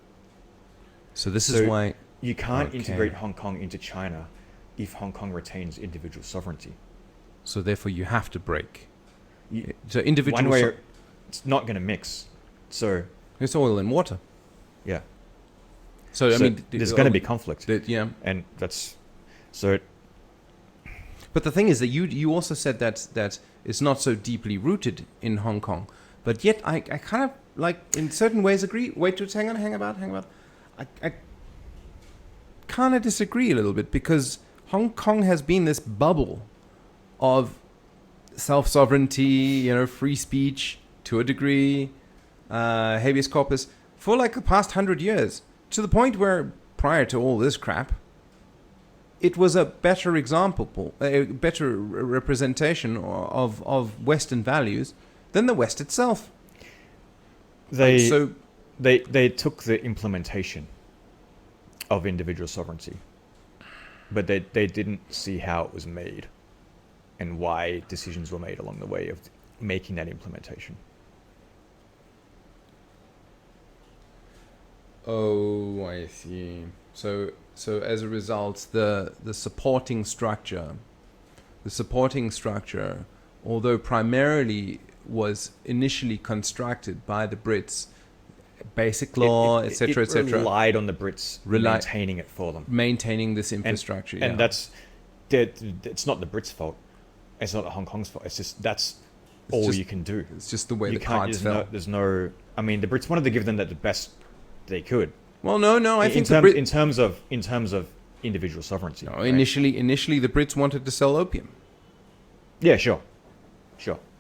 So this is why you can't integrate Hong Kong into China if Hong Kong retains individual sovereignty. So therefore, you have to break. You, So individual. one way, it's not going to mix. So it's oil and water. yeah. So I mean, there's going to be conflict. Yeah. And that's so. But the thing is that you also said that it's not so deeply rooted in Hong Kong, but yet I kind of like in certain ways agree. Wait, just hang about. I kind of disagree a little bit because Hong Kong has been this bubble of self-sovereignty, free speech to a degree, habeas corpus for like the past 100 years, to the point where prior to all this crap, it was a better example, a better representation of Western values than the West itself. They took the implementation of individual sovereignty, but they didn't see how it was made and why decisions were made along the way of making that implementation. Oh, I see. So as a result, the supporting structure, although primarily was initially constructed by the Brits, basic law, etc., etc., relied on the Brits maintaining it for them, maintaining this infrastructure, and that's it's not the Brits' fault. It's not Hong Kong's fault. It's just all you can do. It's just the way the cards fell. There's no. I mean, the Brits wanted to give them the best they could. Well, no. I think in terms of individual sovereignty. No, right? Initially, the Brits wanted to sell opium. Yeah, sure.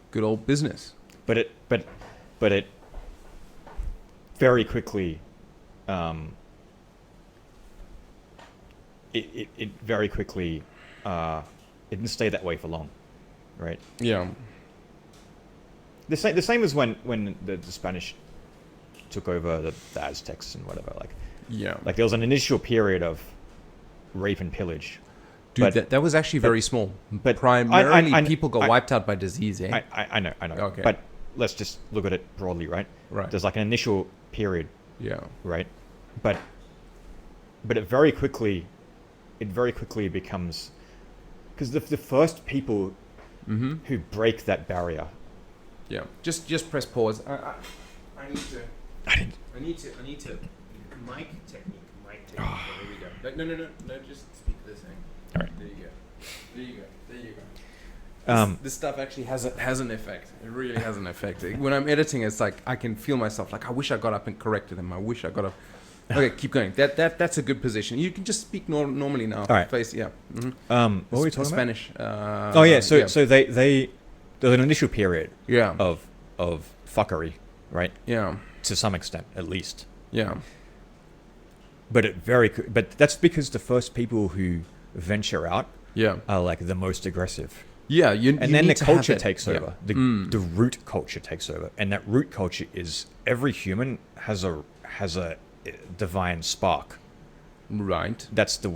Good old business. But it very quickly, it very quickly, it didn't stay that way for long, right? Yeah. The same as when the Spanish took over the Aztecs and whatever. Like there was an initial period of rape and pillage. Dude, that was actually very small. But primarily, people got wiped out by disease, eh? I know. Okay. But let's just look at it broadly, right? Right. There's like an initial period. Yeah. Right. But it very quickly becomes, because the first people who break that barrier. Yeah. Just press pause. I need to. Mic technique. Oh. There we go. No. Just speak this thing. All right. There you go. This stuff actually has an effect. It really has an effect. When I'm editing, it's like I can feel myself. Like I wish I got up and corrected him. I wish I got up. Okay, keep going. That's a good position. You can just speak normally now. All right. Face, yeah. What were we talking Spanish. about? Oh yeah. So they there's an initial period. Yeah. Of fuckery, right? Yeah. To some extent, at least. Yeah. But but that's because the first people who venture out are like the most aggressive. Yeah, and then the culture takes over. The root culture takes over, and that root culture is every human has a divine spark. Right. That's the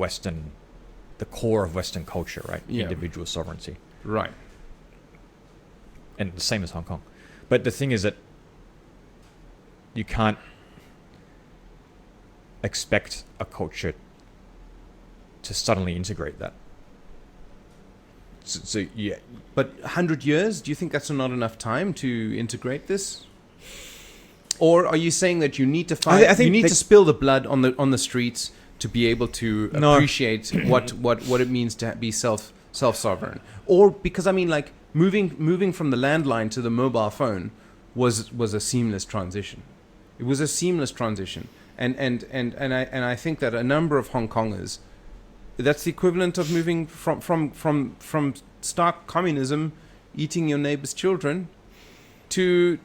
core of Western culture, right? Yeah. Individual sovereignty. Right. And the same as Hong Kong. But the thing is that you can't expect a culture to suddenly integrate that. So yeah. But 100 years, do you think that's not enough time to integrate this? Or are you saying that you need to find you need to spill the blood on the streets to be able to appreciate what it means to be self-sovereign? Or because I mean, like moving from the landline to the mobile phone was a seamless transition. It was a seamless transition. And I think that a number of Hong Kongers, that's the equivalent of moving from stark communism, eating your neighbor's children, to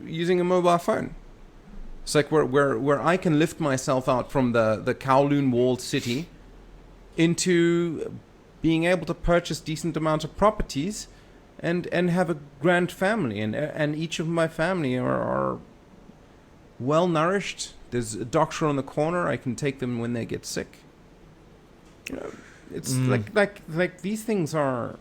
using a mobile phone. It's like where I can lift myself out from the Kowloon walled city into being able to purchase decent amount of properties and have a grand family, and each of my family are well nourished. There's a doctor on the corner. I can take them when they get sick. You know, it's like these things are.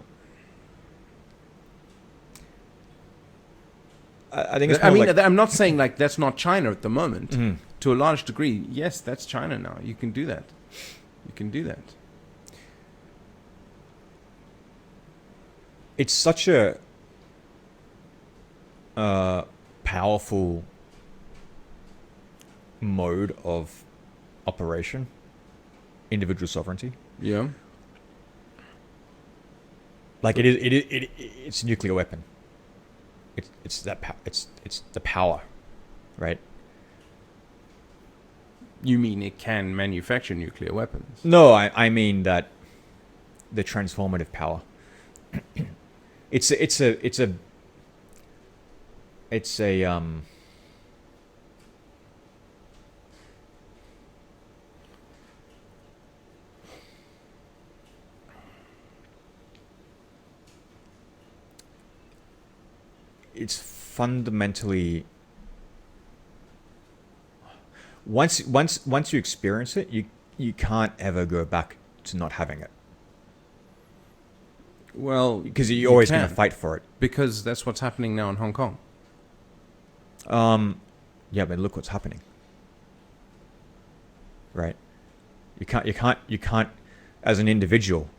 I think it's. I'm not saying like that's not China at the moment. to a large degree, yes, that's China now. You can do that. You can do that. It's such a powerful mode of operation, individual sovereignty. Yeah. Like it's a nuclear weapon. It's the power, right? You mean it can manufacture nuclear weapons? No, I mean that the transformative power. It's fundamentally, once you experience it, you can't ever go back to not having it. Well, because you're always going to fight for it. Because that's what's happening now in Hong Kong. Yeah, but look what's happening. Right? You can't, as an individual,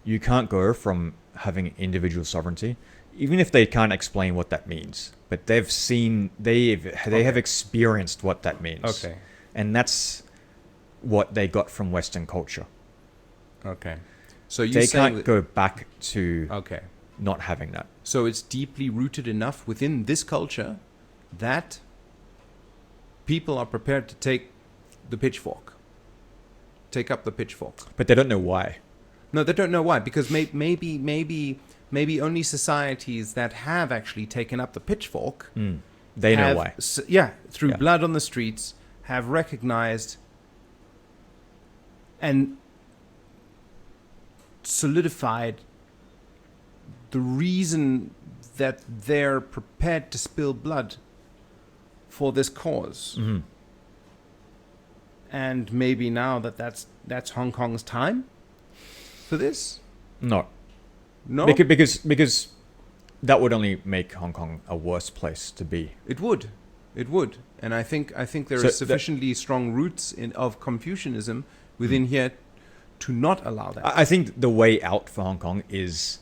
you can't go from having individual sovereignty, even if they can't explain what that means. But they have experienced what that means. Okay. And that's what they got from Western culture. Okay. So they can't go back to not having that. So it's deeply rooted enough within this culture that people are prepared to take the pitchfork. Take up the pitchfork. But they don't know why. No, they don't know why. Because maybe only societies that have actually taken up the pitchfork... They know why. Through blood on the streets, have recognized and solidified the reason that they're prepared to spill blood for this cause. Mm-hmm. And maybe now that's Hong Kong's time for this? No. No? Because that would only make Hong Kong a worse place to be. It would. And I think there are sufficiently strong roots of Confucianism within here to not allow that. I think the way out for Hong Kong is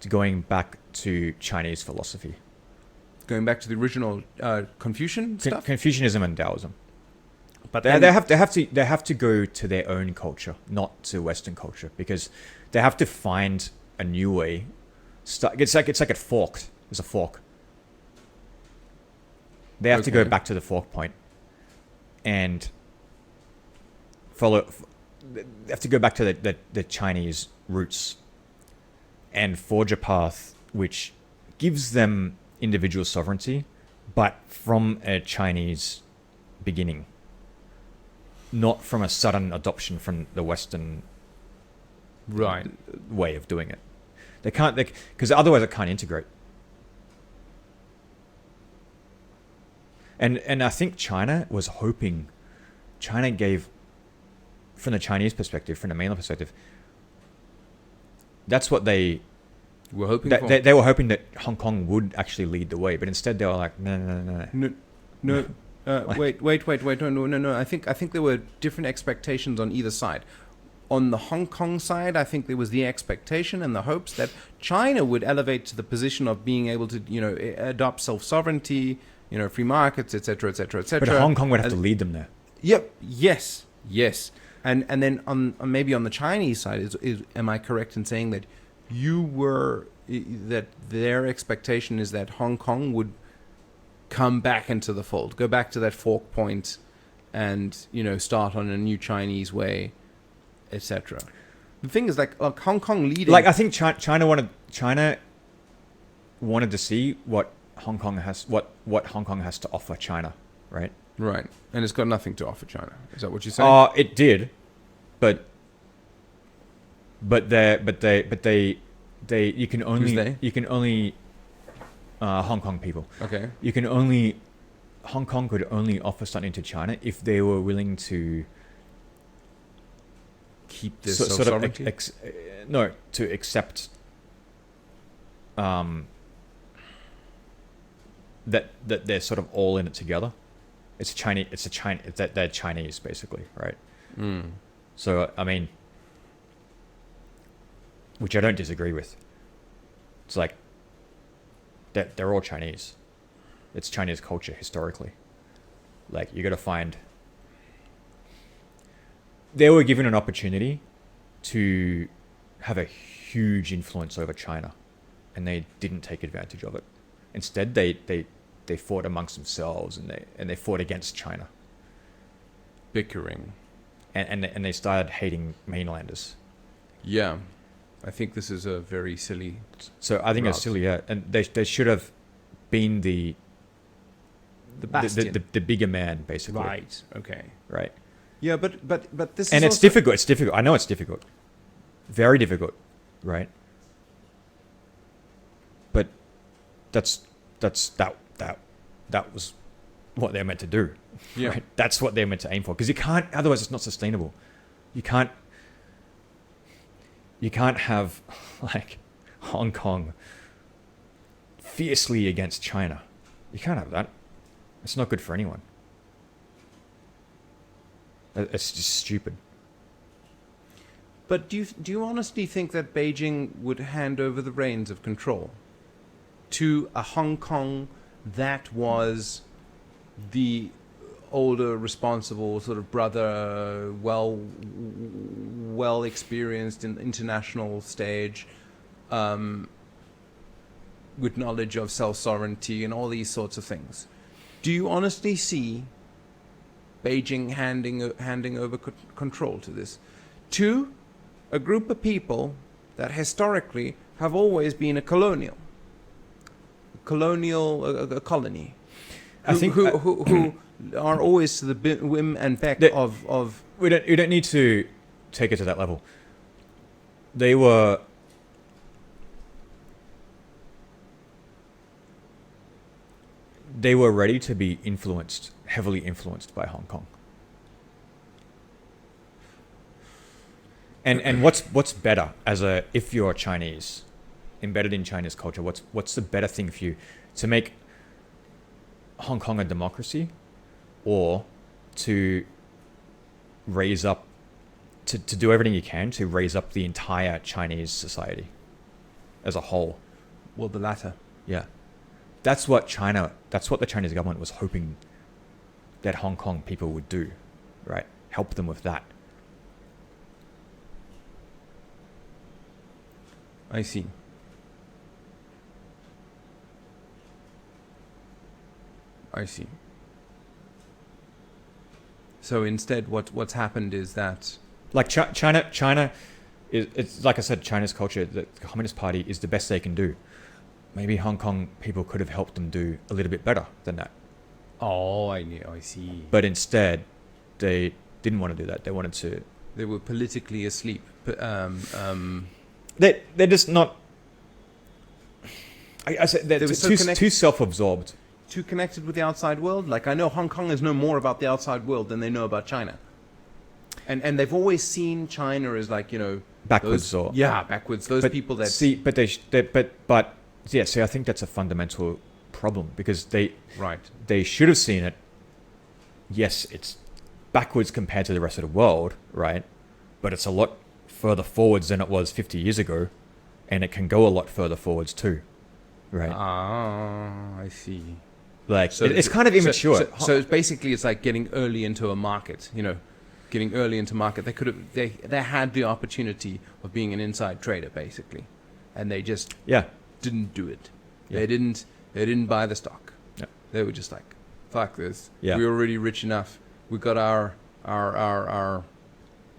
going back to Chinese philosophy. Going back to the original Confucian stuff? Confucianism and Taoism. But they have to go to their own culture, not to Western culture, because they have to find a new way. It's like it forked. There's a fork. They have to go back to the fork point and follow. They have to go back to the Chinese roots and forge a path which gives them individual sovereignty, but from a Chinese beginning, not from a sudden adoption from the Western way of doing it. They can't, because otherwise it can't integrate. And I think China was hoping, China gave, from the Chinese perspective, from the mainland perspective, that's what they were hoping for. They were hoping that Hong Kong would actually lead the way, but instead they were like, no. Wait, no. I think there were different expectations on either side. On the Hong Kong side, I think there was the expectation and the hopes that China would elevate to the position of being able to, adopt self-sovereignty, free markets, etc., etc., etc. But Hong Kong would have to lead them there. Yep. Yes. And then on maybe on the Chinese side, is am I correct in saying that that their expectation is that Hong Kong would come back into the fold, go back to that fork point, and start on a new Chinese way, etc. The thing is, like Hong Kong leading, I think China wanted to see what Hong Kong has to offer China, right? Right, and it's got nothing to offer China. Is that what you're saying? It did, but they you can only Hong Kong people. Okay. Hong Kong could only offer something to China if they were willing to keep this sovereignty. To accept that they're sort of all in it together. They're Chinese basically, right? Mm. So I mean, which I don't disagree with. It's like they're all Chinese. It's Chinese culture historically. Like you got to find. They were given an opportunity to have a huge influence over China, and they didn't take advantage of it. Instead, they fought amongst themselves, and they fought against China, Bickering. and they started hating mainlanders. Yeah. I think this is a very silly. So I think it's route. silly, yeah. And they should have been the bastion. the bigger man, basically. Right. Okay. Right. Yeah, but this And is it's also- difficult. It's difficult. I know it's difficult. Very difficult, right? But that was what they're meant to do. Yeah. Right? That's what they're meant to aim for. Because you can't. Otherwise, it's not sustainable. You can't have like Hong Kong fiercely against China. You can't have that. It's not good for anyone. It's just stupid. But do you honestly think that Beijing would hand over the reins of control to a Hong Kong that was the older, responsible sort of brother, well experienced in the international stage, with knowledge of self-sovereignty and all these sorts of things? Do you honestly see Beijing handing over control to this, to a group of people that historically have always been a colony, I think who are always to the whim and beck of we don't need to take it to that level. They were ready to be heavily influenced by Hong Kong. And what's better if you're Chinese, embedded in Chinese culture, what's the better thing for you, to make Hong Kong a democracy, or to raise up, to do everything you can to raise up the entire Chinese society as a whole? well, the latter. Yeah. That's what the Chinese government was hoping that Hong Kong people would do, right? Help them with that. I see. So instead, what's happened is that Like China is, it's like I said, China's culture, the Communist Party is the best they can do. Maybe Hong Kong people could have helped them do a little bit better than that. I see. But instead, they didn't want to do that. They wanted to. They were politically asleep. They're just not. I said they're They were so too connected- too self-absorbed. Too connected with the outside world. Like, I know Hong Kongers know more about the outside world than they know about China. And they've always seen China as, like, you know, Backwards backwards. Those people that see, but see, I think that's a fundamental problem, because they should have seen it. Yes, it's backwards compared to the rest of the world, right? But it's a lot further forwards than it was 50 years ago, and it can go a lot further forwards too, right? I see. Like, So it's kind of immature. So it's basically, it's like getting early into a market. You know, getting early into market. They could have. They had the opportunity of being an inside trader, basically, and they just didn't do it. Yeah. They didn't buy the stock. Yeah. They were just like, fuck this. Yeah. We're already rich enough. We got our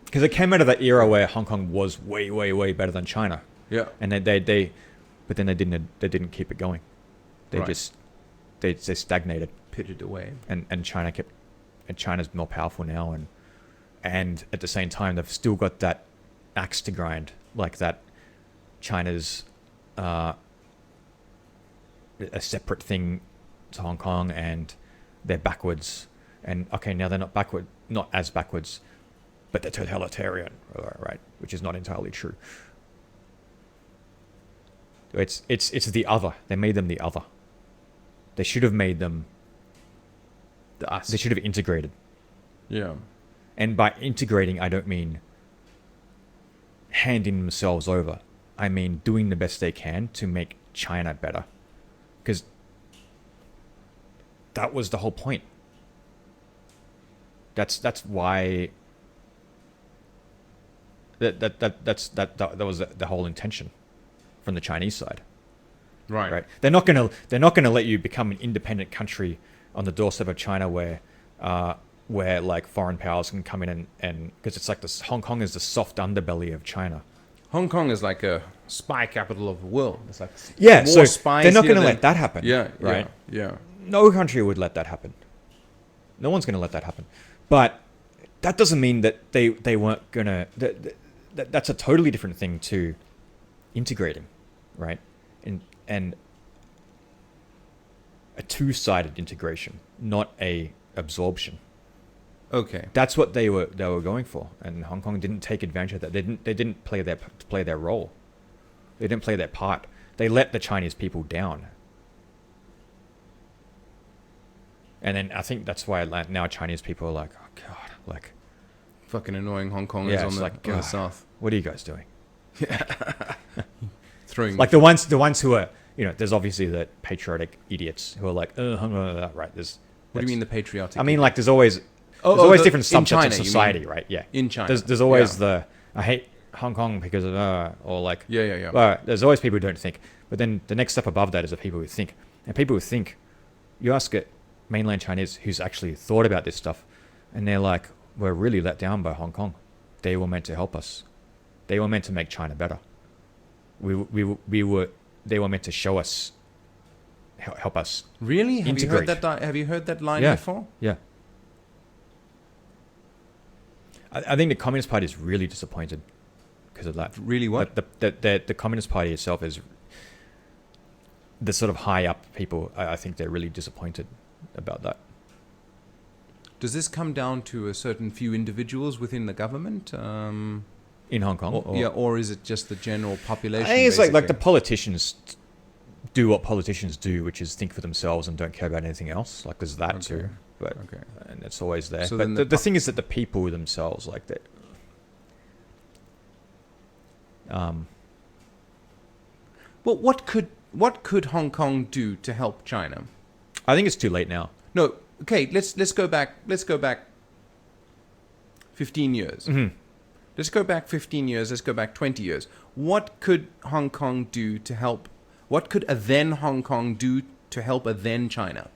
Because it came out of that era where Hong Kong was way, way, way better than China, yeah. and but then they didn't keep it going. They Right. just they stagnated, Pitted away. and China's more powerful now, and at the same time they've still got that axe to grind, like that. China's a separate thing to Hong Kong, and they're backwards. And okay, now they're not as backwards, but they're totalitarian, right? Which is not entirely true. It's the other. They made them the other. They should have made them The us. They should have integrated. Yeah. And by integrating, I don't mean handing themselves over. I mean doing the best they can to make China better. Because that was the whole point. That's why that was the whole intention from the Chinese side. Right. They're not gonna let you become an independent country on the doorstep of China where like foreign powers can come in and because it's like this. Hong Kong is the soft underbelly of China. Hong Kong is like a spy capital of the world. It's like more so spies they're not here going to than- let that happen. Yeah. right. Yeah. No country would let that happen. No one's going to let that happen. But that doesn't mean that they weren't going to. That's a totally different thing to integrating, right? And a two-sided integration, not a absorption. Okay. That's what they were going for, and Hong Kong didn't take advantage of that. They didn't play their role. They didn't play their part. They let the Chinese people down. And then I think that's why now Chinese people are like, oh God, like Fucking annoying Hong Kongers Yeah, on it's the, like, on the God. south. what are you guys doing? Throwing Like the ones who are, there's obviously the patriotic idiots who are like, right. What do you mean the patriotic? I mean, like there's always different in subsets China, of you society, mean? right? Yeah. In China. There's always Yeah. I hate Hong Kong because of or like Yeah. well, there's always people who don't think. But then the next step above that is the people who think. And people who think, you ask a mainland Chinese who's actually thought about this stuff, and they're like, we're really let down by Hong Kong. They were meant to help us. They were meant to make China better. They were meant to show us, help us. Really? Have you heard Integrate. that? Have you heard that line Yeah. before? Yeah. I think the Communist Party is really disappointed because of that. Really? What? The Communist Party itself is the sort of high up people. I think they're really disappointed about that. Does this come down to a certain few individuals within the government? In Hong Kong? Or is it just the general population? I think it's like the basically? politicians do what politicians do, which is think for themselves and don't care about anything else. Like there's that Okay. too. But Okay. and it's always there. So but then the thing is that the people themselves, like that. Well, what could Hong Kong do to help China? I think it's too late now. No. Okay. Let's go back. Let's go back 15 years. Mm-hmm. Let's go back 15 years. Let's go back 20 years. What could Hong Kong do to help? What could a then Hong Kong do to help a then China?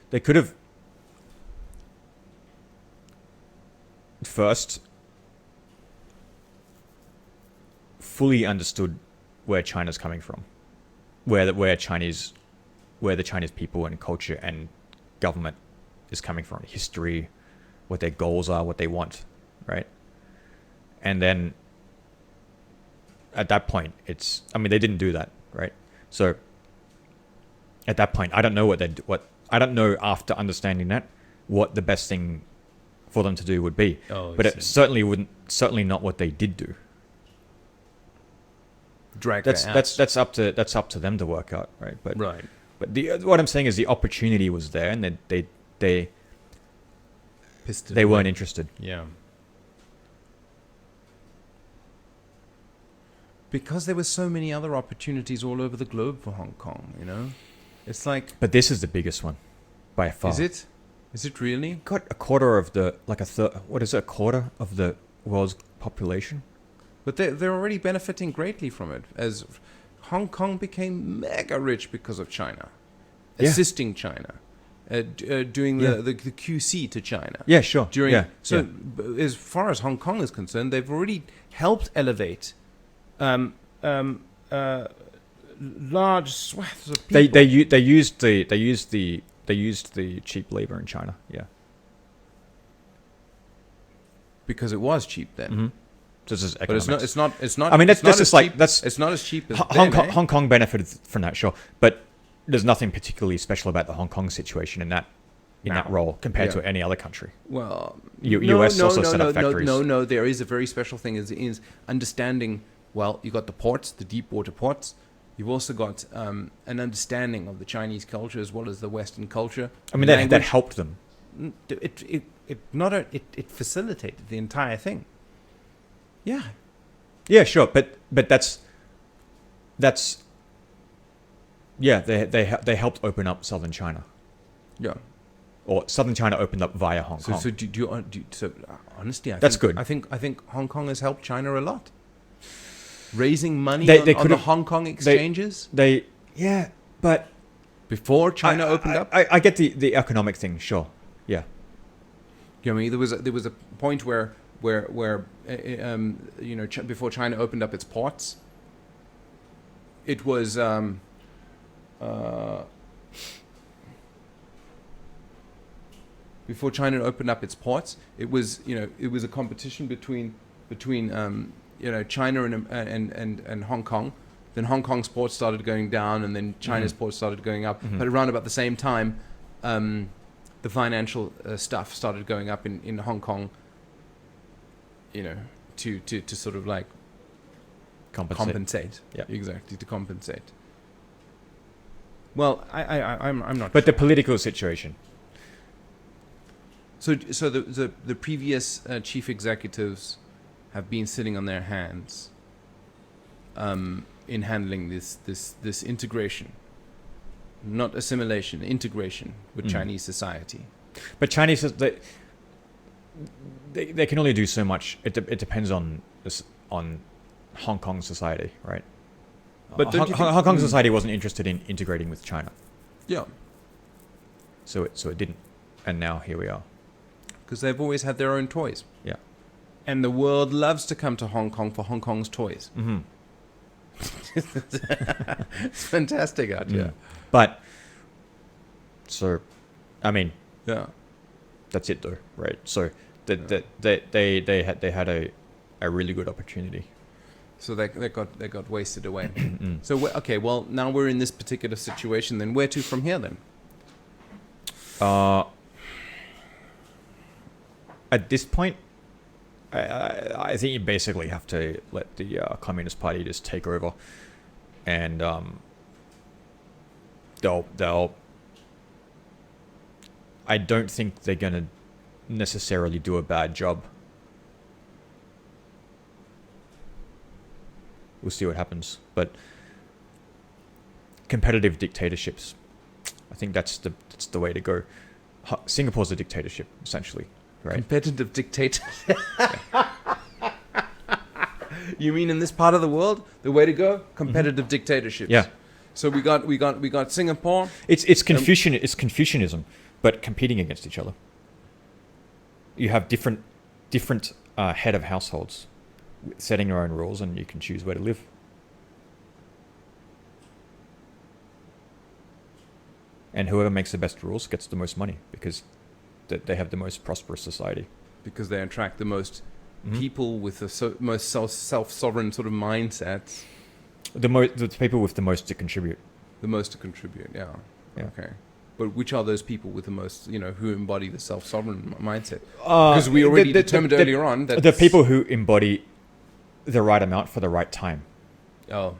They could have first fully understood where China's coming from, where the Chinese people and culture and government is coming from, history, what their goals are, what they want, right? And then at that point, they didn't do that, right? So at that point, I don't know I don't know after understanding that what the best thing for them to do would be. But it certainly not what they did do. Drag That's their ass. that's up to them to work out, right? But Right. But what I'm saying is the opportunity was there, and they Pissed it weren't away. interested. Yeah. Because there were so many other opportunities all over the globe for Hong Kong, It's like... But this is the biggest one, by far. Is it? Is it really? Got a quarter of the a quarter of the world's population? But they're already benefiting greatly from it, as Hong Kong became mega rich because of China, Yeah. assisting China, doing the QC to China. Yeah, sure. During yeah, so, as far as Hong Kong is concerned, they've already helped elevate large swaths of people. They used the cheap labor in China. Yeah. Because it was cheap then. Mm-hmm. This is But economics. it's not. I mean, it's that's not just as like cheap- that's It's not as cheap as Hong then, Kong. eh? Hong Kong benefited from that, sure, but there's nothing particularly special about the Hong Kong situation in that in Now. that role compared Yeah. to any other country. Well, US also set up factories. No. There is a very special thing is understanding. Well, you got the ports, the deep water ports. You've also got an understanding of the Chinese culture as well as the Western culture. I mean, that helped them. It facilitated the entire thing. Yeah. Yeah, sure, but that's yeah. They helped open up southern China, Yeah. or southern China opened up via Hong Kong. So honestly, That's good. I think Hong Kong has helped China a lot. Raising money They on the could've- Hong Kong exchanges But before China opened up. I get the economic thing, sure. Yeah. You know what I mean, there was a point where before China opened up its ports, it was before China opened up its ports, it was a competition between China and Hong Kong. Then Hong Kong's ports started going down, and then China's ports started going up. Mhm. But around about the same time, the financial stuff started going up in Hong Kong. To sort of like compensate. Yeah. Exactly, to compensate. Well, I'm not. But the political situation. So the previous chief executives have been sitting on their hands in handling this integration, not assimilation, integration with Chinese society. But Chinese, they can only do so much. It depends on Hong Kong society, right? But don't you think- Hong Kong society wasn't interested in integrating with China, Yeah, so it didn't, and now here we are. because they've always had their own toys. Yeah. And the world loves to come to Hong Kong for Hong Kong's toys. Mm-hmm. It's fantastic out here. But so, I mean, Yeah. that's it though, right? So they had a really good opportunity. So they got wasted away. So okay, well now we're in this particular situation. Then where to from here? Then At this point, I think you basically have to let the Communist Party just take over, and they'll. I don't think they're gonna necessarily do a bad job. We'll see what happens, but competitive dictatorships, I think that's the way to go. Singapore's a dictatorship, essentially, right? competitive dictator. You mean in this part of the world, the way to go? Competitive dictatorships. Yeah. So we got Singapore. It's Confucianism, but competing against each other. You have different head of households setting their own rules, and you can choose where to live. And whoever makes the best rules gets the most money, because they have the most prosperous society. Because they attract the most Mhm. people with the most self-sovereign sort of mindsets, The people with the most to contribute. the most to contribute. Yeah. Yeah. Okay. But which are those people with the most, who embody the self-sovereign mindset? Because we already determined earlier on that the people who embody the right amount for the right time. Oh.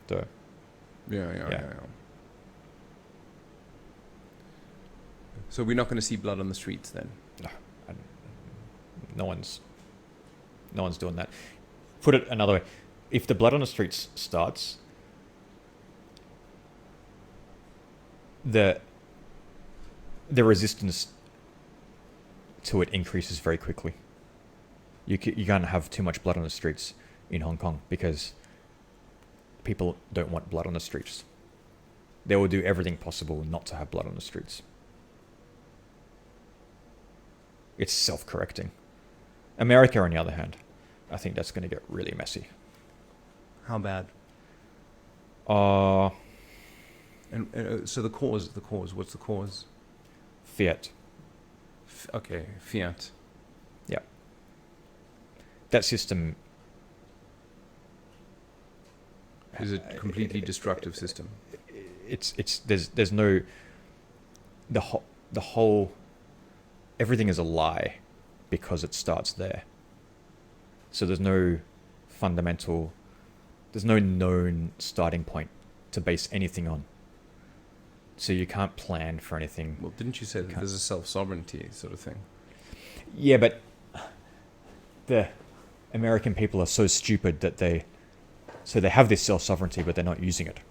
So, Yeah. So we're not going to see blood on the streets then. no one's doing that. Put it another way, if the blood on the streets starts, the resistance to it increases very quickly. You can't have too much blood on the streets in Hong Kong, because people don't want blood on the streets. They will do everything possible not to have blood on the streets. It's self-correcting. America, on the other hand, I think that's going to get really messy. How bad? And so the cause. What's the cause? Fiat. Okay, fiat. Yeah. That system Is a completely destructive system. there's no the whole everything is a lie because it starts there. So there's no known starting point to base anything on. So you can't plan for anything. Well, didn't you say that there's a self-sovereignty sort of thing? Yeah, but the American people are so stupid that they have this self-sovereignty, but they're not using it.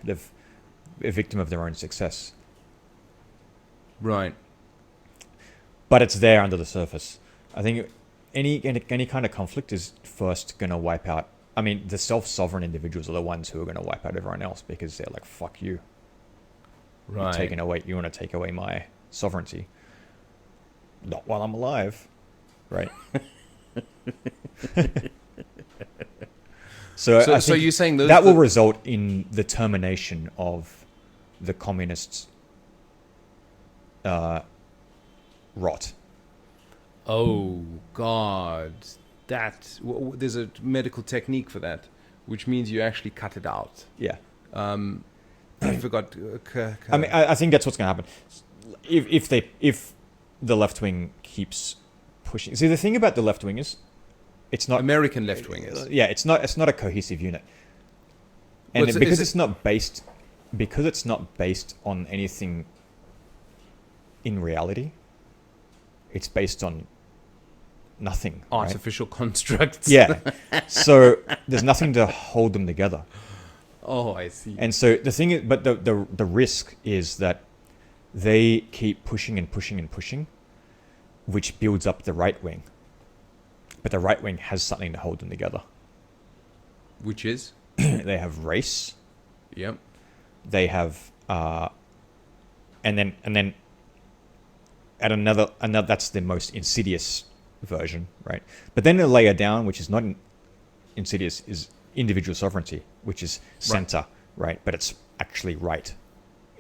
They're a victim of their own success. Right. But it's there under the surface. I think any kind of conflict is first going to wipe out. I mean, the self-sovereign individuals are the ones who are going to wipe out everyone else because they're like, fuck you. Right. You want to take away my sovereignty. Not while I'm alive. Right. So you're saying that will result in the termination of the communists' rot. Oh God, there's a medical technique for that, which means you actually cut it out. Yeah. I forgot. I mean, I think that's what's going to happen. If the left wing keeps pushing. See, the thing about the left wing is, it's not American left wingers. Yeah, it's not a cohesive unit, and because it's not based on anything in reality. It's based on nothing. Artificial constructs. Yeah. So there's nothing to hold them together. Oh, I see. And so the thing is, but the risk is that they keep pushing and pushing and pushing, which builds up the right wing. But the right wing has something to hold them together. Which is? They have race. Yep. They have, and then at another that's the most insidious version, right? But then a layer down, which is not insidious, is individual sovereignty, which is center, right? But it's actually right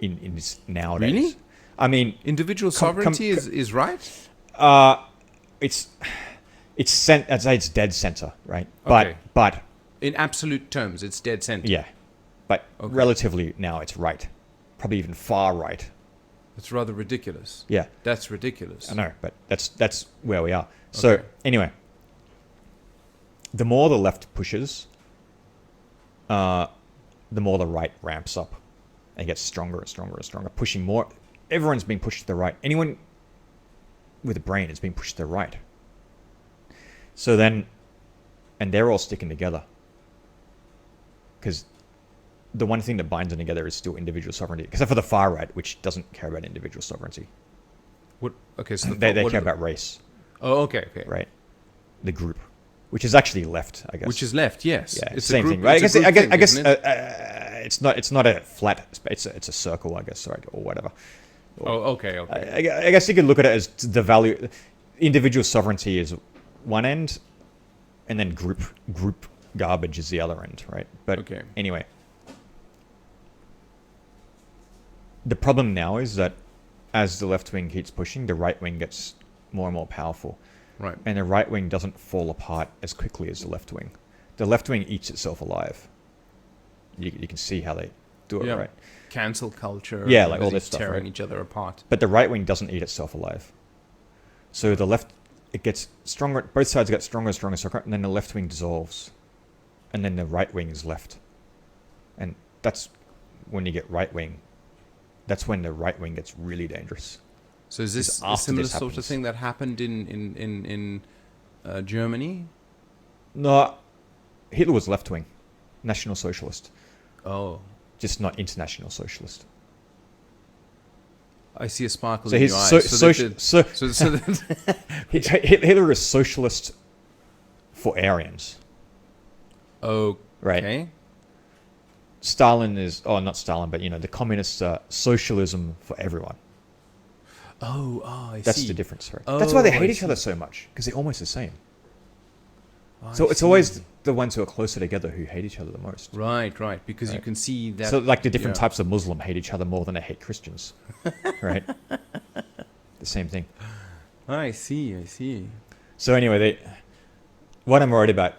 in this nowadays. Really? I mean, individual sovereignty is right. I'd say it's dead center, right? Okay. But in absolute terms, it's dead center. Yeah, but relatively now it's right, probably even far right. It's rather ridiculous. Yeah, that's ridiculous. I know, but that's where we are. So anyway, the more the left pushes, the more the right ramps up and gets stronger and stronger and stronger, pushing more. Everyone's being pushed to the right. Anyone with a brain is being pushed to the right. So then, and they're all sticking together because the one thing that binds them together is still individual sovereignty, except for the far right, which doesn't care about individual sovereignty. What? Okay, so they care about race. Oh, okay. Right, the group, which is actually left, I guess. Which is left, yes. Yeah, it's same thing, right? I guess it's not a flat. It's a circle, I guess, right, or whatever. Okay. I guess you could look at it as the value. Individual sovereignty is one end, and then group garbage is the other end, right? But anyway. The problem now is that as the left wing keeps pushing, the right wing gets more and more powerful. Right. And the right wing doesn't fall apart as quickly as the left wing. The left wing eats itself alive. You can see how they do it, right? Cancel culture. Yeah, like all this stuff. Tearing right? each other apart. But the right wing doesn't eat itself alive. So the left, it gets stronger. Both sides get stronger and stronger and stronger. And then the left wing dissolves. And then the right wing is left. And that's when you get right wing. That's when the right wing gets really dangerous. So is this a similar sort of thing that happened in Germany? No, Hitler was left wing, National Socialist. Oh, just not international socialist. I see a sparkle in your eyes. Hitler is socialist for Aryans. Okay. Right. Stalin is, not Stalin, but the communists are socialism for everyone. I see. That's the difference, right? That's why they hate each other so much, because they're almost the same. So it's always the ones who are closer together who hate each other the most. Right, because you can see that. So like the different types of Muslim hate each other more than they hate Christians, right? The same thing. I see. So anyway, what I'm worried about,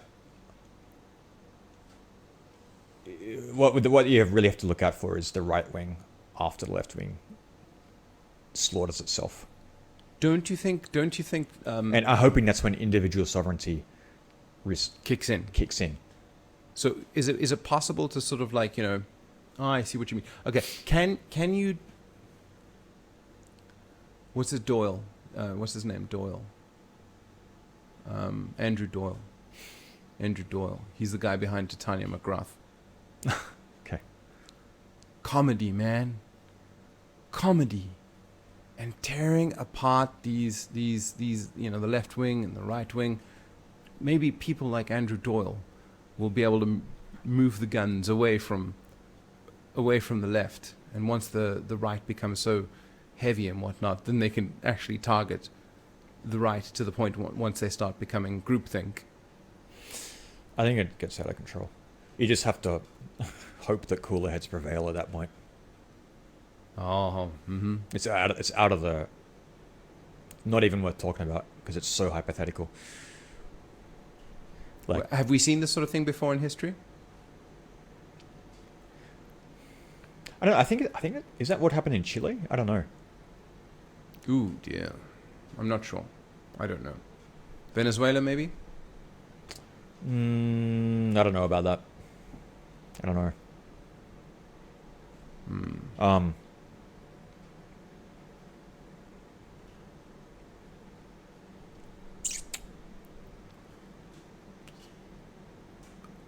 what you really have to look out for is the right wing after the left wing slaughters itself. Don't you think? And I'm hoping that's when individual sovereignty Kicks in. kicks in. So is it possible to sort of like, oh, I see what you mean. Okay, can you? What's his Doyle? What's his name? Doyle. Andrew Doyle. Andrew Doyle. He's the guy behind Titania McGrath. Okay. Comedy, man. Comedy. And tearing apart these the left wing and the right wing. Maybe people like Andrew Doyle will be able to move the guns away from the left. And once the right becomes so heavy and whatnot, then they can actually target the right to the point once they start becoming groupthink. I think it gets out of control. You just have to hope that cooler heads prevail at that point. Oh, mm-hmm. It's out of the... Not even worth talking about because it's so hypothetical. Like, have we seen this sort of thing before in history? I don't know, I think is that what happened in Chile? I don't know. Ooh, dear. I'm not sure. I don't know. Venezuela, maybe? I don't know about that. I don't know.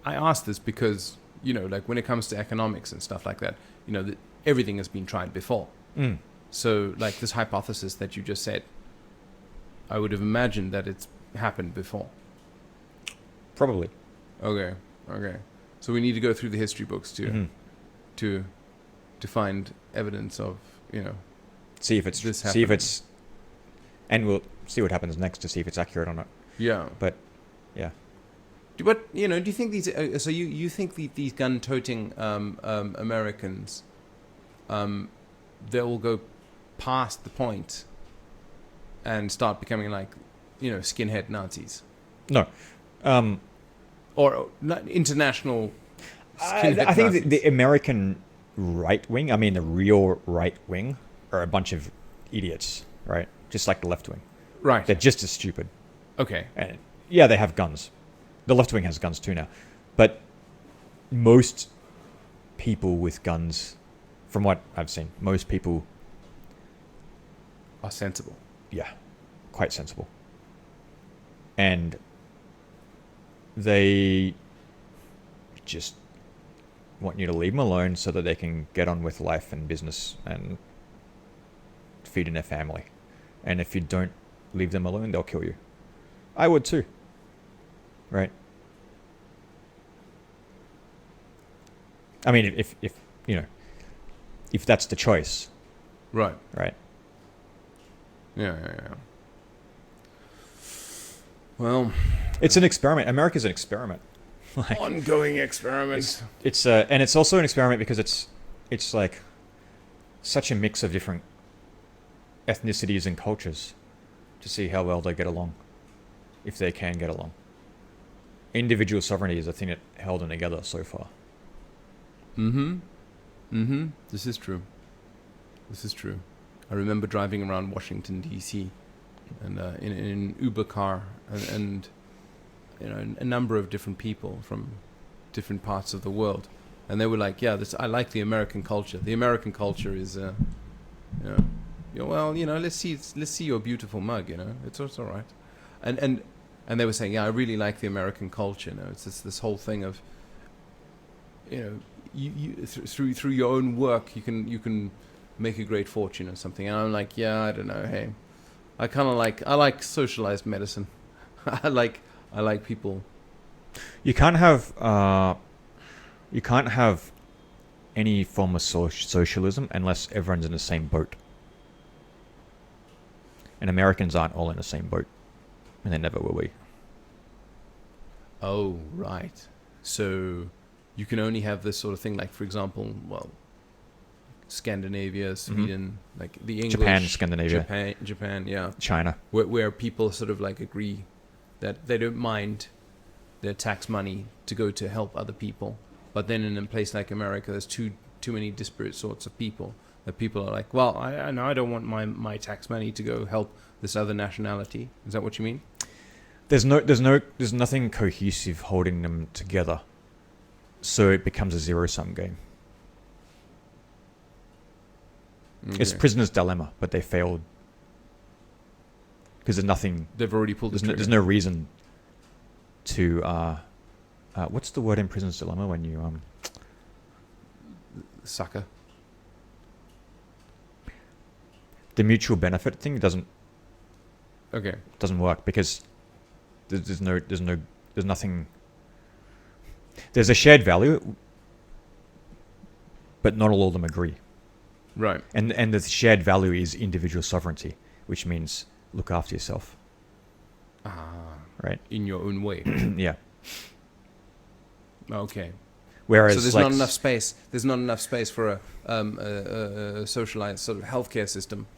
I ask this because, like when it comes to economics and stuff like that, everything has been tried before. So, like this hypothesis that you just said, I would have imagined that it's happened before. Probably. Okay. So we need to go through the history books to find evidence of, see if it's this see if happened. it's, and we'll see what happens next to see if it's accurate or not. Yeah. But yeah. But do you think these? So you think these gun-toting Americans, they will go past the point and start becoming like, skinhead Nazis? No. Or not international skinhead I think Nazis. the American right wing, I mean the real right wing, are a bunch of idiots, right? Just like the left wing. Right. They're just as stupid. Okay. And yeah, they have guns. The left wing has guns too now. But most people with guns, from what I've seen, most people Are sensible. yeah, quite sensible. And they just want you to leave them alone so that they can get on with life and business and feeding their family. And if you don't leave them alone, they'll kill you. I would too. Right? I mean, if if that's the choice, Right. right? Yeah. Well, It's an experiment. America's an experiment. Like, ongoing experiment. it's and it's also an experiment because it's like such a mix of different ethnicities and cultures to see how well they get along, if they can get along. Individual sovereignty is the thing that held them together so far. This is true. I remember driving around Washington D.C. and in an Uber car, and a number of different people from different parts of the world, and they were like, "Yeah, I like the American culture. The American culture is, let's see your beautiful mug. It's all right," and they were saying, "Yeah, I really like the American culture. It's this whole thing of, you through your own work you can make a great fortune or something." And I'm like, yeah, I don't know. Hey, I like socialized medicine. I like people. You can't have any form of socialism unless everyone's in the same boat. And Americans aren't all in the same boat, and they never will be. Oh, right. So you can only have this sort of thing, like, for example, Scandinavia, Sweden, like the English, Japan, Scandinavia, Japan, yeah, China, where people sort of like agree that they don't mind their tax money to go to help other people, but then in a place like America, there's too many disparate sorts of people That people are like, well, I know I don't want my tax money to go help this other nationality. Is that what you mean? There's nothing cohesive holding them together, so it becomes a zero-sum game. Okay. It's prisoner's dilemma, but they failed because there's nothing. They've already pulled the trigger. There's no reason to. What's the word in prisoner's dilemma when you Sucker. The mutual benefit thing doesn't work because there's nothing. There's a shared value, but not all of them agree. Right. And the shared value is individual sovereignty, which means look after yourself. Right. In your own way. Yeah. Okay. Whereas so there's not enough space. There's not enough space for a socialized sort of healthcare system.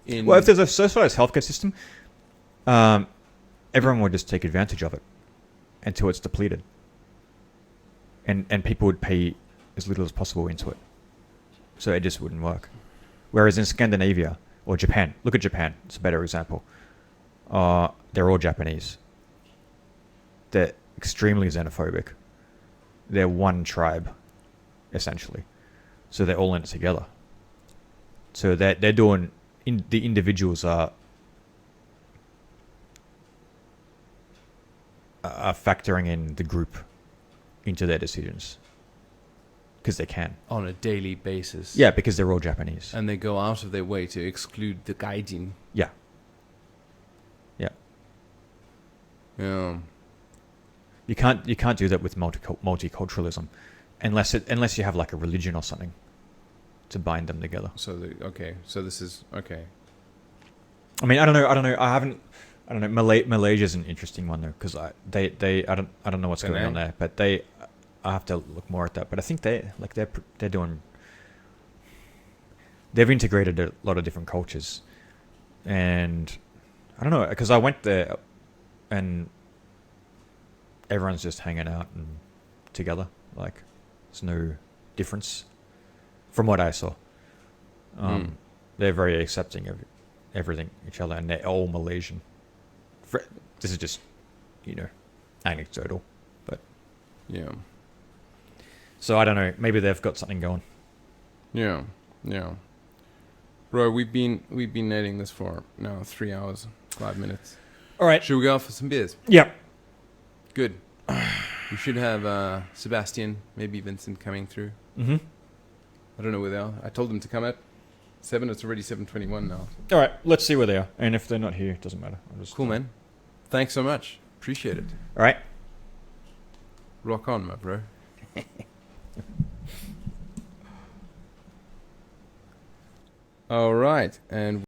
Well, if there's a socialized healthcare system, everyone would just take advantage of it until it's depleted, and people would pay as little as possible into it. So it just wouldn't work. Whereas in Scandinavia or Japan, look at Japan. It's a better example. They're all Japanese. They're extremely xenophobic. They're one tribe, essentially. So they're all in it together. So they're doing... the individuals are factoring in the group into their decisions. Because they can. On a daily basis. Yeah, because they're all Japanese. And they go out of their way to exclude the gaijin. Yeah. Yeah. Yeah. You can't do that with multiculturalism, unless you have like a religion or something to bind them together. So So this is okay. I mean, I don't know. I don't know. Malaysia's an interesting one though, because I don't know what's going on there, but I have to look more at that. But I think they're doing. They've integrated a lot of different cultures, and I don't know, because I went there, and everyone's just hanging out and together. Like, there's no difference from what I saw. They're very accepting of everything, each other, and they're all Malaysian. This is just, anecdotal, but yeah. So I don't know. Maybe they've got something going. Yeah. Bro, we've been netting this for now 3 hours, 5 minutes. All right. Should we go out for some beers? Yeah. Good. We should have Sebastian, maybe Vincent coming through. Mm-hmm. I don't know where they are. I told them to come at 7. It's already 7:21 now. All right. Let's see where they are. And if they're not here, it doesn't matter. Cool, man. Thanks so much. Appreciate it. All right. Rock on, my bro. All right. And